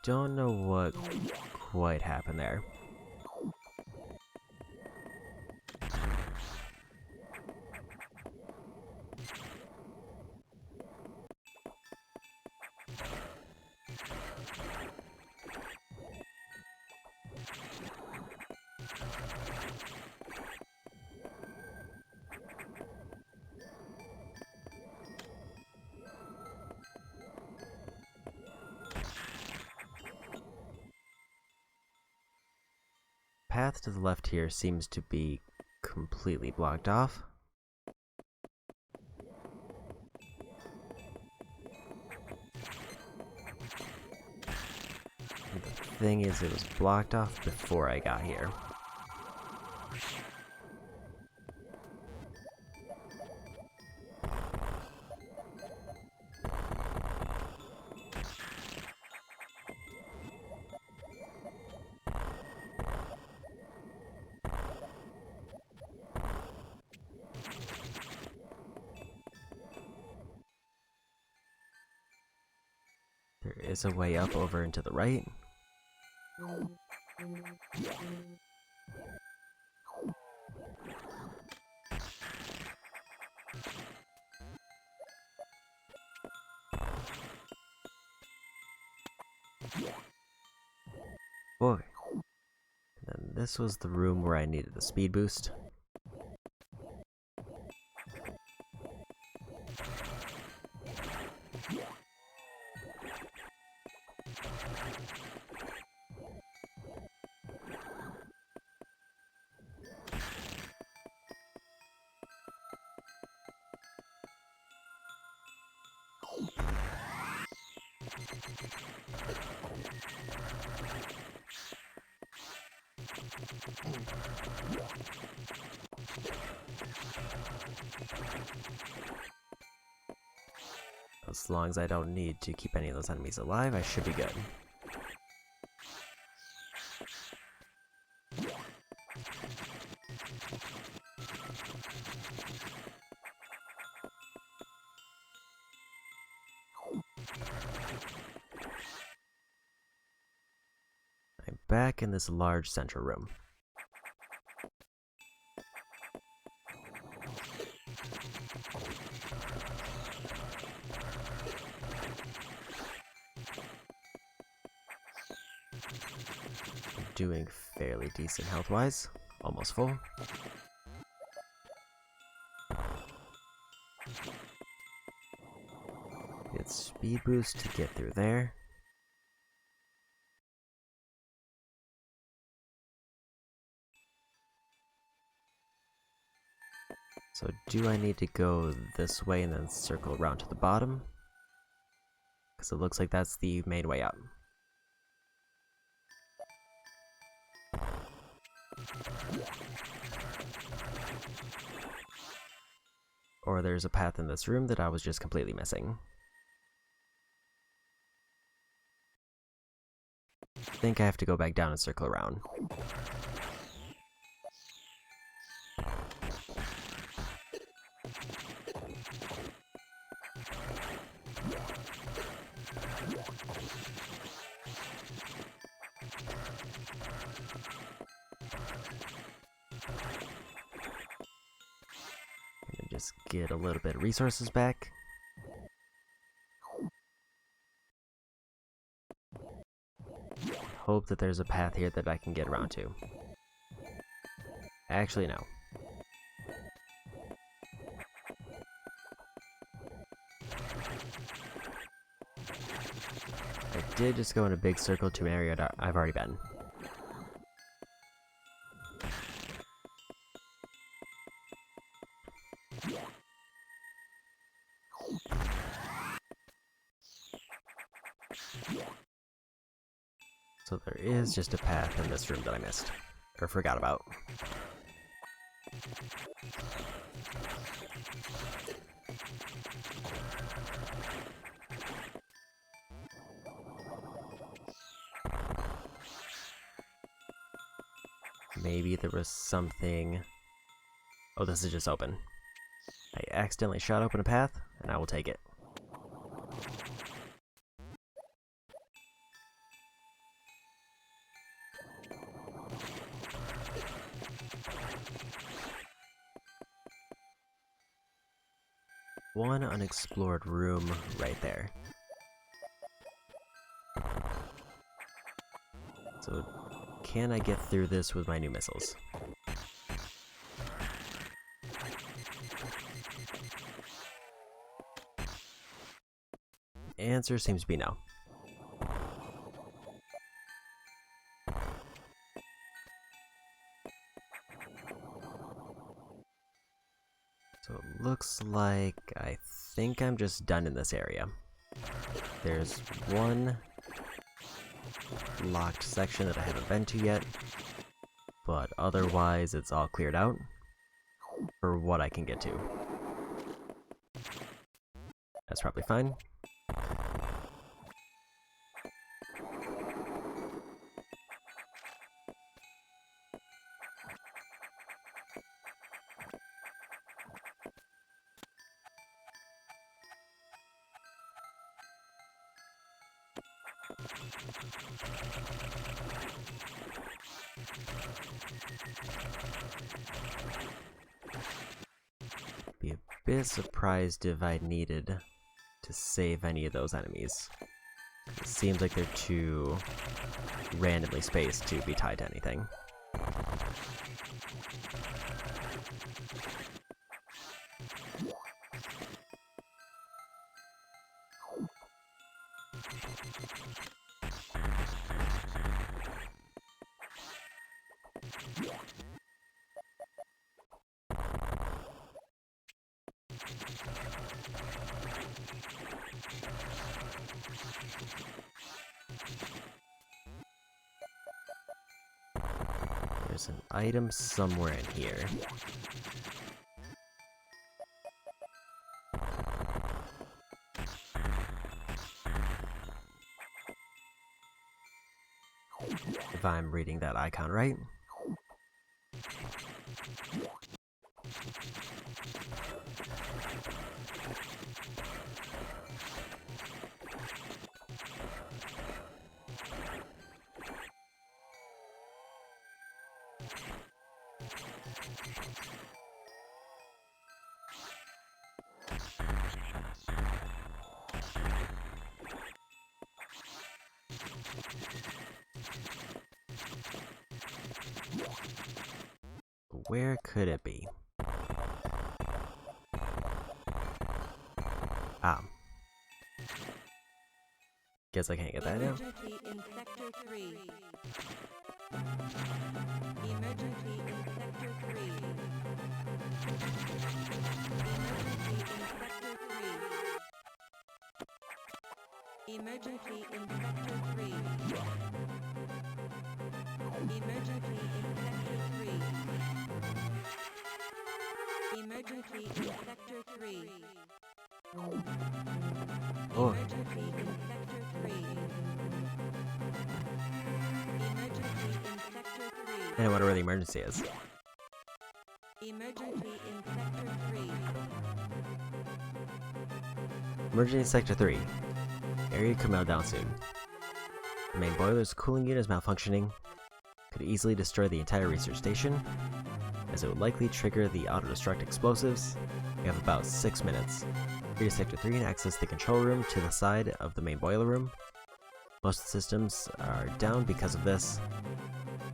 Don't know what quite happened there. Path to the left here seems to be completely blocked off. And the thing is, it was blocked off before I got here. There is a way up over and to the right. Boy. And then this was the room where I needed the speed boost. As long as I don't need to keep any of those enemies alive, I should be good. I'm back in this large central room. Doing fairly decent health-wise, almost full. Get speed boost to get through there. So do I need to go this way and then circle around to the bottom? Because it looks like that's the main way out. Or there's a path in this room that I was just completely missing. I think I have to go back down and circle around. And just get a little bit of resources back. Hope that there's a path here that I can get around to. Actually, no. I did just go in a big circle to an area that I've already been. So there is just a path in this room that I missed, or forgot about. maybe there was something... Oh, this is just open. I accidentally shot open a path, and I will take it. One unexplored room right there. So, can I get through this with my new missiles? Answer seems to be no. So it looks like I think I'm just done in this area. There's one locked section that I haven't been to yet, but otherwise it's all cleared out for what I can get to. That's probably fine. Be a bit surprised if I needed to save any of those enemies. It seems like they're too randomly spaced to be tied to anything. There's an item somewhere in here. If I'm reading that icon right. Where could it be? Ah. Guess I can't get that now. Emergency in Sector 3. Emergency in Sector 3. Emergency in Sector 3. Emergency in Sector 3. Emergency in Sector 3. Oh. Emergency in Sector 3. Emergency in Sector 3. I wonder where the emergency is. Emergency in Sector 3. Emergency Sector 3. Area could melt down soon. The main boiler's cooling unit is malfunctioning. Could easily destroy the entire research station, as it would likely trigger the auto-destruct explosives. We have about 6 minutes. Hurry to Sector 3 and access the control room to the side of the main boiler room. Most of the systems are down because of this.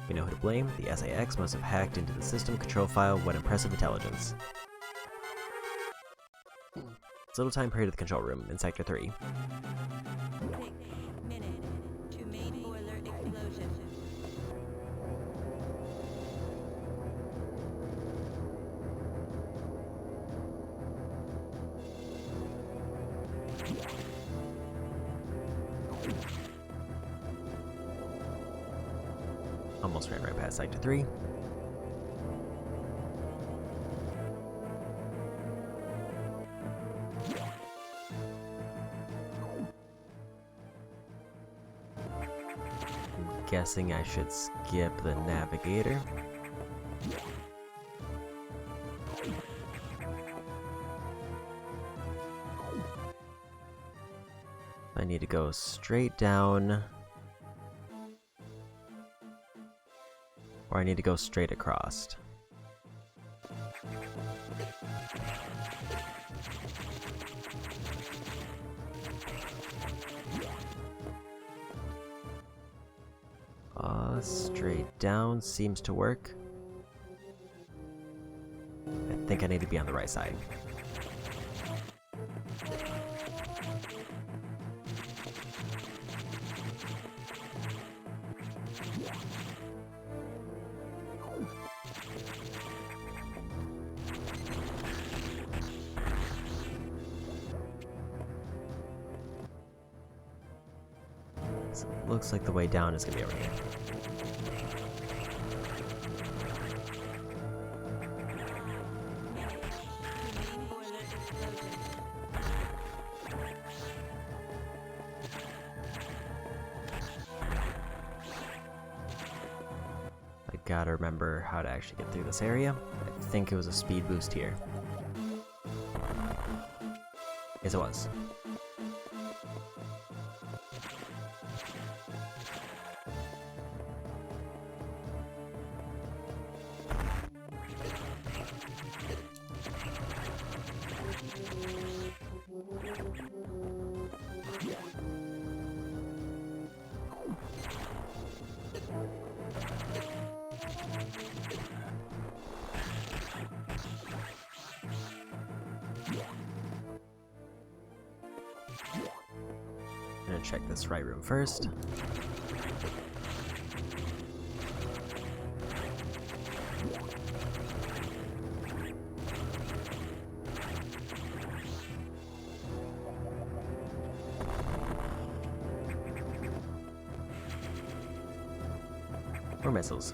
We know who to blame. The SAX must have hacked into the system control file. What impressive intelligence. It's a little time period at the control room in Sector 3. 6 minutes to main boiler explosion. Almost ran right past Sector 3. I'm guessing I should skip the navigator. I need to go straight down. Or I need to go straight across. Straight down seems to work. I think I need to be on the right side. So it looks like the way down is gonna be over here. I gotta remember how to actually get through this area. I think it was a speed boost here. Yes, it was. I'm gonna check this right room first. More missiles.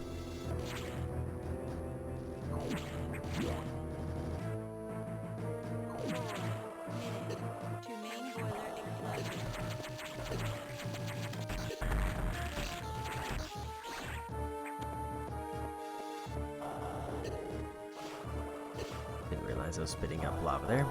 To main boiler explosion. Didn't realize I was spitting up lava there.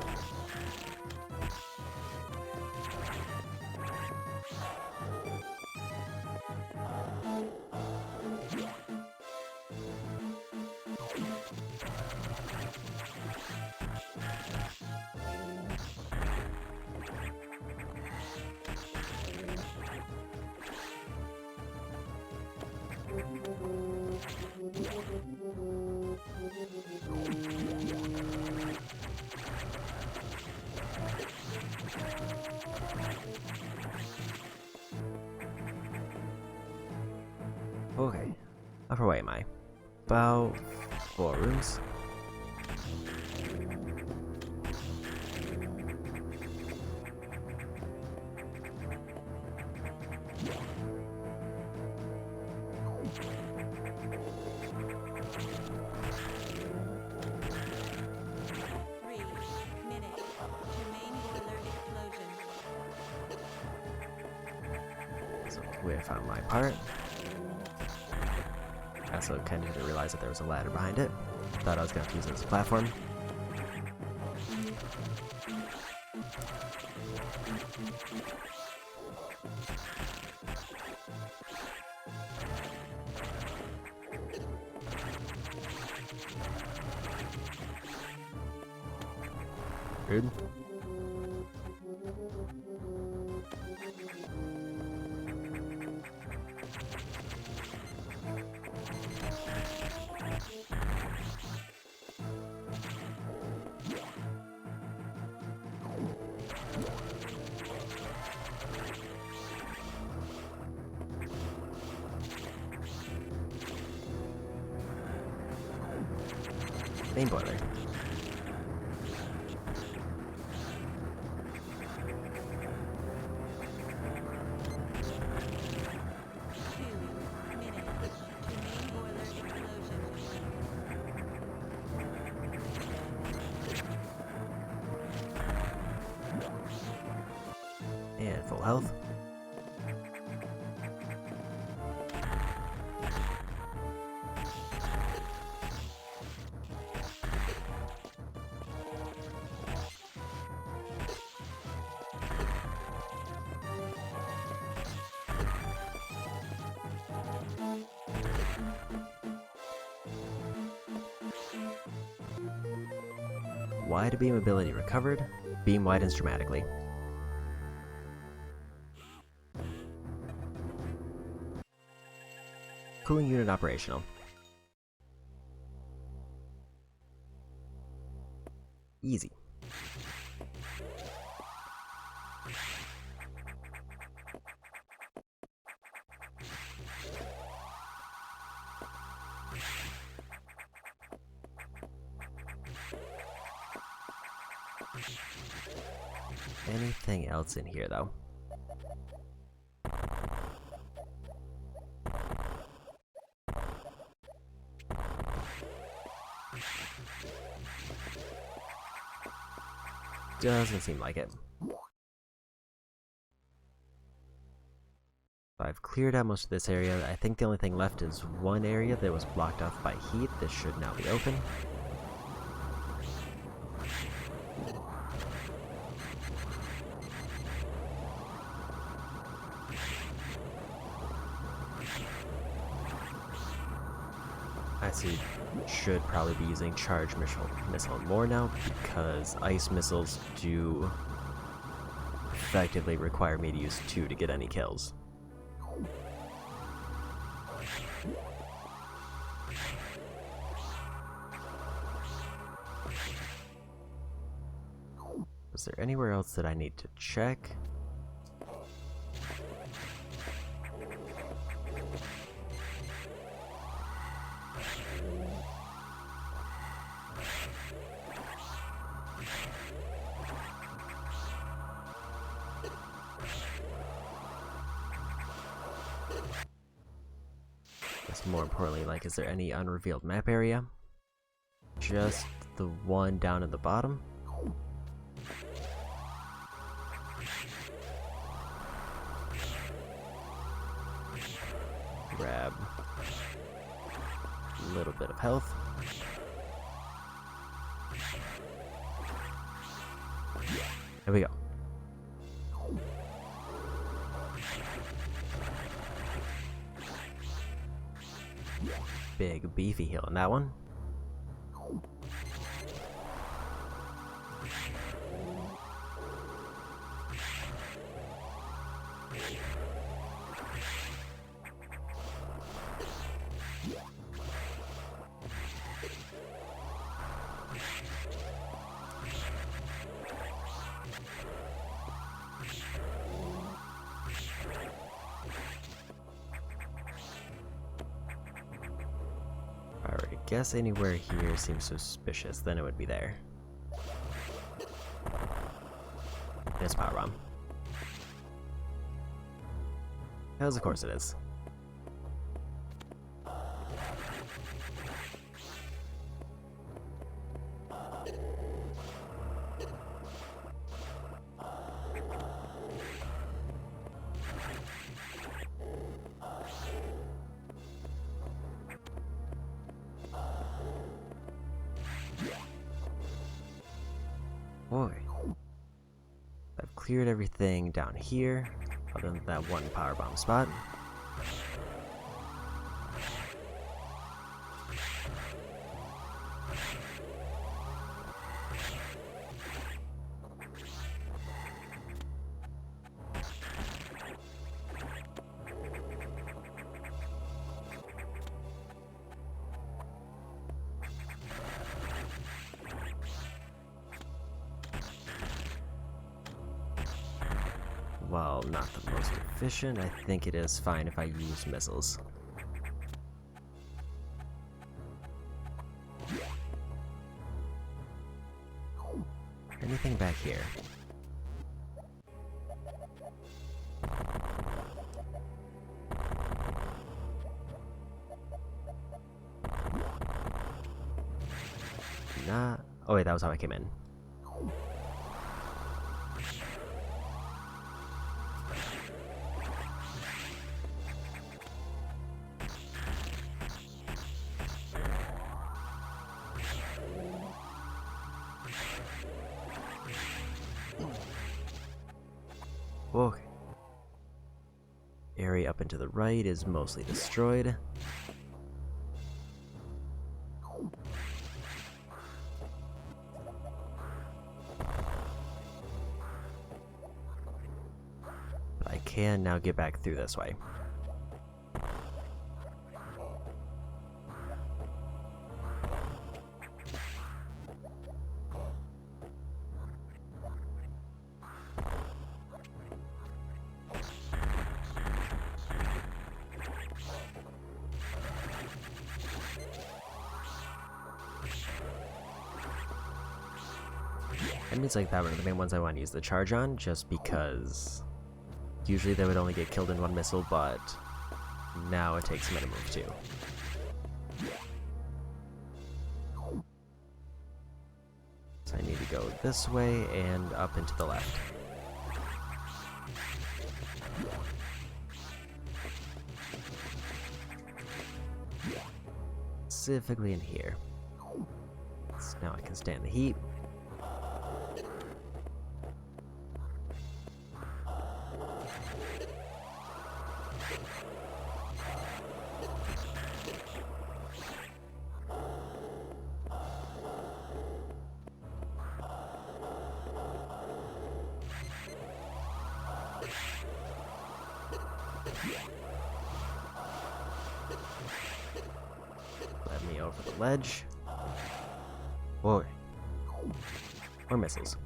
Okay, how far away am I? About 4 rooms. So we found my part. I also kind of didn't realize that there was a ladder behind it. Thought I was going to use it as a platform. Rude. Main boiler. And full health. Wide beam ability recovered. Beam widens dramatically. Cooling unit operational. Easy. Anything else in here, though? Doesn't seem like it. I've cleared out most of this area. I think the only thing left is one area that was blocked off by heat. This should now be open. I see. Should probably be using charge missile more now because ice missiles do effectively require me to use 2 to get any kills. Is there anywhere else that I need to check? More importantly, like, is there any unrevealed map area? Just the one down at the bottom? Grab a little bit of health. There we go. Big beefy heal on that one. Guess anywhere here seems suspicious, then it would be there. It's power bomb. Because of course it is. Boy, I've cleared everything down here, other than that one power bomb spot. While not the most efficient, I think it is fine if I use missiles. Anything back here? Nah. Oh wait, that was how I came in. Okay. Area up and to the right is mostly destroyed. can now get back through this way. Enemies like that one are the main ones I want to use the charge on, just because usually they would only get killed in one missile, but now it takes them to move too. So I need to go this way and up and to the left. Specifically in here. So now I can stand the heat. Let me over the ledge. Whoa. More missiles.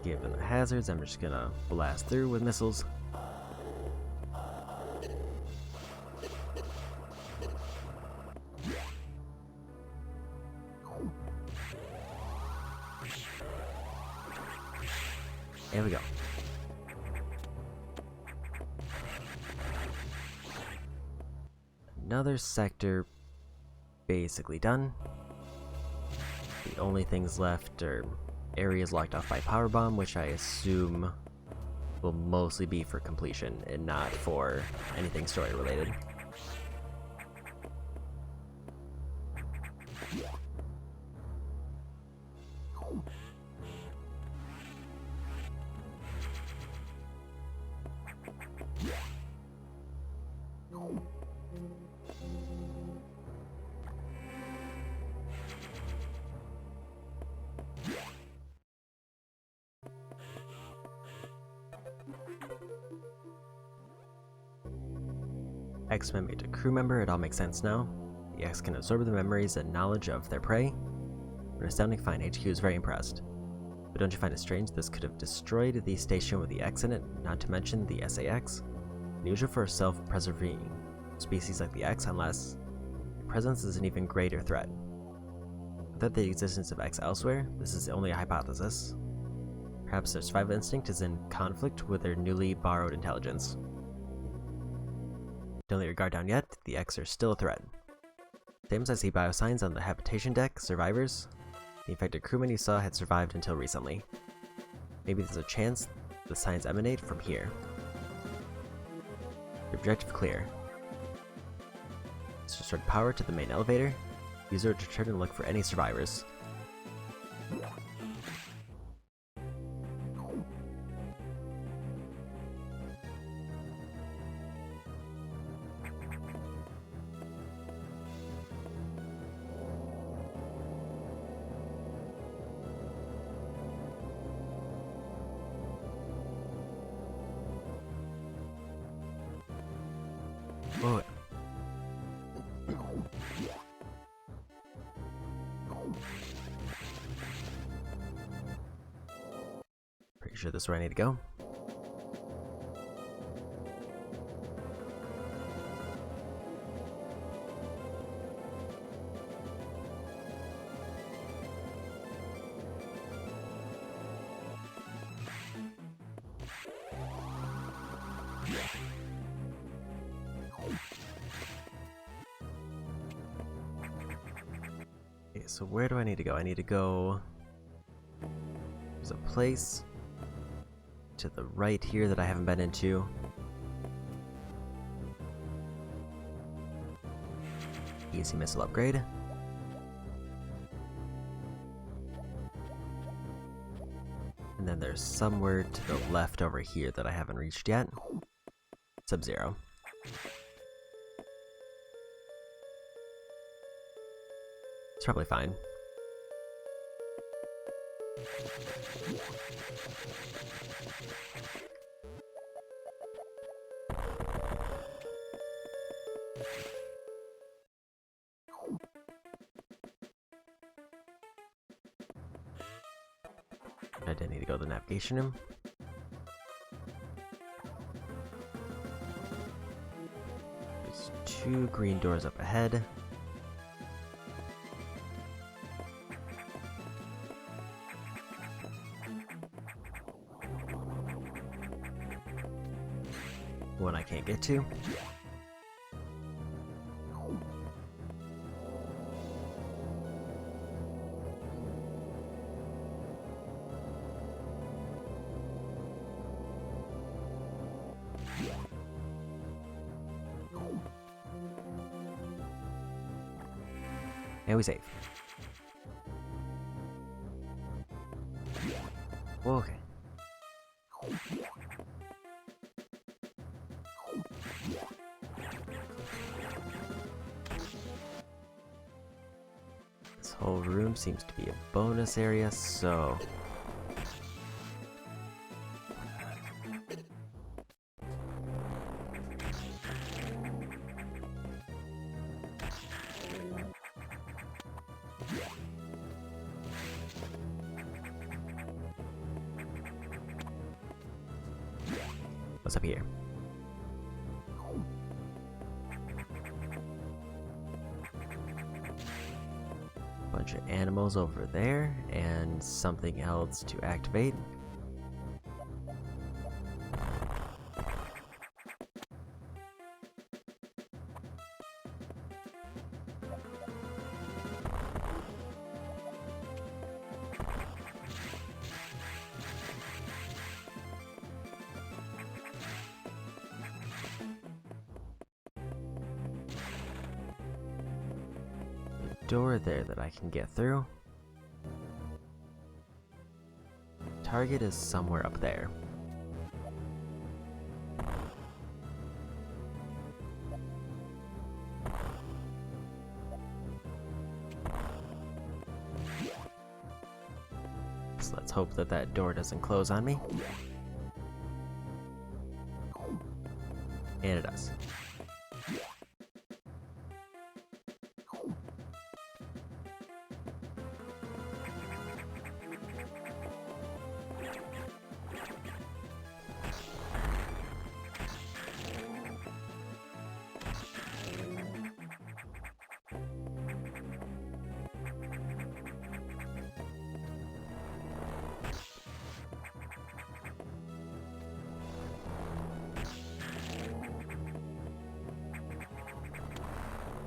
Given the hazards, I'm just gonna blast through with missiles. There we go. Another sector basically done. The only things left are areas locked off by power bomb, which I assume will mostly be for completion and not for anything story related. X memory to crew member, it all makes sense now. The X can absorb the memories and knowledge of their prey. An astounding find, HQ is very impressed. But don't you find it strange this could have destroyed the station with the X in it, not to mention the SAX? Unusual for a self-preserving species like the X, unless the presence is an even greater threat. Without the existence of X elsewhere, this is only a hypothesis. Perhaps their survival instinct is in conflict with their newly borrowed intelligence. Don't let your guard down yet, the X are still a threat. Same as I see biosigns on the habitation deck, survivors. The infected crewmen you saw had survived until recently. Maybe there's a chance the signs emanate from here. Your objective clear. Let's restore power to the main elevator. Use it to return and look for any survivors. Whoa. Pretty sure this is where I need to go. Okay, so where do I need to go? I need to go... There's a place to the right here that I haven't been into. Easy missile upgrade. And then there's somewhere to the left over here that I haven't reached yet. Sub-Zero. It's probably fine. I didn't need to go to the navigation room. There's 2 green doors up ahead. One I can't get to. And we save. Okay. This whole room seems to be a bonus area, so... What's up here? Bunch of animals over there, and something else to activate. Door there that I can get through. Target is somewhere up there. So let's hope that that door doesn't close on me. And it does.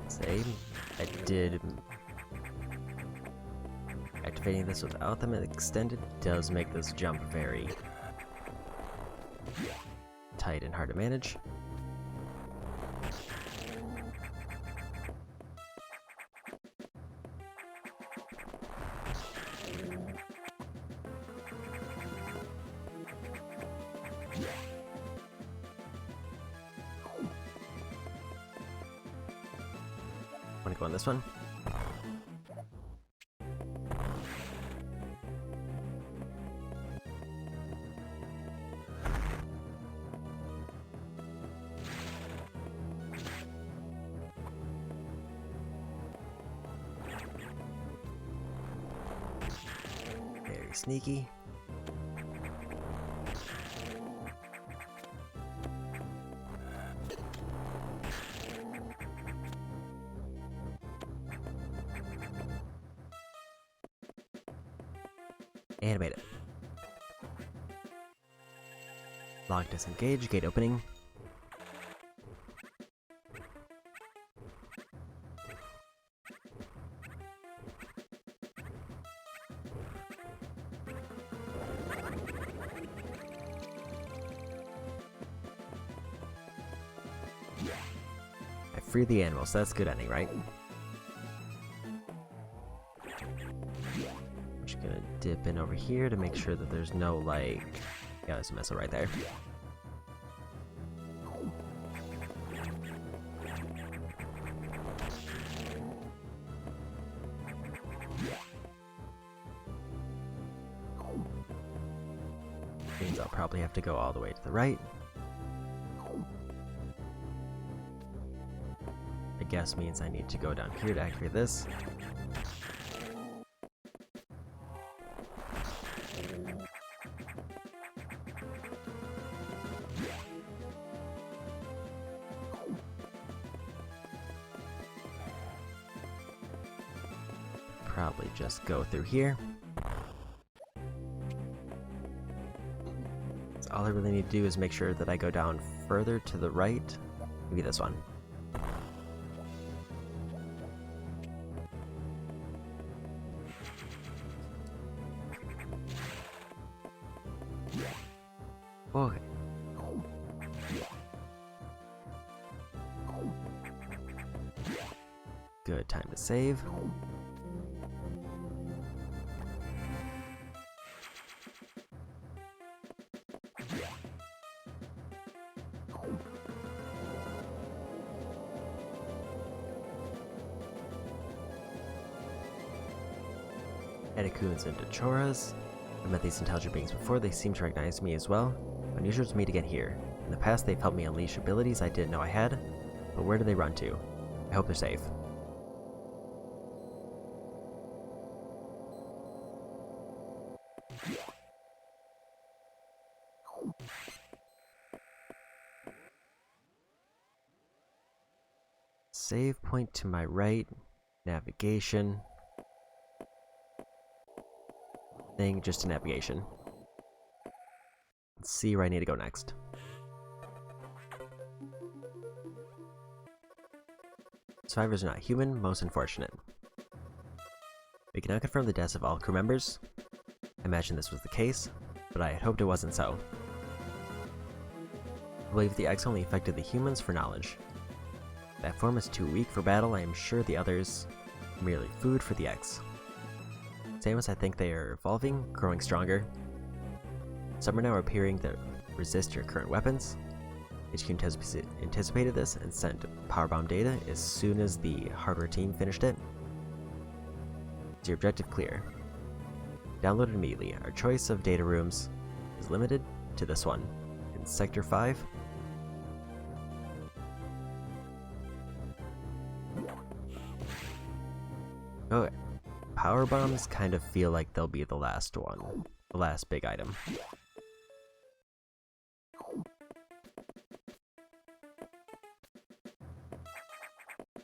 Save. I did. Activating this without them extended does make this jump very tight and hard to manage. Want to go on this one? Very sneaky. Animate it. Lock disengage, gate opening. I free the animals, so that's good ending, right? Just gonna dip in over here to make sure that there's no, like... Yeah, there's a missile right there. Means I'll probably have to go all the way to the right. I guess means I need to go down here to activate this. Probably just go through here. So all I really need to do is make sure that I go down further to the right. Maybe this one. Okay. Good time to save. Eticoons and Dechoras. I've met these intelligent beings before, they seem to recognize me as well. Unusual to meet again here. In the past, they've helped me unleash abilities I didn't know I had, but where do they run to? I hope they're safe. Save point to my right. Navigation. Thing just to navigation. Let's see where I need to go next. Survivors are not human, most unfortunate. We can now confirm the deaths of all crew members. I imagine this was the case, but I had hoped it wasn't so. I believe the X only affected the humans for knowledge. That form is too weak for battle. I am sure the others are merely food for the X. Same as I think they are evolving, growing stronger. Some are now appearing that resist your current weapons. HQ anticipated this and sent powerbomb data as soon as the hardware team finished it. Is your objective clear? Download it immediately. Our choice of data rooms is limited to this one, in Sector 5. Okay. Power bombs kind of feel like they'll be the last one. The last big item.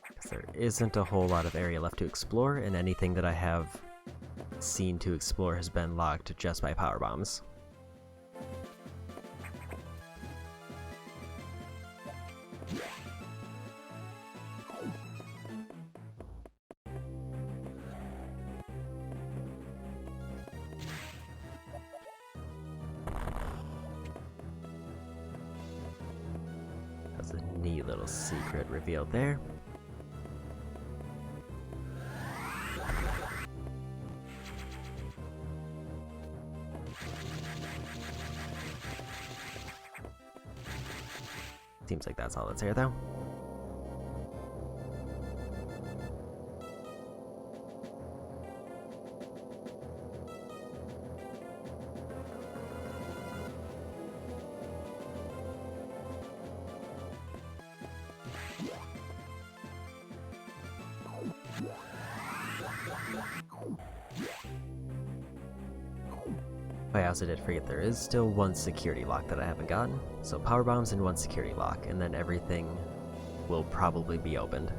Because there isn't a whole lot of area left to explore, and anything that I have seen to explore has been locked just by power bombs. That's a neat little secret revealed there. Seems like that's all that's here, though. I also did forget there is still one security lock that I haven't gotten, so power bombs and one security lock, and then everything will probably be opened.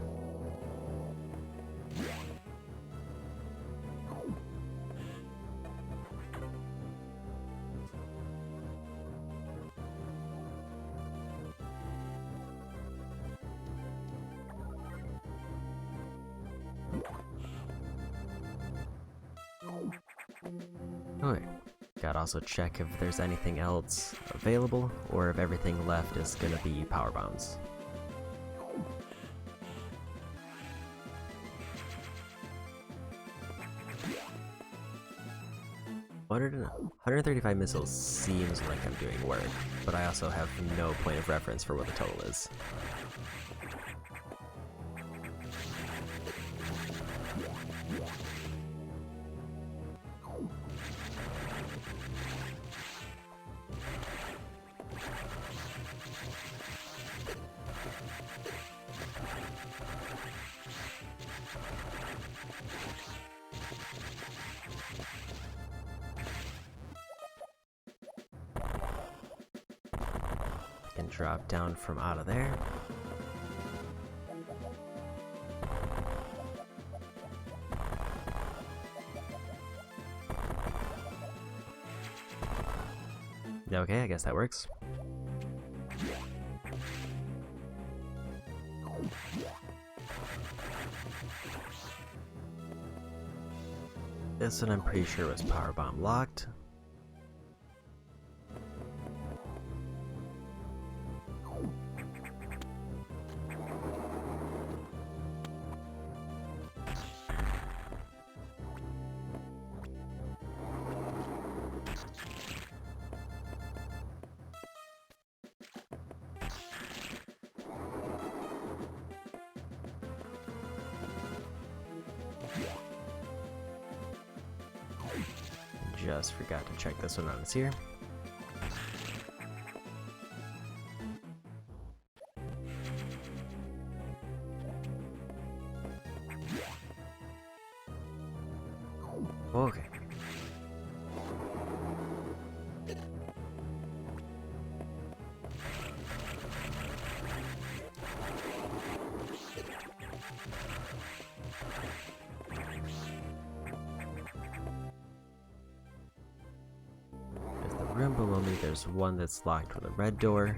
Okay. Gotta also check if there's anything else available, or if everything left is gonna be power bombs. 135 missiles seems like I'm doing work, but I also have no point of reference for what the total is. Can drop down from out of there. Okay, I guess that works. This one I'm pretty sure was power bomb locked. Just forgot to check this one on its here. Okay. Room below me, there's one that's locked with a red door.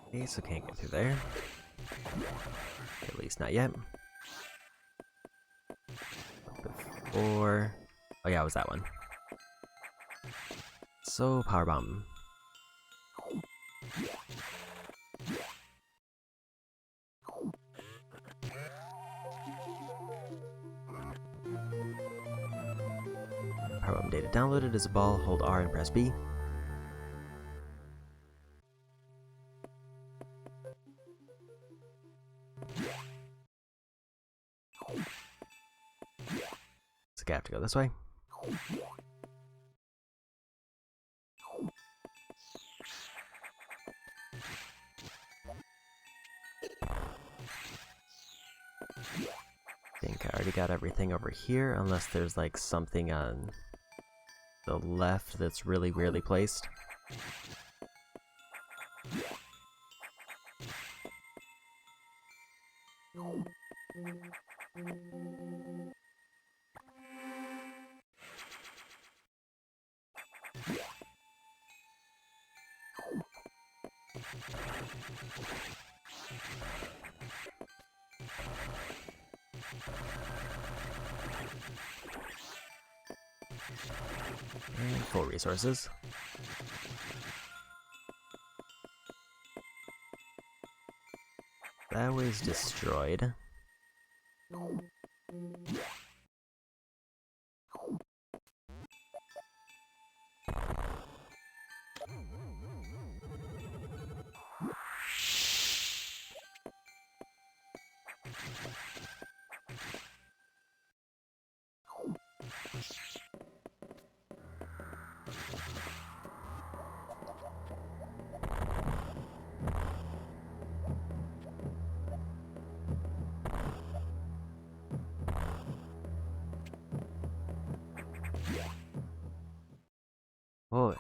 Okay, so can't get through there. At least not yet. Before... Oh yeah, it was that one. So, power bomb. Power bomb data downloaded as a ball. Hold R and press B. So I have to go this way. I think I already got everything over here, unless there's like something on the left that's really weirdly placed. And full resources. That was destroyed. Oh.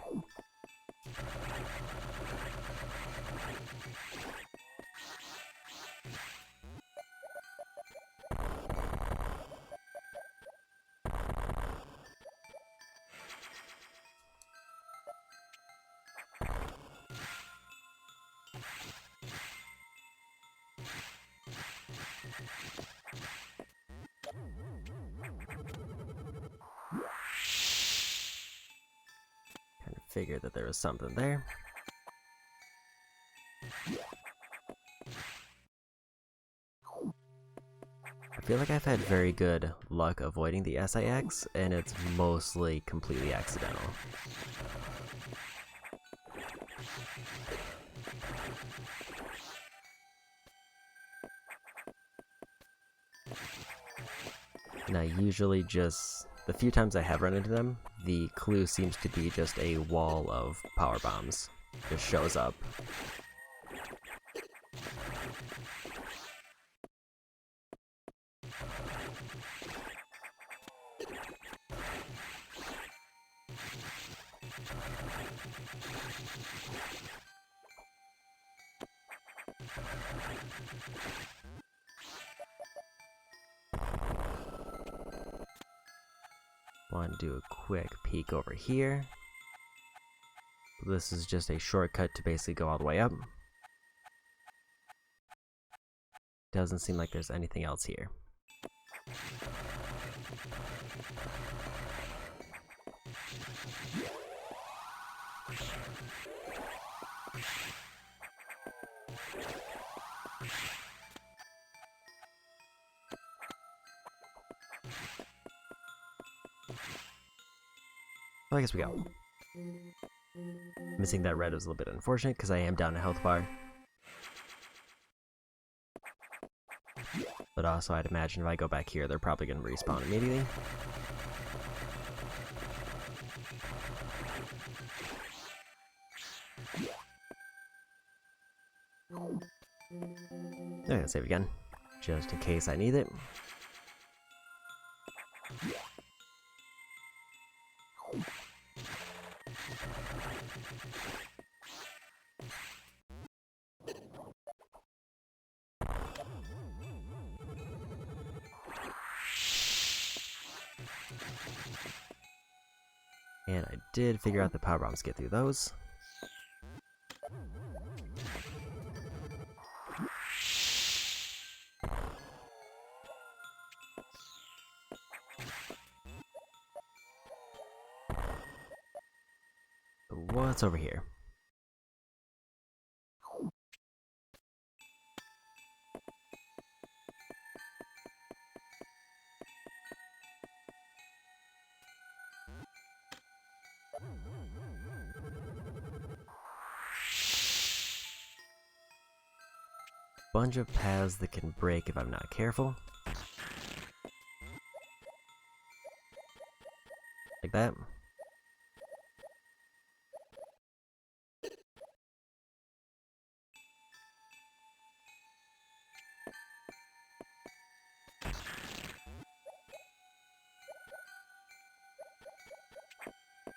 figured that there was something there. I feel like I've had very good luck avoiding the SIX, and it's mostly completely accidental. And I usually just, the few times I have run into them, the clue seems to be just a wall of power bombs. Just shows up. Want to do a quick peek over here. This is just a shortcut to basically go all the way up. Doesn't seem like there's anything else here. Well, I guess we go. Missing that red was a little bit unfortunate because I am down a health bar. But also, I'd imagine if I go back here, they're probably going to respawn immediately. I'm going to save again, just in case I need it. And I did figure out the power bombs get through those. But what's over here? Bunch of paths that can break if I'm not careful. Like that.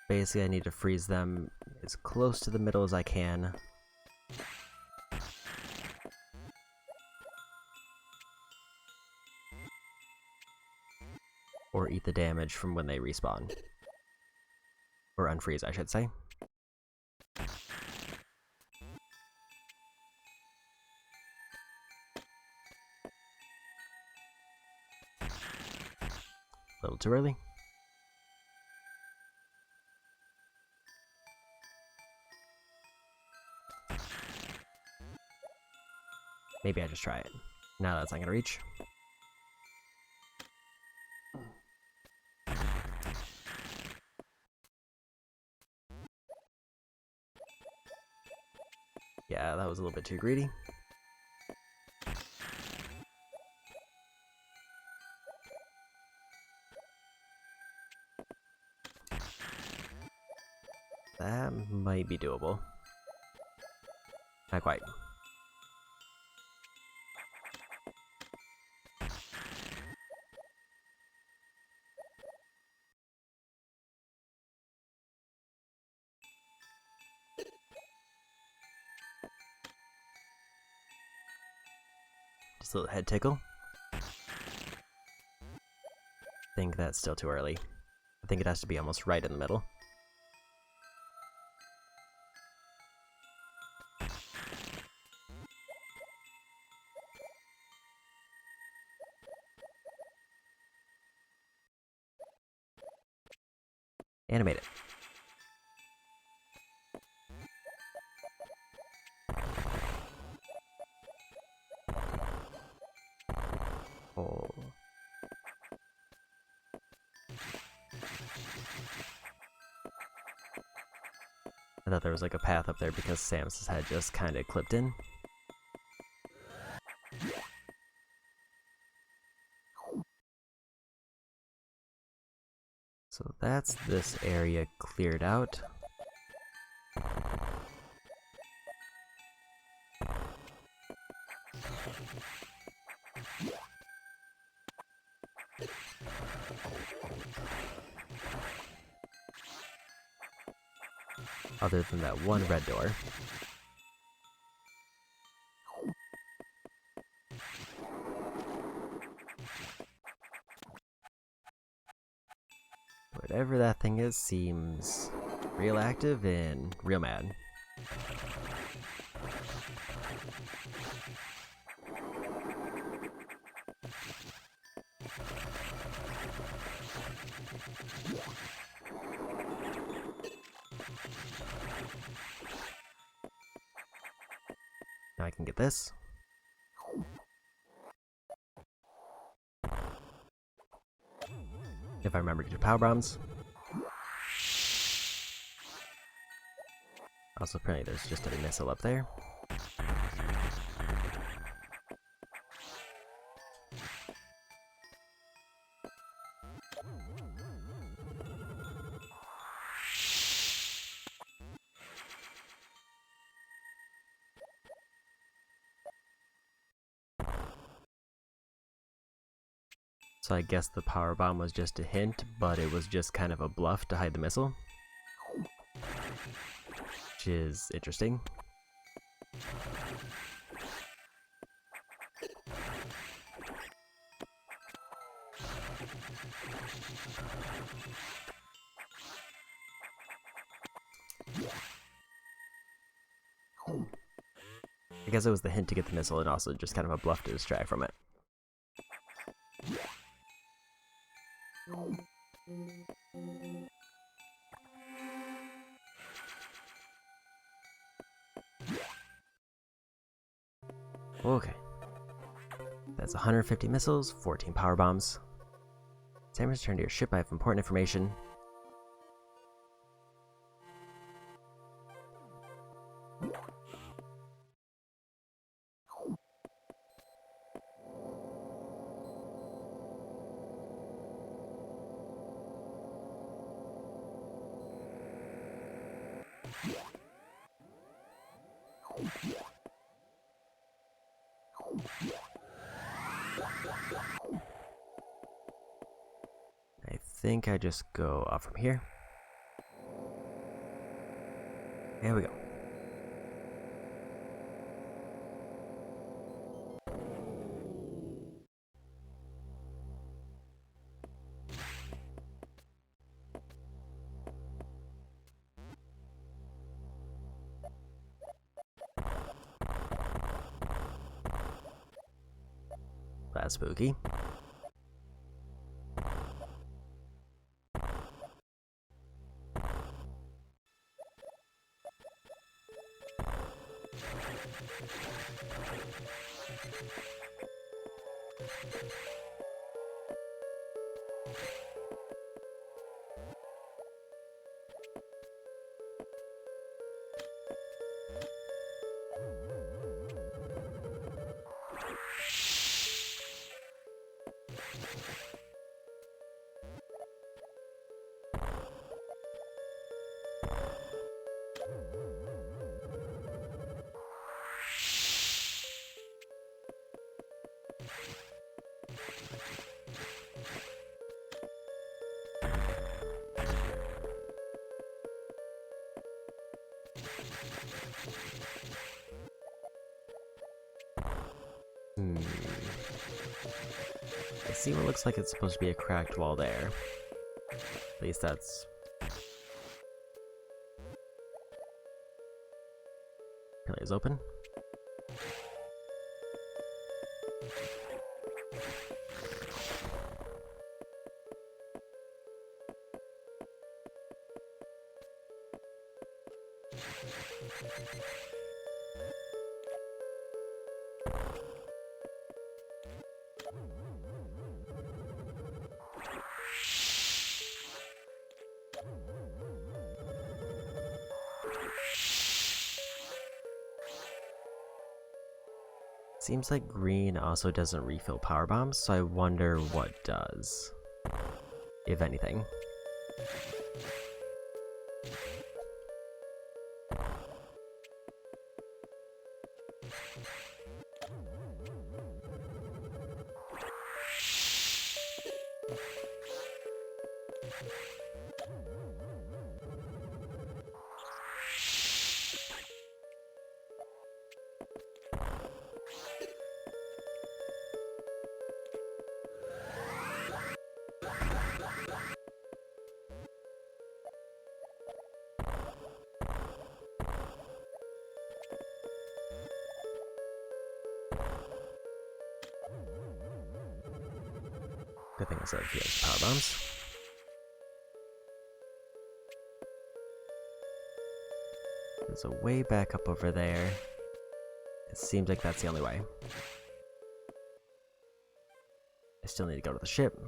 Basically, I need to freeze them as close to the middle as I can. Or eat the damage from when they respawn. Or unfreeze, I should say. A little too early. Maybe I just try it. Now that's not gonna reach. Yeah, that was a little bit too greedy. That might be doable. Not quite. Just a little head tickle. I think that's still too early. I think it has to be almost right in the middle. Animate it. I thought there was like a path up there because Samus's head just kind of clipped in. So that's this area cleared out. Other than that one red door. Whatever that thing is seems real active and real mad. Now I can get this. If I remember to do power bombs. Also, apparently there's just a missile up there. So I guess the power bomb was just a hint, but it was just kind of a bluff to hide the missile. Which is interesting. I guess it was the hint to get the missile and also just kind of a bluff to distract from it. Okay. That's 150 missiles, 14 power bombs. Samus, return to your ship. I have important information. I think I just go off from here. There we go. That's spooky. I see what looks like it's supposed to be a cracked wall there. At least that's... apparently is open. Seems like green also doesn't refill power bombs, so I wonder what does, if anything. Good thing I said a few extra power bombs. There's a way back up over there. It seems like that's the only way. I still need to go to the ship.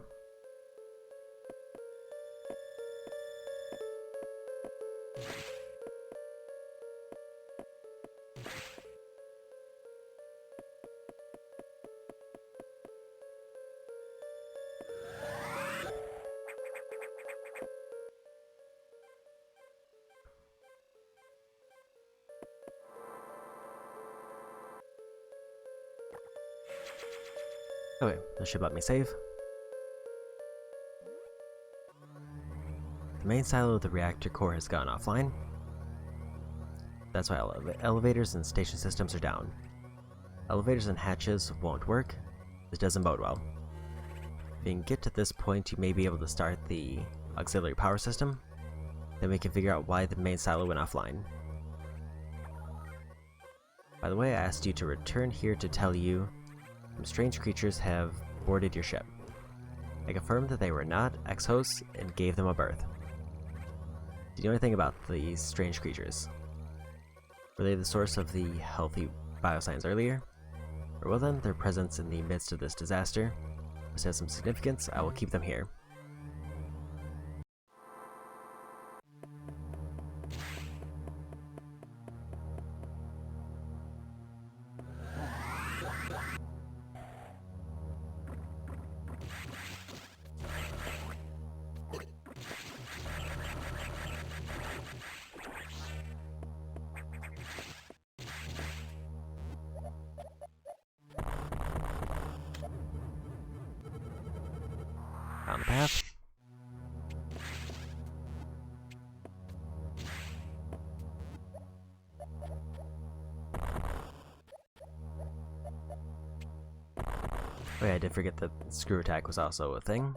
Okay, this should let me save. The main silo of the reactor core has gone offline. That's why elevators and station systems are down. Elevators and hatches won't work. This doesn't bode well. If you can get to this point, you may be able to start the auxiliary power system. Then we can figure out why the main silo went offline. By the way, I asked you to return here to tell you some strange creatures have boarded your ship. I confirmed that they were not ex-hosts and gave them a berth. Do you know anything about these strange creatures? Were they the source of the healthy biosigns earlier? Or well then, their presence in the midst of this disaster must have some significance. I will keep them here. On the path. Oh yeah, I did forget that screw attack was also a thing.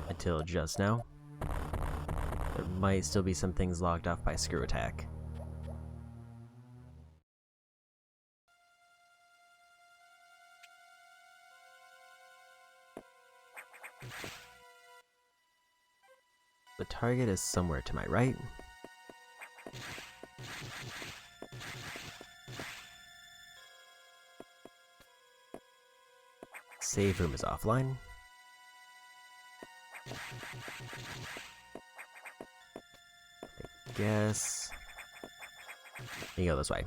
Until just now. There might still be some things logged off by screw attack. The target is somewhere to my right. Save room is offline. I guess you go this way.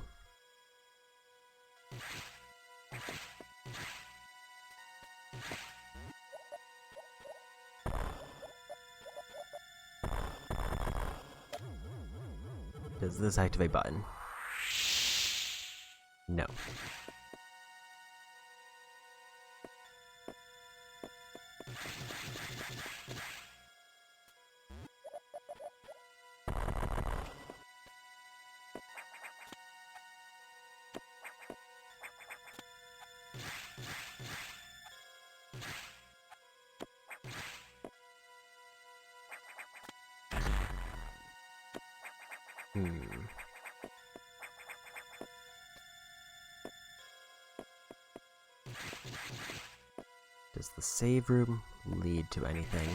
Does this activate button? No. Does the save room lead to anything?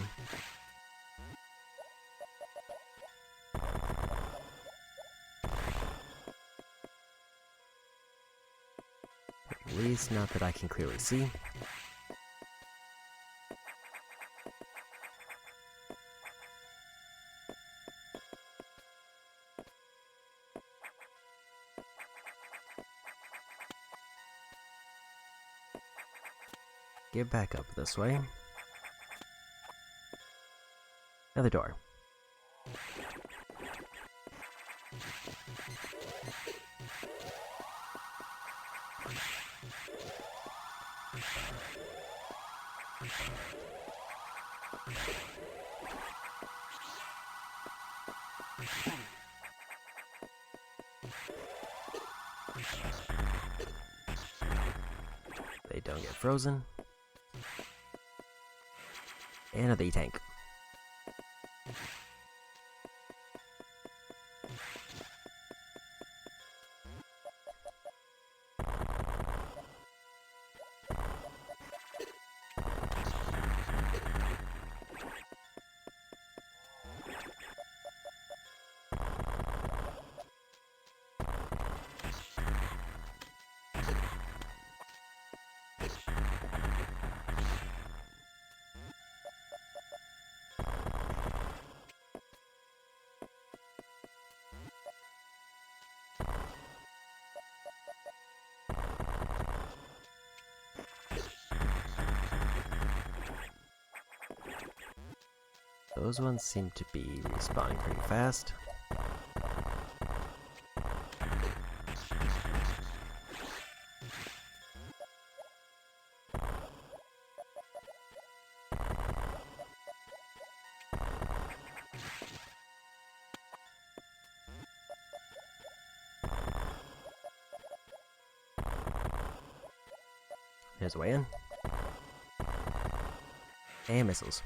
At least not that I can clearly see. Get back up this way. Another door. They don't get frozen. And another E-tank. Those ones seem to be respawning pretty fast. Here's a way in. And missiles.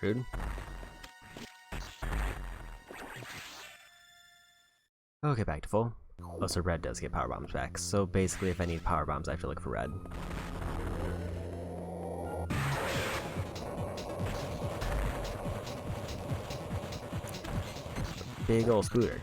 Rude. Okay, back to full. Oh, so red does get power bombs back. So basically, if I need power bombs, I have to look for red. Big ol' scooter.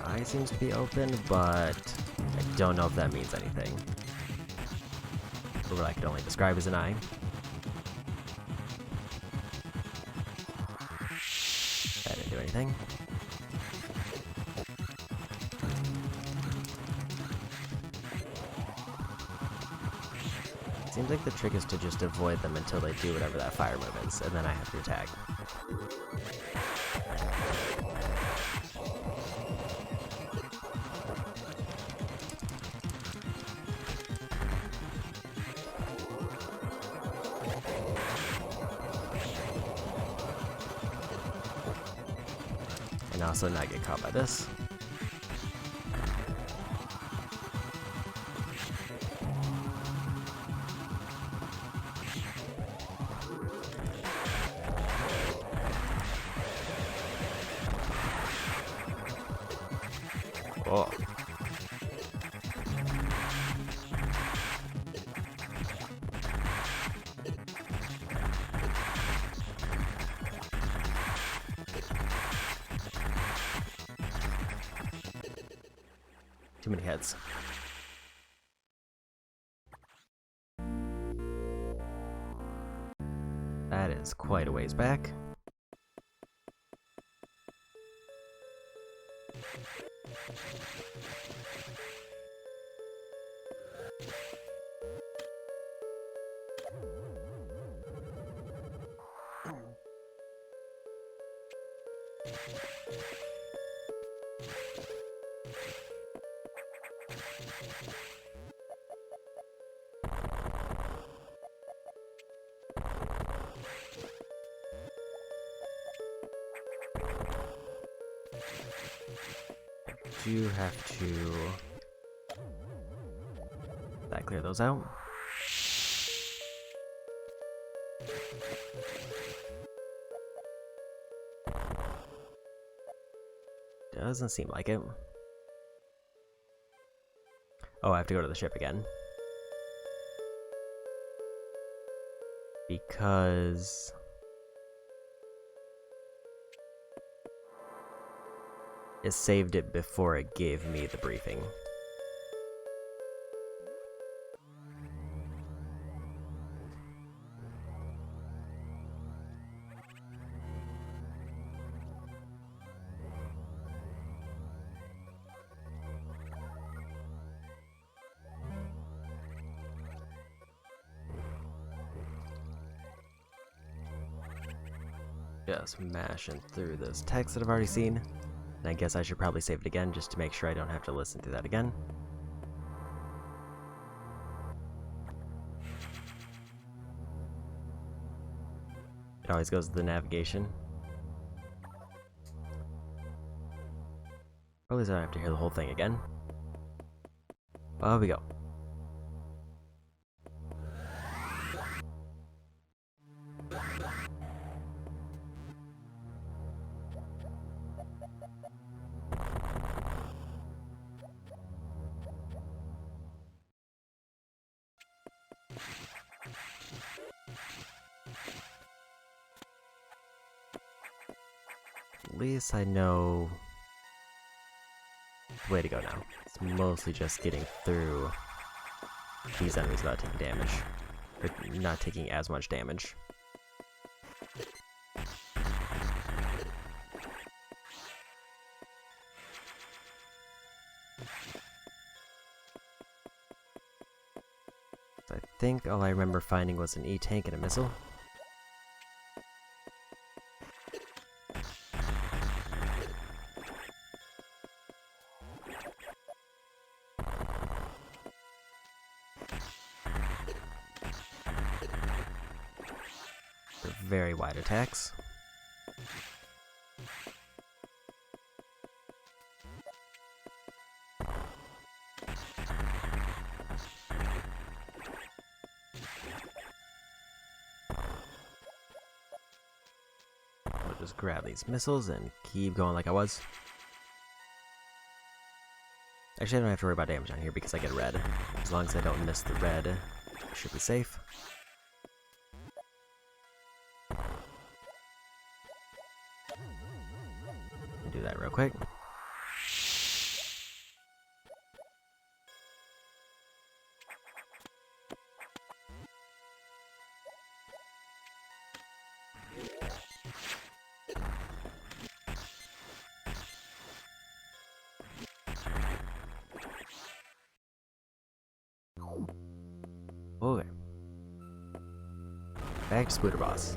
Eye seems to be open, but I don't know if that means anything. Or what I could only describe as an eye. That didn't do anything. Seems like the trick is to just avoid them until they do whatever that fire move is, and then I have to attack. And also not get caught by this. Oh. Too many heads. That is quite a ways back. Do have to clear those out. Doesn't seem like it. Oh, I have to go to the ship again. Because it saved it before it gave me the briefing. Just mashing through this text that I've already seen. And I guess I should probably save it again just to make sure I don't have to listen to that again. It always goes to the navigation. Probably so I don't have to hear the whole thing again. Well, we go. At least I know the way to go now. It's mostly just getting through these enemies without taking damage. Or not taking as much damage. So I think all I remember finding was an E-tank and a missile. Very wide attacks. I'll just grab these missiles and keep going like I was. Actually, I don't have to worry about damage on here because I get red. As long as I don't miss the red, I should be safe. Do that real quick. Okay. Back to Spooter Boss.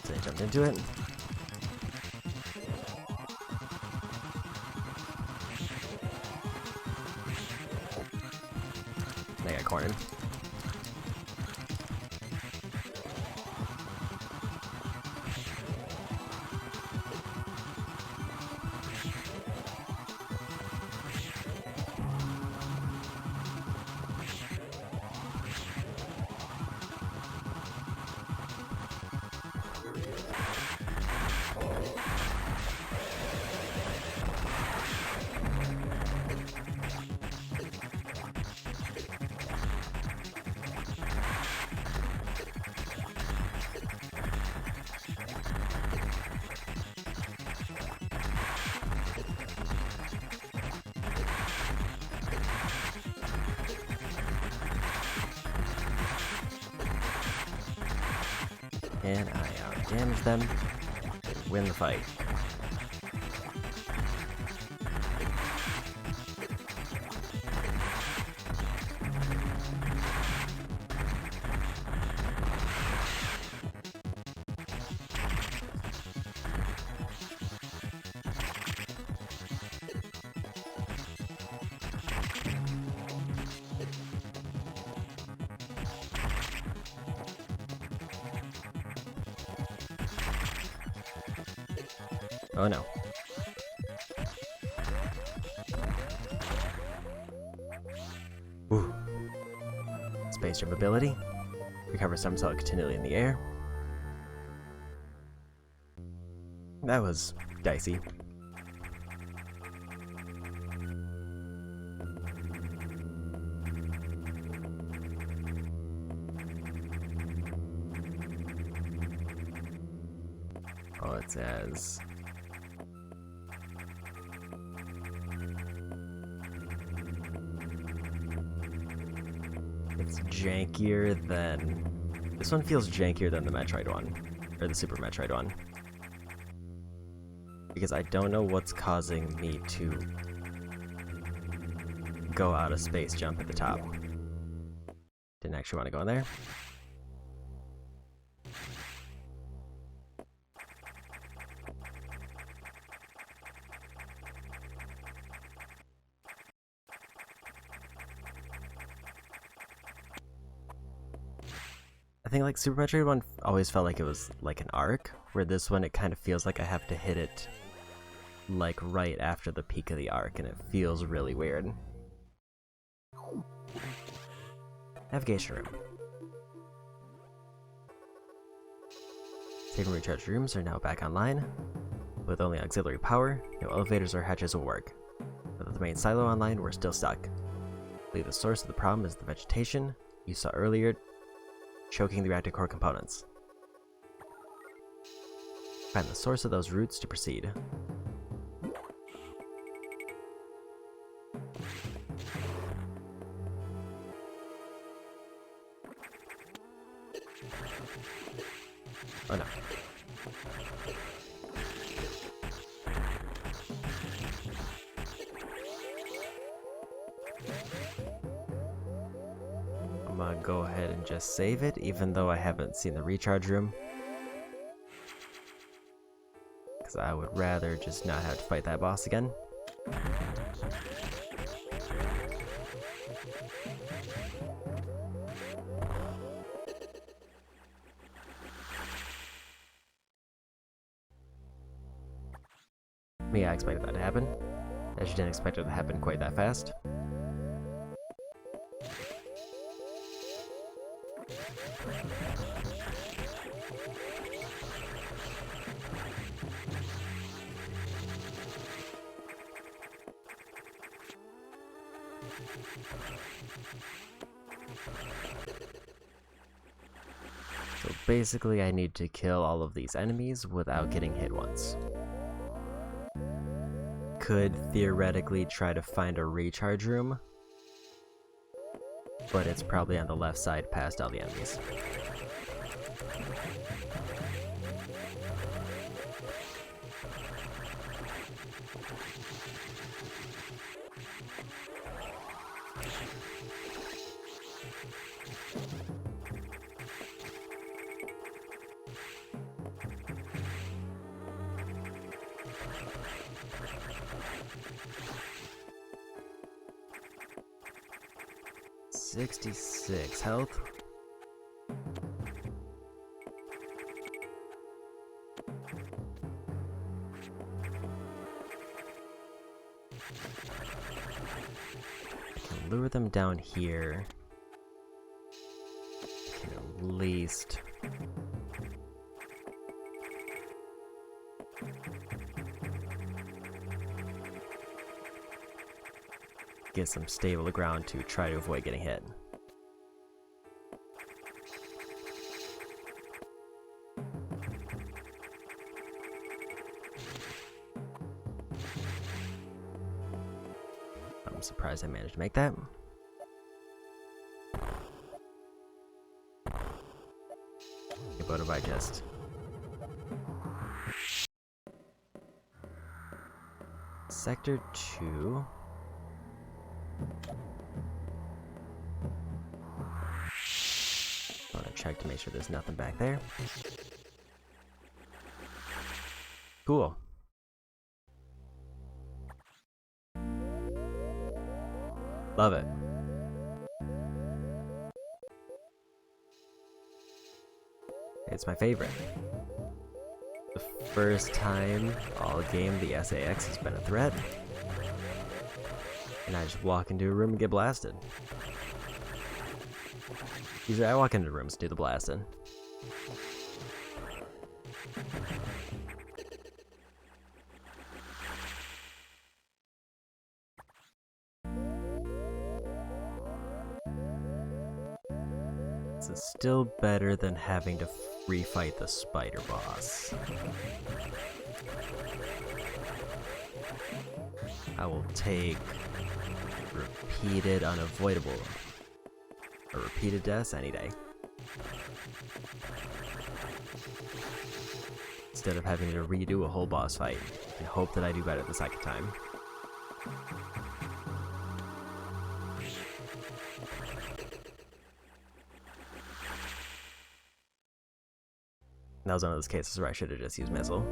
So I jumped into it. And I got cornered. Can I out-damage them and win the fight? Oh no. Ooh. Space jump ability. Recover somersault continually in the air. That was dicey. Oh, it says it's jankier than... This one feels jankier than the Metroid one, or the Super Metroid one. Because I don't know what's causing me to go out of space jump at the top. Didn't actually want to go in there. I think like Super Metroid 1 always felt like it was like an arc, where this one it kind of feels like I have to hit it like right after the peak of the arc, and it feels really weird. Navigation room. Save and recharge rooms are now back online. With only auxiliary power, no elevators or hatches will work. With the main silo online, we're still stuck. I believe the source of the problem is the vegetation you saw earlier, choking the reactor core components. Find the source of those roots to proceed. Oh no. I'm gonna go ahead and just save it, even though I haven't seen the recharge room. Because I would rather just not have to fight that boss again. Me, I expected that to happen. I just didn't expect it to happen quite that fast. So basically I need to kill all of these enemies without getting hit once. Could theoretically try to find a recharge room, but it's probably on the left side past all the enemies. $66 health. I can lure them down here. I can at least get some stable ground to try to avoid getting hit. I'm surprised I managed to make that. what if I just... Sector 2... I want to check to make sure there's nothing back there. Cool. Love it. It's my favorite. The first time all game the SAX has been a threat. And I just walk into a room and get blasted. Usually I walk into rooms to do the blasting. This is still better than having to refight the spider boss. I will take repeated unavoidable or repeated deaths any day. Instead of having to redo a whole boss fight and hope that I do better the second time. That was one of those cases where I should have just used missile.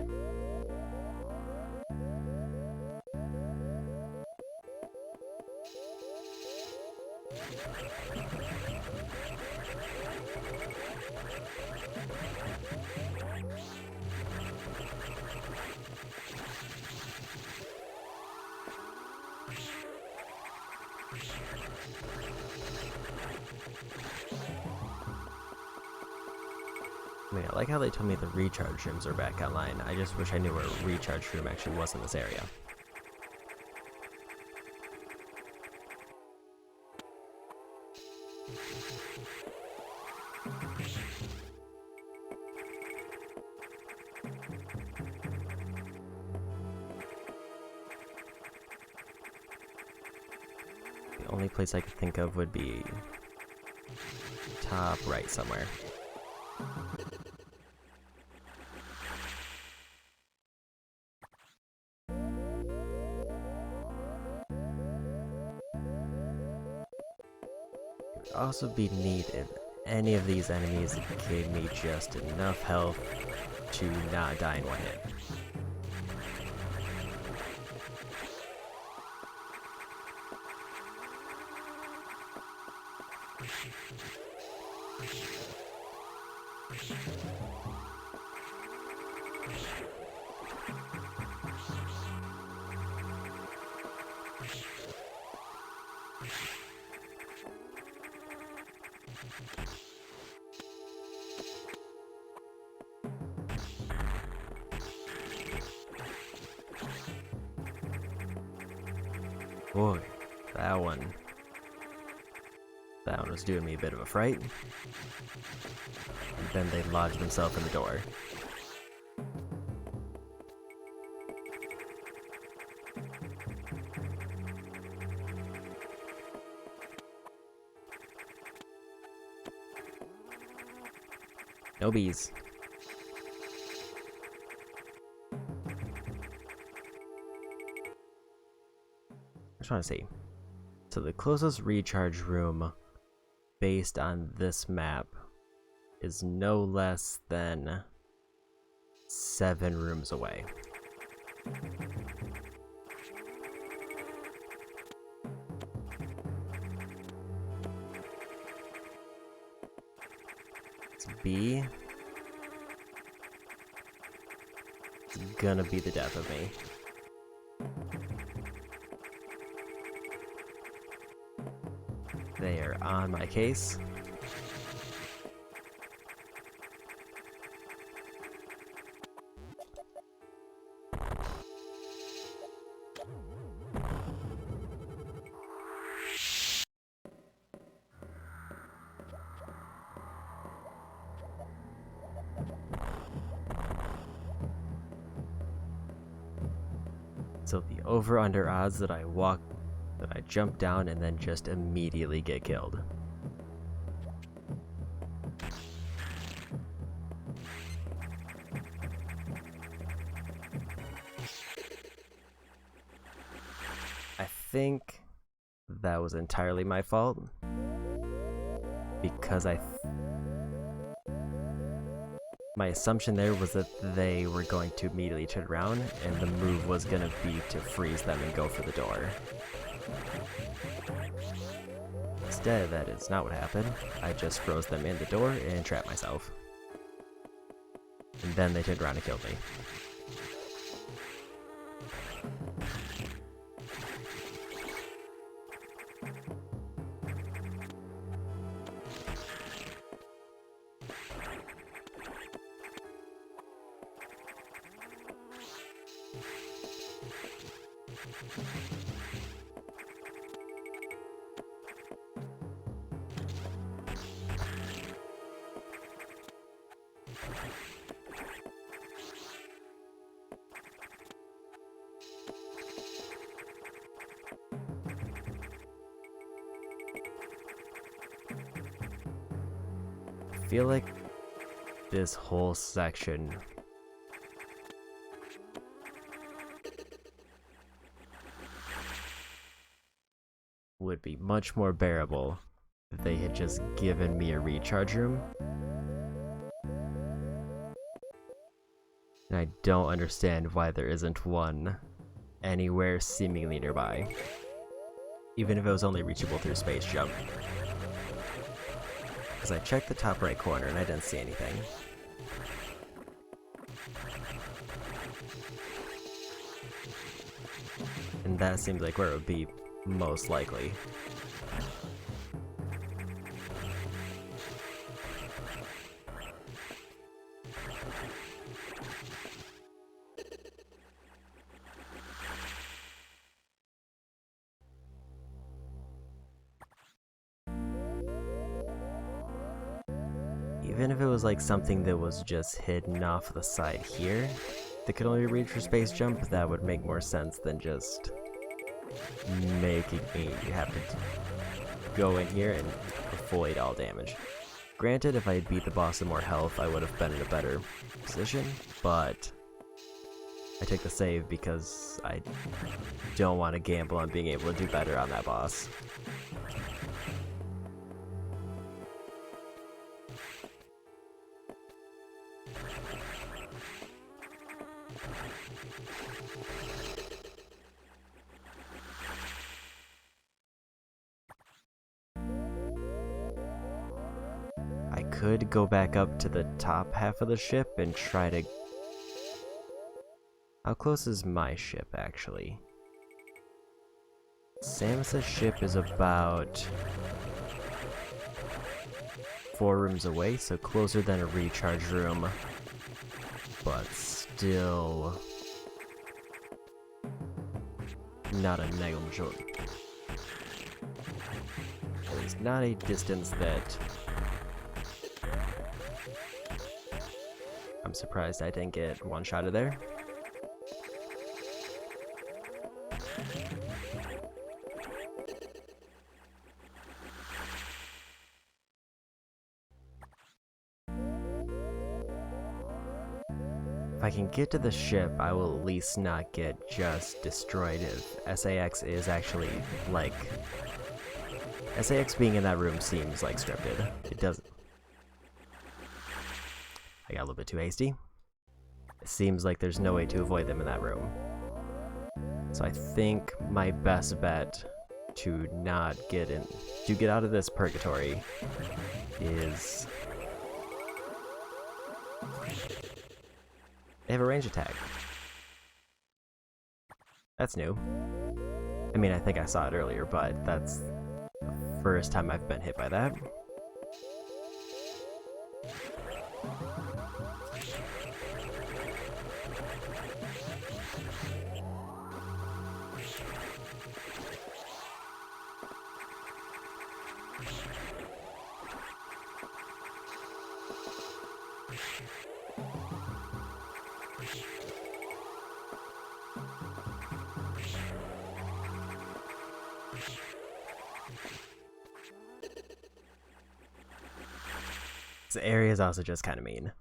I mean, I like how they told me the recharge rooms are back online. I just wish I knew where a recharge room actually was in this area. The only place I could think of would be top right somewhere. It would also be neat if any of these enemies gave me just enough health to not die in one hit. Boy, that one was doing me a bit of a fright. And then they lodged themselves in the door. No bees. I just want to see. So the closest recharge room based on this map is no less than 7 rooms away. It's B. It's gonna be the death of me. They are on my case. So the over-under odds that I jump down and then just immediately get killed. think that was entirely my fault, because my assumption there was that they were going to immediately turn around, and the move was going to be to freeze them and go for the door. Instead, that is not what happened. I just froze them in the door and trapped myself. And then they turned around and killed me. I feel like this whole section would be much more bearable if they had just given me a recharge room. And I don't understand why there isn't one anywhere seemingly nearby, even if it was only reachable through space jump. Because I checked the top right corner and I didn't see anything. And that seems like where it would be most likely. Even if it was like something that was just hidden off the side here, that could only reach for space jump, that would make more sense than just making me have to go in here and avoid all damage. Granted, if I had beat the boss with more health, I would have been in a better position, but I took the save because I don't want to gamble on being able to do better on that boss. I could go back up to the top half of the ship and try to... How close is my ship, actually? Samus's ship is about 4 rooms away, so closer than a recharge room, but still not a negligible... At least not a distance that... I'm surprised I didn't get one-shotted there. If I can get to the ship, I will at least not get just destroyed if SAX is actually, like... SAX being in that room seems like scripted. It doesn't... I got a little bit too hasty. It seems like there's no way to avoid them in that room. So I think my best bet to not get in... to get out of this purgatory is... They have a range attack. That's new. I mean, I think I saw it earlier, but that's the first time I've been hit by that. This area is also just kind of mean.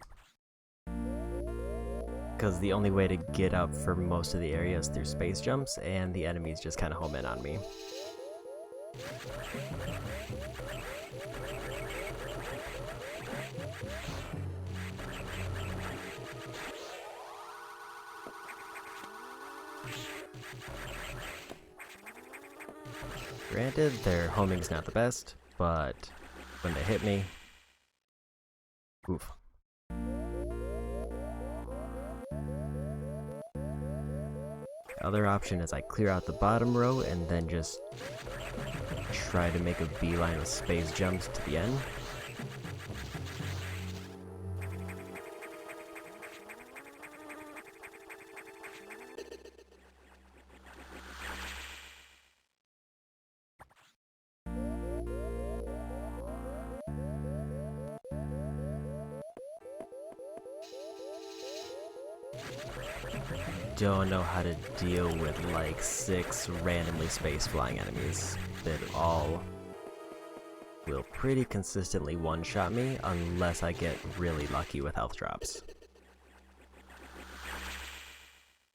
because the only way to get up for most of the area is through space jumps, and the enemies just kind of home in on me. Granted, their homing's not the best, but when they hit me, oof. Other option is I clear out the bottom row and then just try to make a beeline with space jumps to the end. Don't know how to deal with like 6 randomly space flying enemies that all will pretty consistently one-shot me unless I get really lucky with health drops.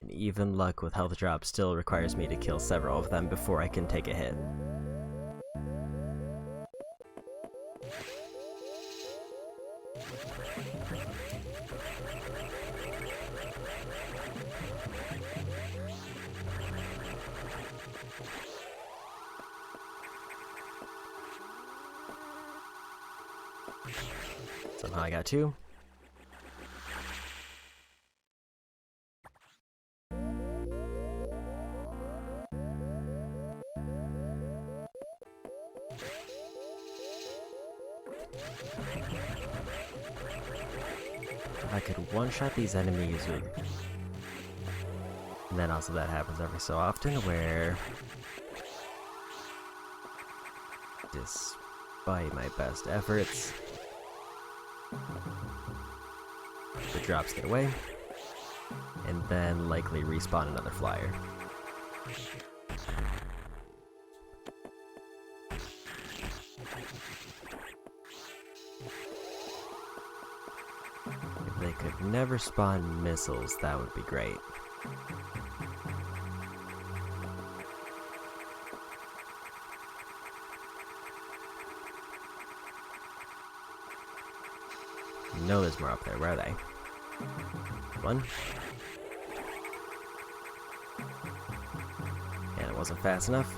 And even luck with health drops still requires me to kill several of them before I can take a hit. Somehow I got 2. If I could one-shot these enemies with... And then also that happens every so often where... Despite my best efforts, the drops get away, and then likely respawn another flyer. If they could never spawn missiles, that would be great. No, there's more up there. Where are they? 1. And it wasn't fast enough.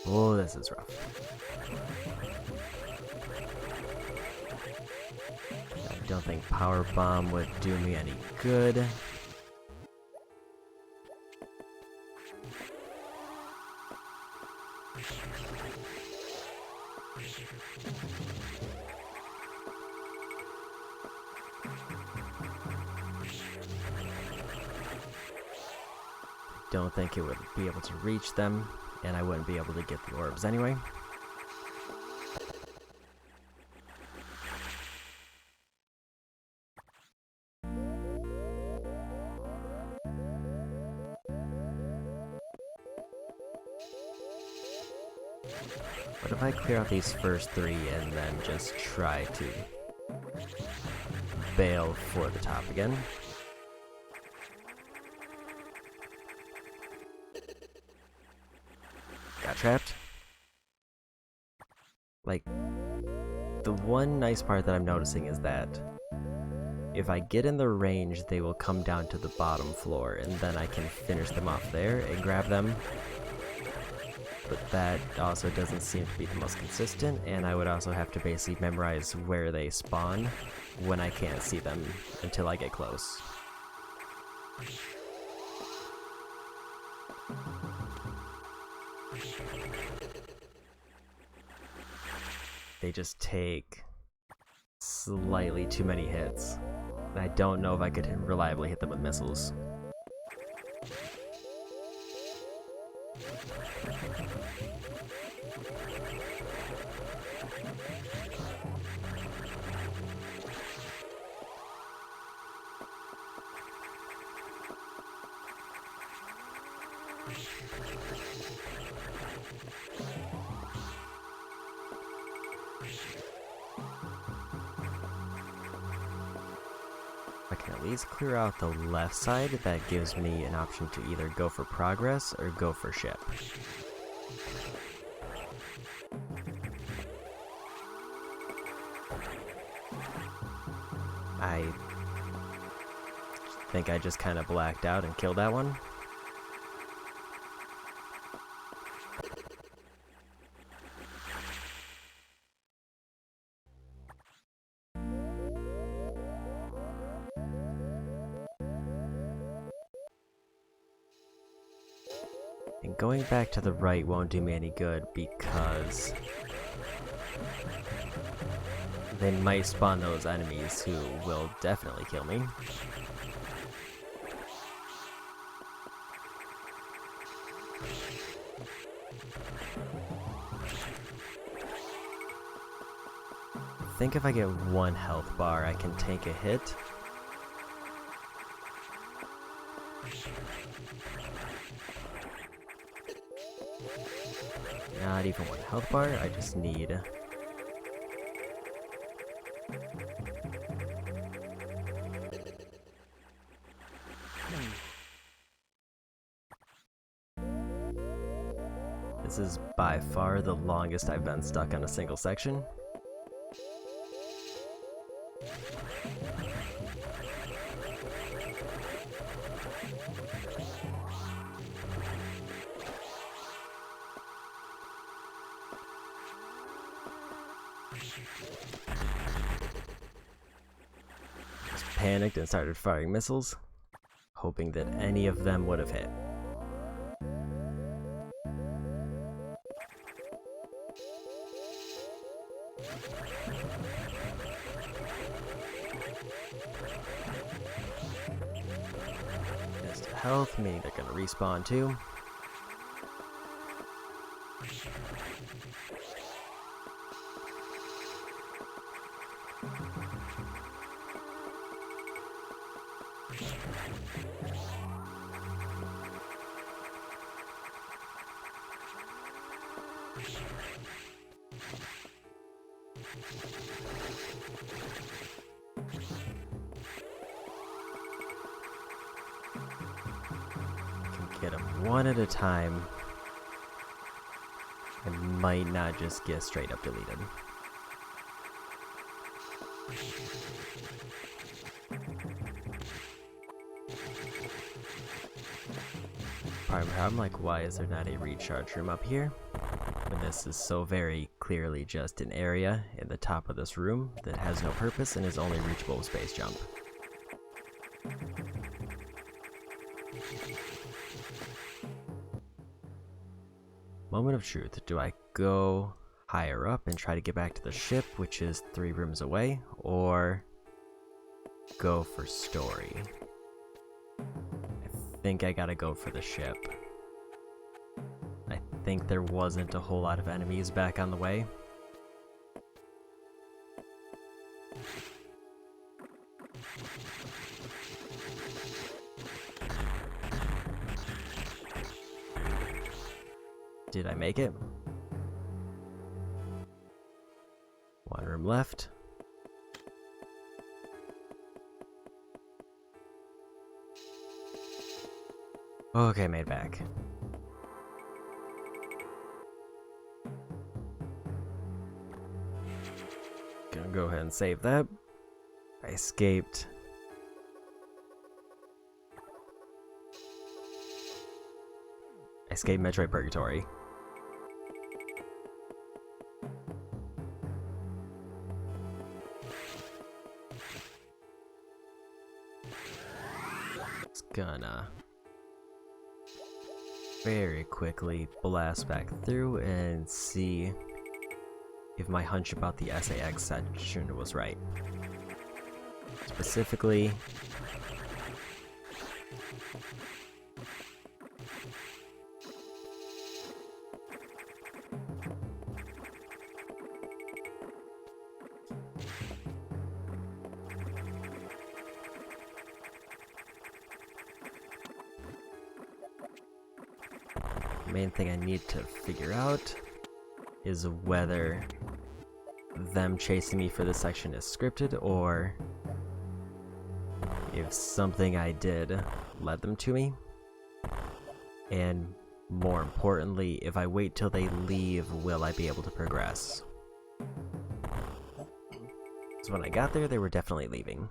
Oh, this is rough. I don't think Power Bomb would do me any good. Don't think it would be able to reach them, and I wouldn't be able to get the orbs anyway. What if I clear out these first 3 and then just try to bail for the top again? Got trapped. Like, the one nice part that I'm noticing is that if I get in the range, they will come down to the bottom floor, and then I can finish them off there and grab them. But that also doesn't seem to be the most consistent, and I would also have to basically memorize where they spawn when I can't see them until I get close. They just take slightly too many hits. And I don't know if I could reliably hit them with missiles. I can at least clear out the left side. That gives me an option to either go for progress or go for ship. I think I just kind of blacked out and killed that one. And going back to the right won't do me any good because they might spawn those enemies who will definitely kill me. I think if I get one health bar, I can take a hit. Not even one health bar, I just need... This is by far the longest I've been stuck on a single section. Just panicked and started firing missiles, hoping that any of them would have hit. Just health, meaning they're gonna respawn too. Get them one at a time. I might not just get straight up deleted. I'm like, why is there not a recharge room up here? When this is so very clearly just an area in the top of this room that has no purpose and is only reachable with space jump. Moment of truth. Do I go higher up and try to get back to the ship, which is 3 rooms away, or go for story? I think I gotta go for the ship. I think there wasn't a whole lot of enemies back on the way. Did I make it? 1 room left. Okay, made back. Gonna go ahead and save that. I escaped. I escaped Metroid Purgatory. Gonna very quickly blast back through and see if my hunch about the SAX section was right. Specifically, main thing I need to figure out is whether them chasing me for this section is scripted, or if something I did led them to me. And more importantly, if I wait till they leave, will I be able to progress? So when I got there, they were definitely leaving.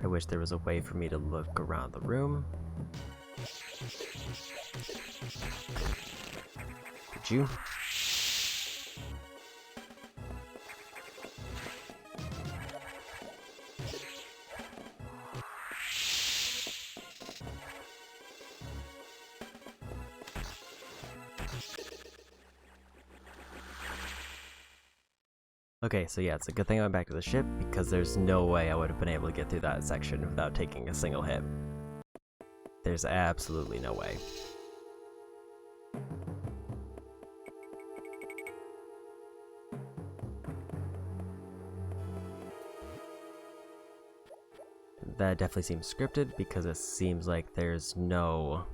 I wish there was a way for me to look around the room. Did you? Okay, so yeah, it's a good thing I went back to the ship, because there's no way I would have been able to get through that section without taking a single hit. There's absolutely no way. That definitely seems scripted, because it seems like there's no...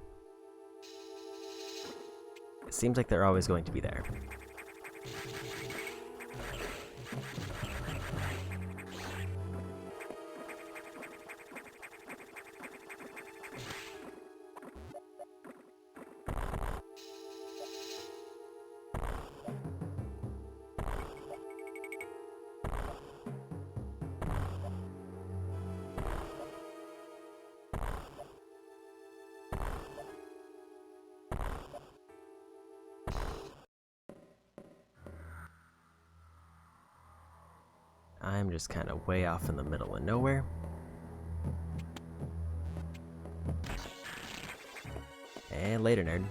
It seems like they're always going to be there. I'm just kind of way off in the middle of nowhere. And later, nerd.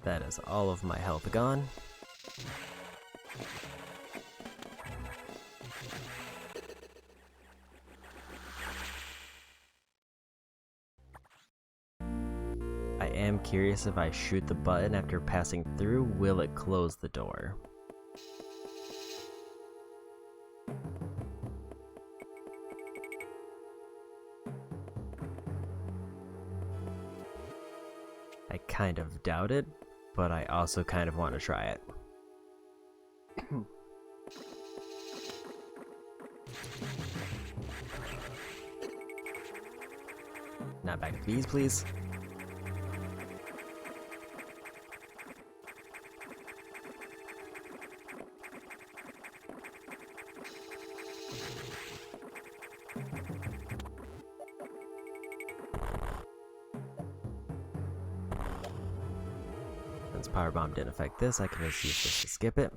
That is all of my health gone. I am curious, if I shoot the button after passing through, will it close the door? I kind of doubt it, but I also kind of want to try it. Not back to bees, please. Since Power Bomb didn't affect this, I can just use this to skip it.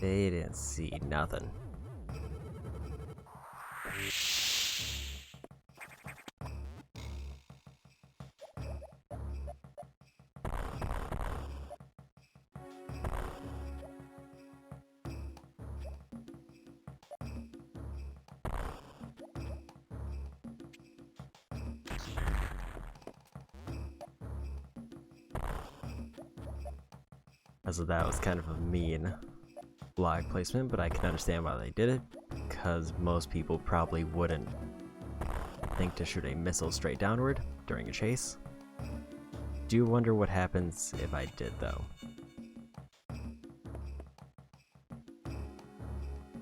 They didn't see nothing. So that was kind of a mean block placement, but I can understand why they did it, because most people probably wouldn't think to shoot a missile straight downward during a chase. Do wonder what happens if I did, though.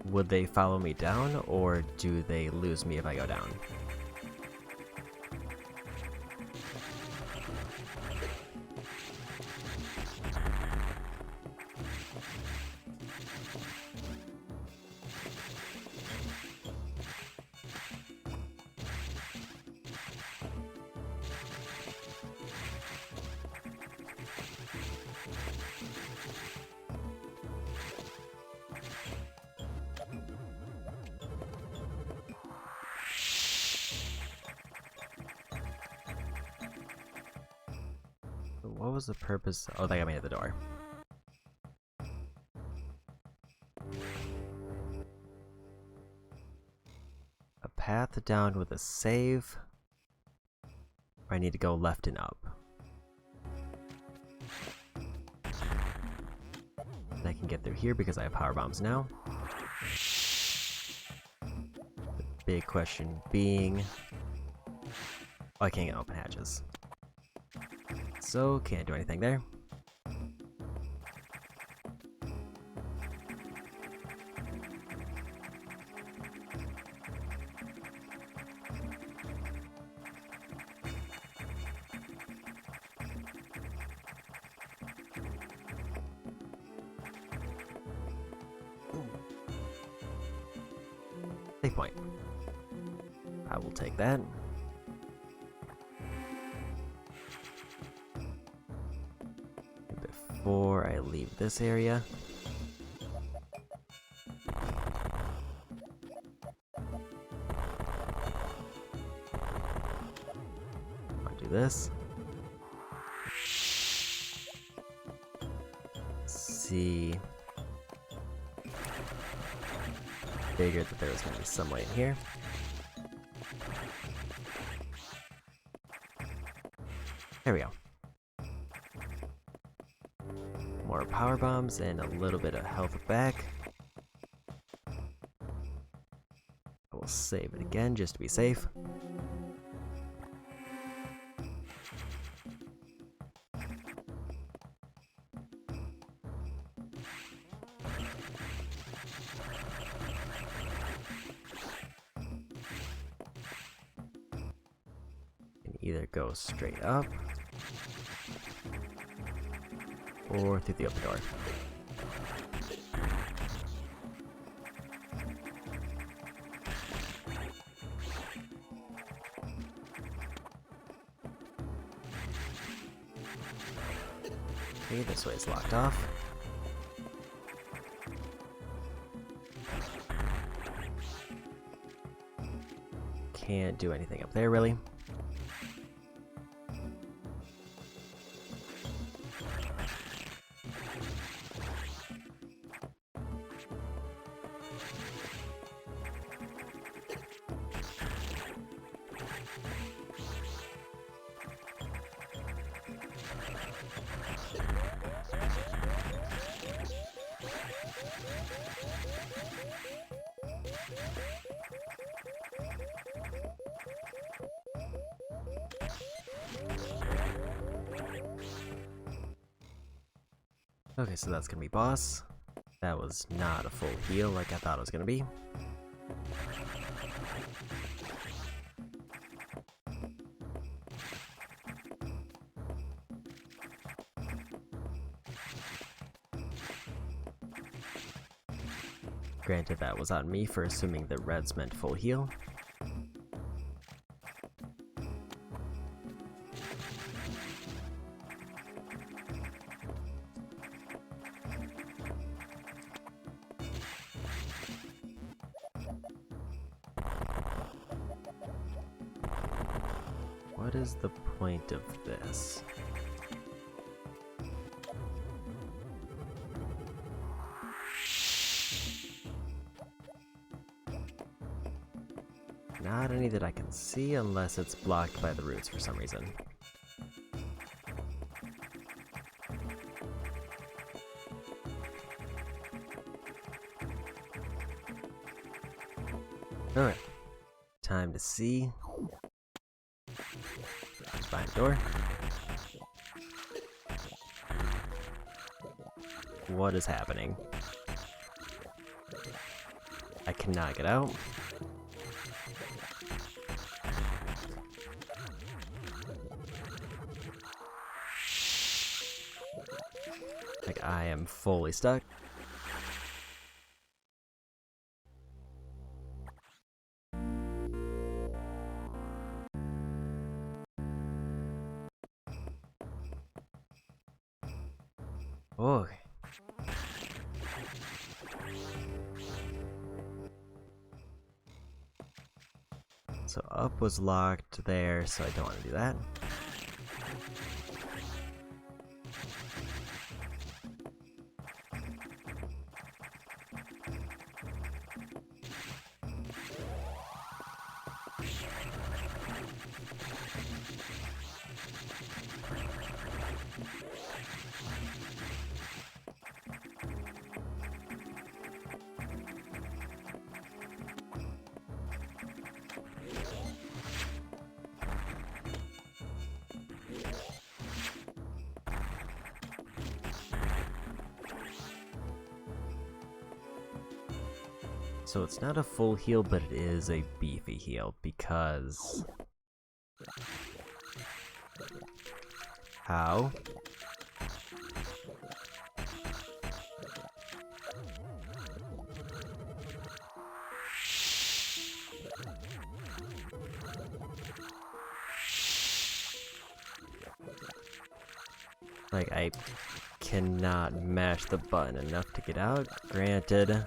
Would they follow me down, or do they lose me if I go down? what was the purpose? Oh, that got me at the door. A path down with a save. Or I need to go left and up. And I can get through here because I have power bombs now. The big question being... Oh, I can't get open hatches. So, can't do anything there. Save point. I will take that. Before I leave this area. I'll do this. See. Figured that there was going to be some light in here. There we go. More power bombs and a little bit of health back. I will save it again just to be safe. Either go straight up or through the open door. Okay, this way is locked off. Can't do anything up there really. Okay, so that's gonna be boss. That was not a full heal like I thought it was gonna be. Granted, that was on me for assuming that reds meant full heal. What is the point of this? Not any that I can see unless it's blocked by the roots for some reason. Alright. Time to see. Behind the door. What is happening? I cannot get out. Like, I am fully stuck. Oh. So up was locked there, so I don't want to do that. So it's not a full heal, but it is a beefy heal, because... How? Like, I cannot mash the button enough to get out. Granted,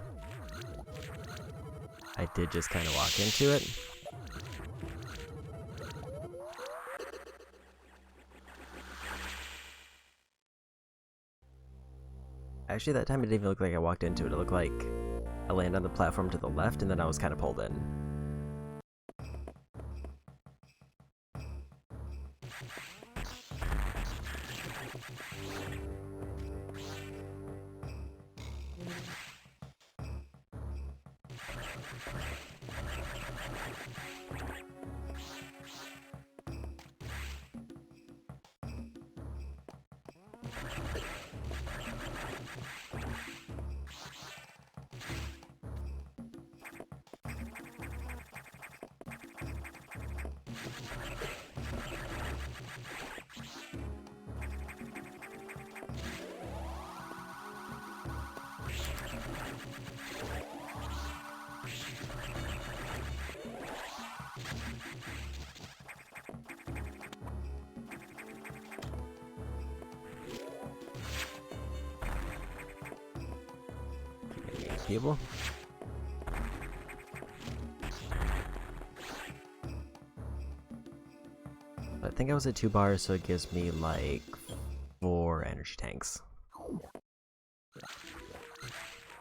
I did just kind of walk into it. Actually, that time it didn't even look like I walked into it. It looked like I landed on the platform to the left and then I was kind of pulled in. People. I think I was at 2 bars, so it gives me like 4 energy tanks.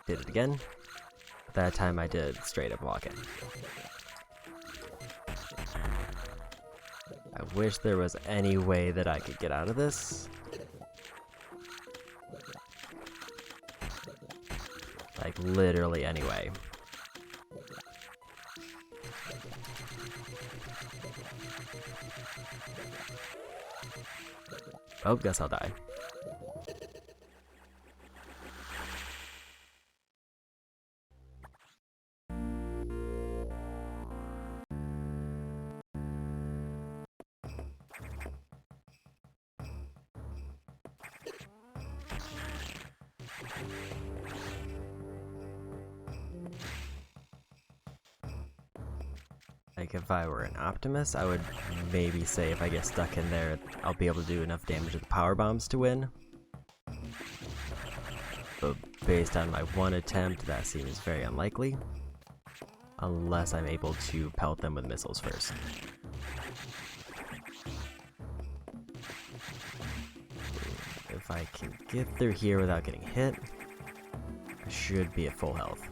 Did it again. That time I did straight up walk in. I wish there was any way that I could get out of this. Like, literally any way. Oh, guess I'll die. Like, if I were an optimist, I would maybe say if I get stuck in there, I'll be able to do enough damage with the power bombs to win. But based on my one attempt, that seems very unlikely. Unless I'm able to pelt them with missiles first. If I can get through here without getting hit, I should be at full health.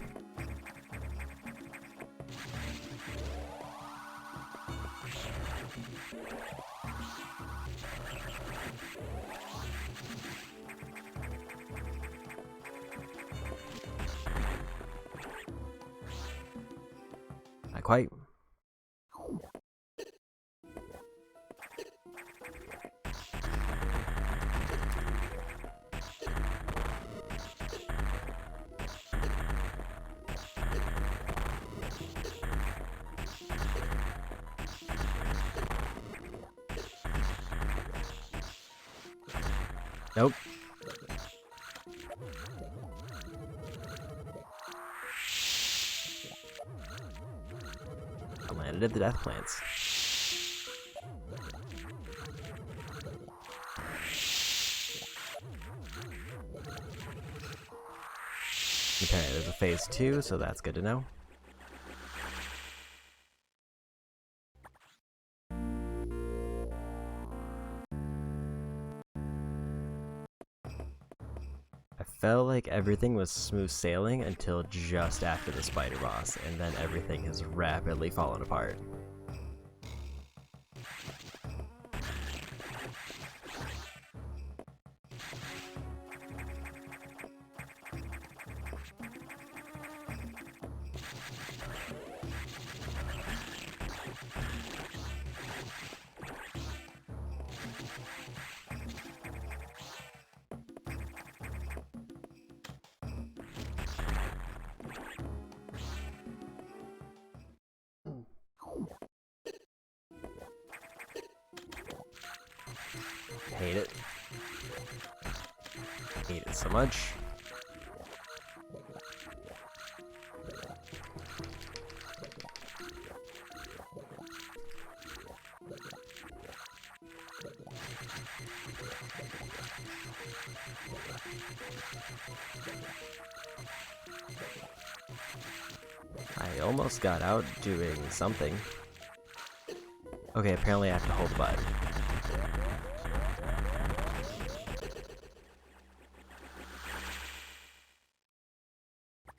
Not quite. Nope. I landed at the death plants. Okay, there's a phase 2, so that's good to know. I felt like everything was smooth sailing until just after the spider boss, and then everything has rapidly fallen apart. Hate it. Hate it so much. I almost got out doing something. Okay, apparently I have to hold the button.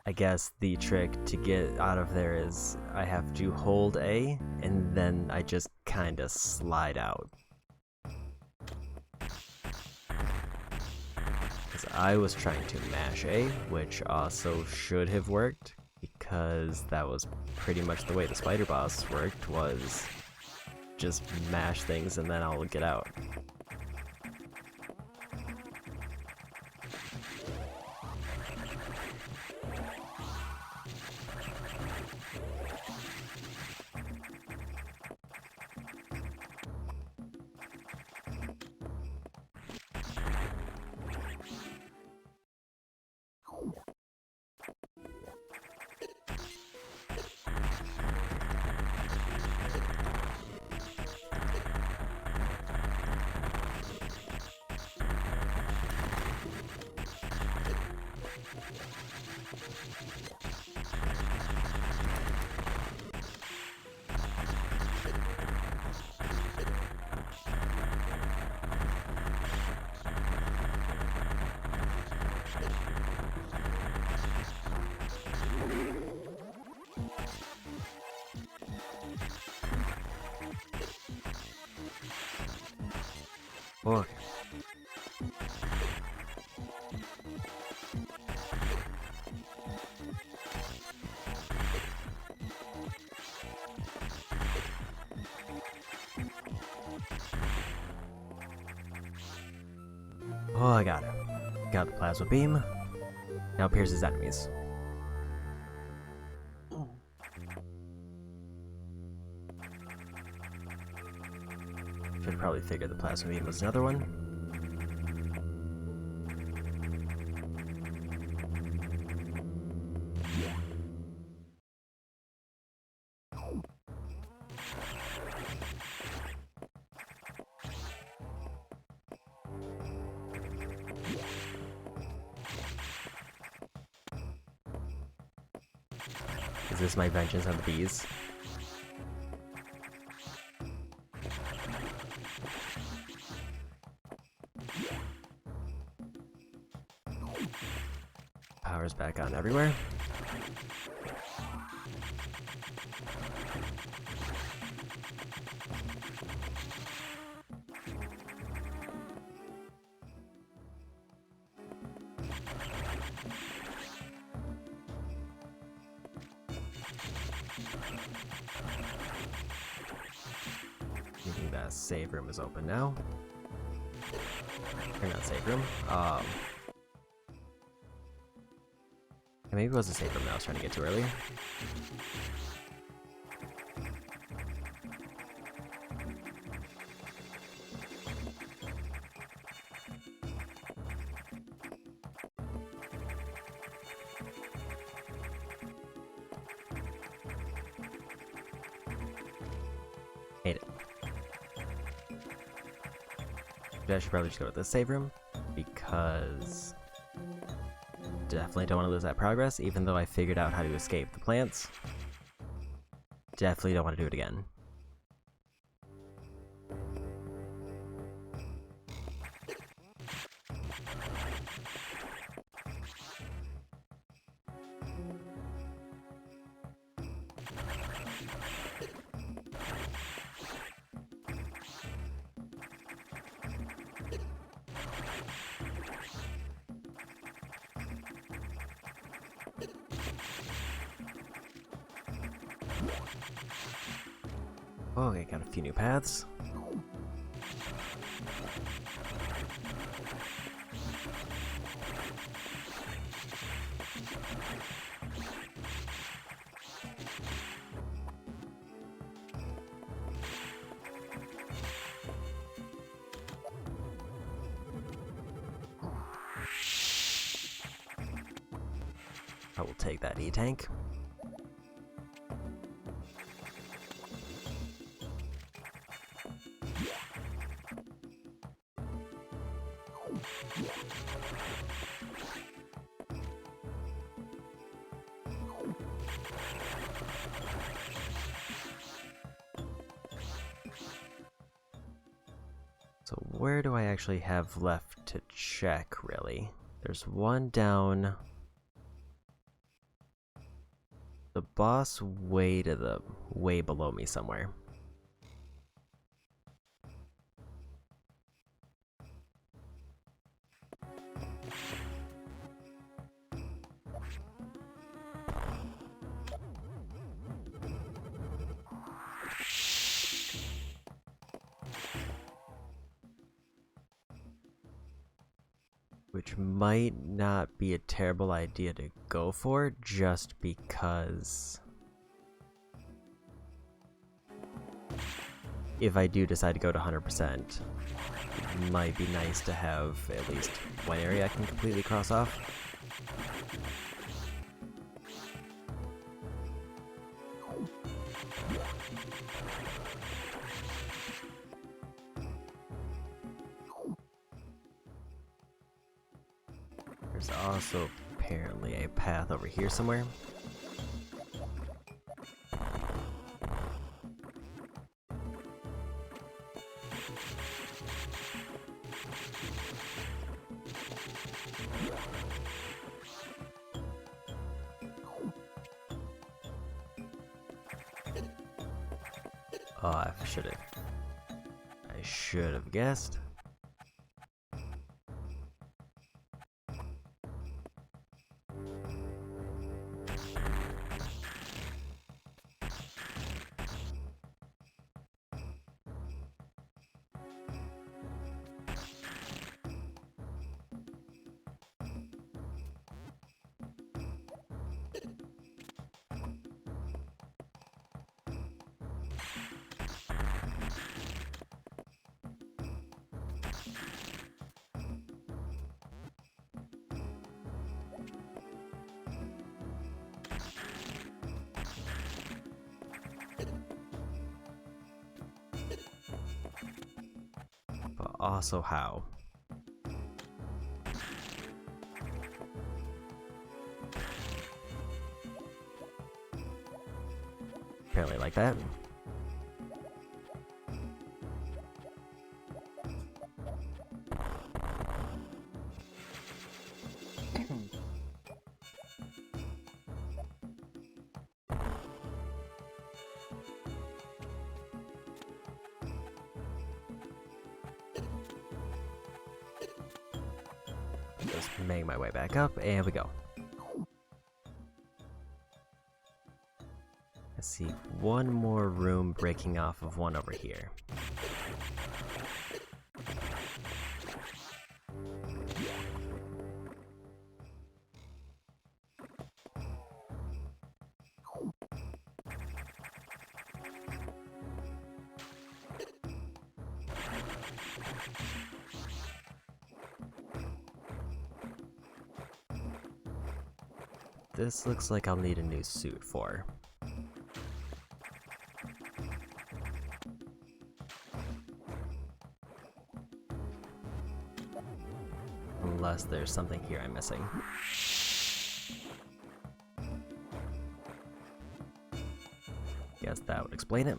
I guess the trick to get out of there is I have to hold A, and then I just kinda slide out. Because I was trying to mash A, which also should have worked, because that was pretty much the way the spider boss worked, was just mash things and then I'll get out. Oh. Oh, I got it. Got the plasma beam. Now pierces enemies. Should probably figure the plasma beam was another one. Is this my vengeance on the bees? Power's back on everywhere. Thinking that save room is open now. Or not save room. Maybe it was a save room that I was trying to get to earlier. Hate it. I should probably just go with this save room, because definitely don't want to lose that progress, even though I figured out how to escape the plants. Definitely don't want to do it again. Okay, got a few new paths. I will take that E-tank. So where do I actually have left to check, really? There's one down the boss way below me somewhere. Which might not be a terrible idea to go for, just because if I do decide to go to 100%, it might be nice to have at least one area I can completely cross off. There's also apparently a path over here somewhere. Oh, I should have guessed. But also how? Apparently like that. Just make my way back up, and we go. I see one more room breaking off of one over here. This looks like I'll need a new suit for. Unless there's something here I'm missing. Guess that would explain it.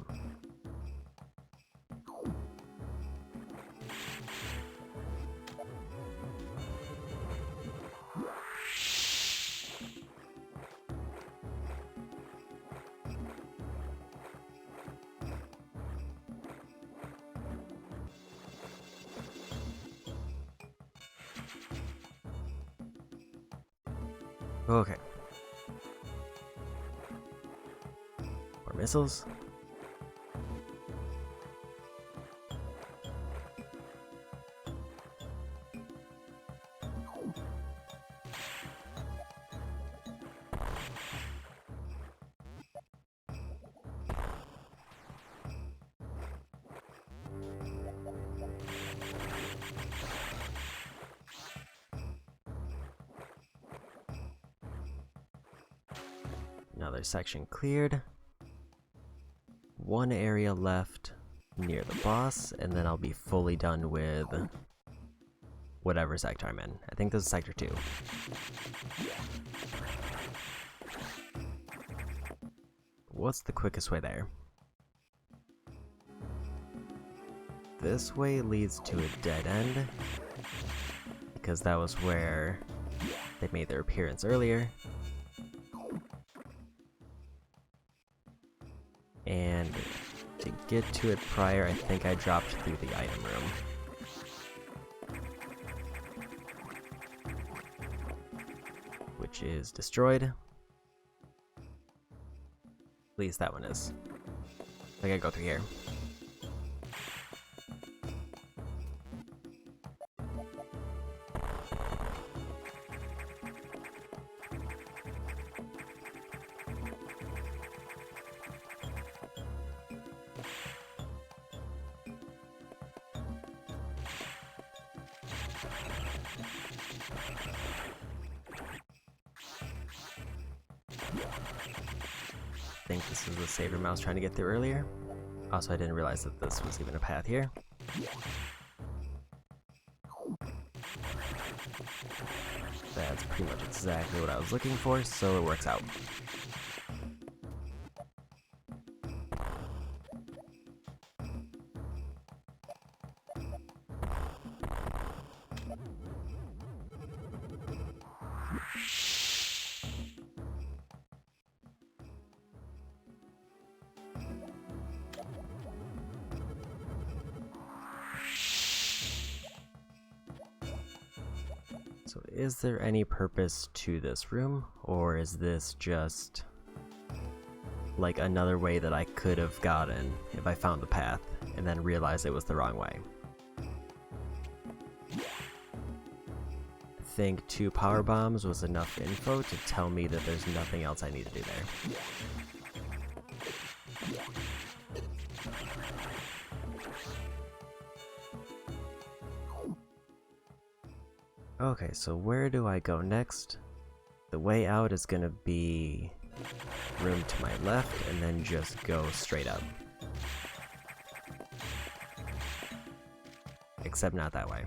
Okay. More missiles. Another section cleared. One area left near the boss, and then I'll be fully done with whatever sector I'm in. I think this is sector 2. What's the quickest way there? This way leads to a dead end, because that was where they made their appearance earlier. And to get to it prior, I think I dropped through the item room. Which is destroyed. At least that one is. I gotta go through here. I think this is the save room I was trying to get through earlier. Also, I didn't realize that this was even a path here. That's pretty much exactly what I was looking for, so it works out. So is there any purpose to this room, or is this just like another way that I could have gotten if I found the path and then realized it was the wrong way? I think 2 power bombs was enough info to tell me that there's nothing else I need to do there. Okay, so where do I go next? The way out is gonna be room to my left, and then just go straight up. Except not that way.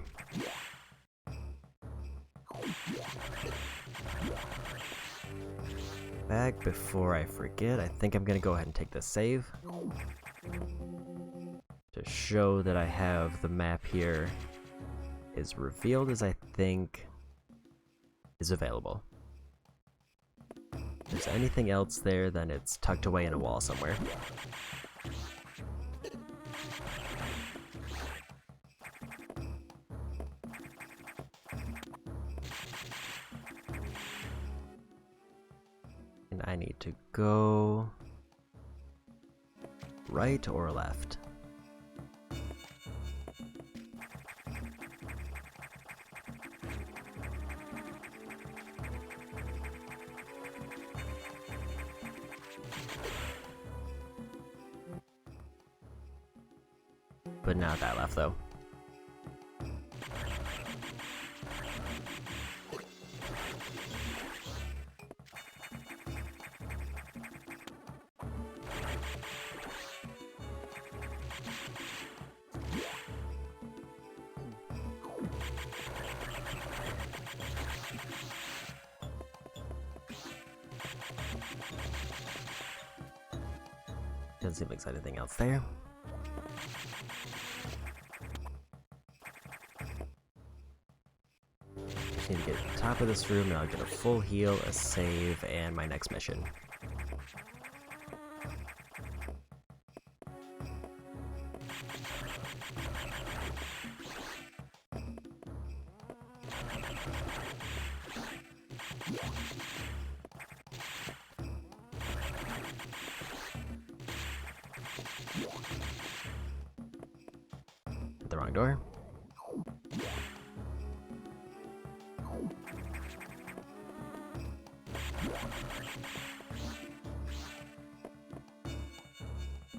Back before I forget, I think I'm gonna go ahead and take this save to show that I have the map here as revealed as I think is available. If there's anything else there, then it's tucked away in a wall somewhere. And I need to go right or left. But not that left, though. Doesn't seem like there's anything else there. Just need to get to the top of this room, and I'll get a full heal, a save, and my next mission. Hit the wrong door.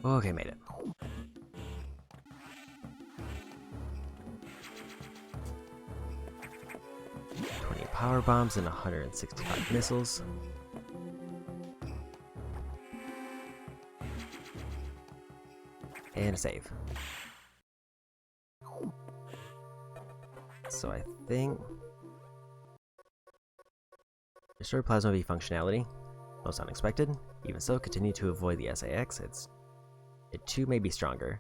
Okay, made it. Power bombs and 165 missiles. And a save. So I think restore plasma V functionality. Most unexpected. Even so, continue to avoid the SAX. It too may be stronger.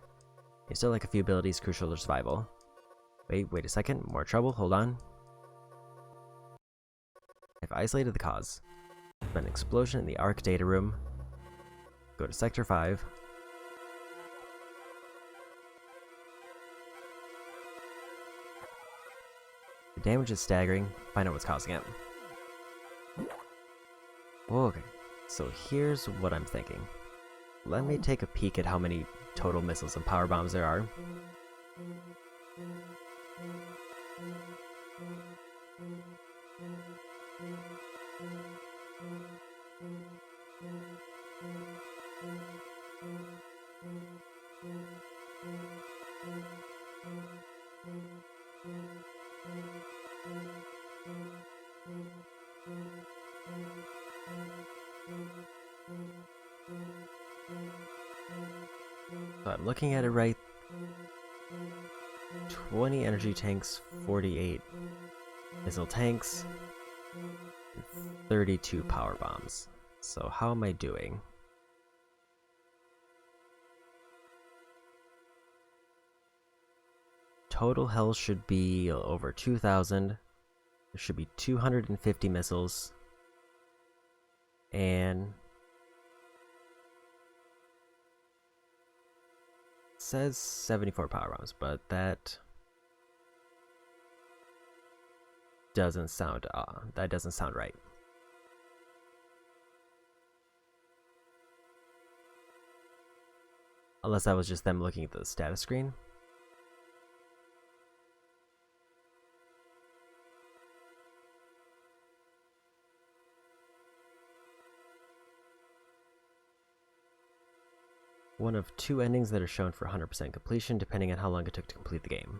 You still like a few abilities crucial to survival. Wait a second. More trouble. Hold on. I've isolated the cause. There's been an explosion in the ARC data room. Go to Sector 5. The damage is staggering. Find out what's causing it. Okay, so here's what I'm thinking. Let me take a peek at how many total missiles and power bombs there are. So I'm looking at it right. 20 energy tanks, 48 missile tanks, and 32 power bombs. So how am I doing? Total health should be over 2,000. There should be 250 missiles. And it says 74 power bombs, but that doesn't sound right. Unless that was just them looking at the status screen. One of two endings that are shown for 100% completion, depending on how long it took to complete the game.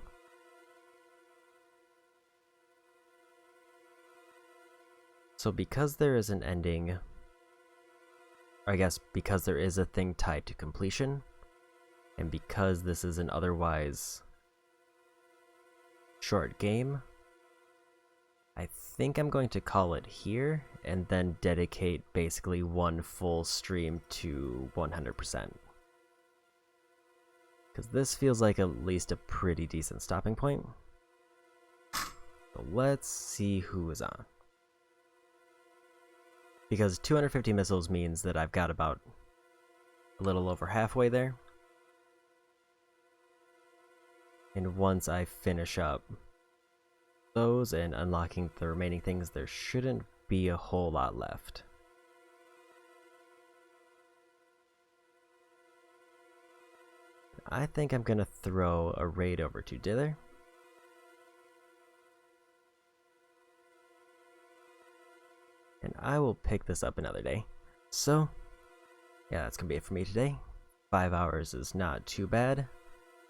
So because there is an ending, or I guess because there is a thing tied to completion, and because this is an otherwise short game, I think I'm going to call it here, and then dedicate basically one full stream to 100%. Because this feels like at least a pretty decent stopping point. So let's see who is on. Because 250 missiles means that I've got about a little over halfway there. And once I finish up those and unlocking the remaining things, there shouldn't be a whole lot left. I think I'm gonna throw a raid over to Dither. And I will pick this up another day. So, yeah, that's gonna be it for me today. 5 hours is not too bad.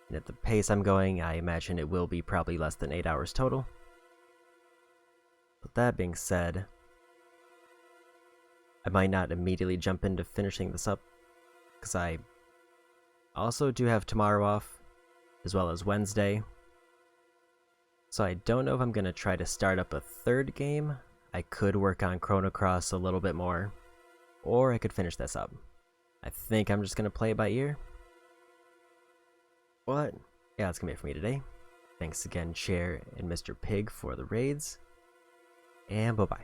And at the pace I'm going, I imagine it will be probably less than 8 hours total. But that being said, I might not immediately jump into finishing this up, because I also do have tomorrow off, as well as Wednesday. So I don't know if I'm going to try to start up a third game. I could work on Chrono Cross a little bit more, or I could finish this up. I think I'm just going to play it by ear. But, yeah, that's going to be it for me today. Thanks again, Chair and Mr. Pig, for the raids, and bye-bye.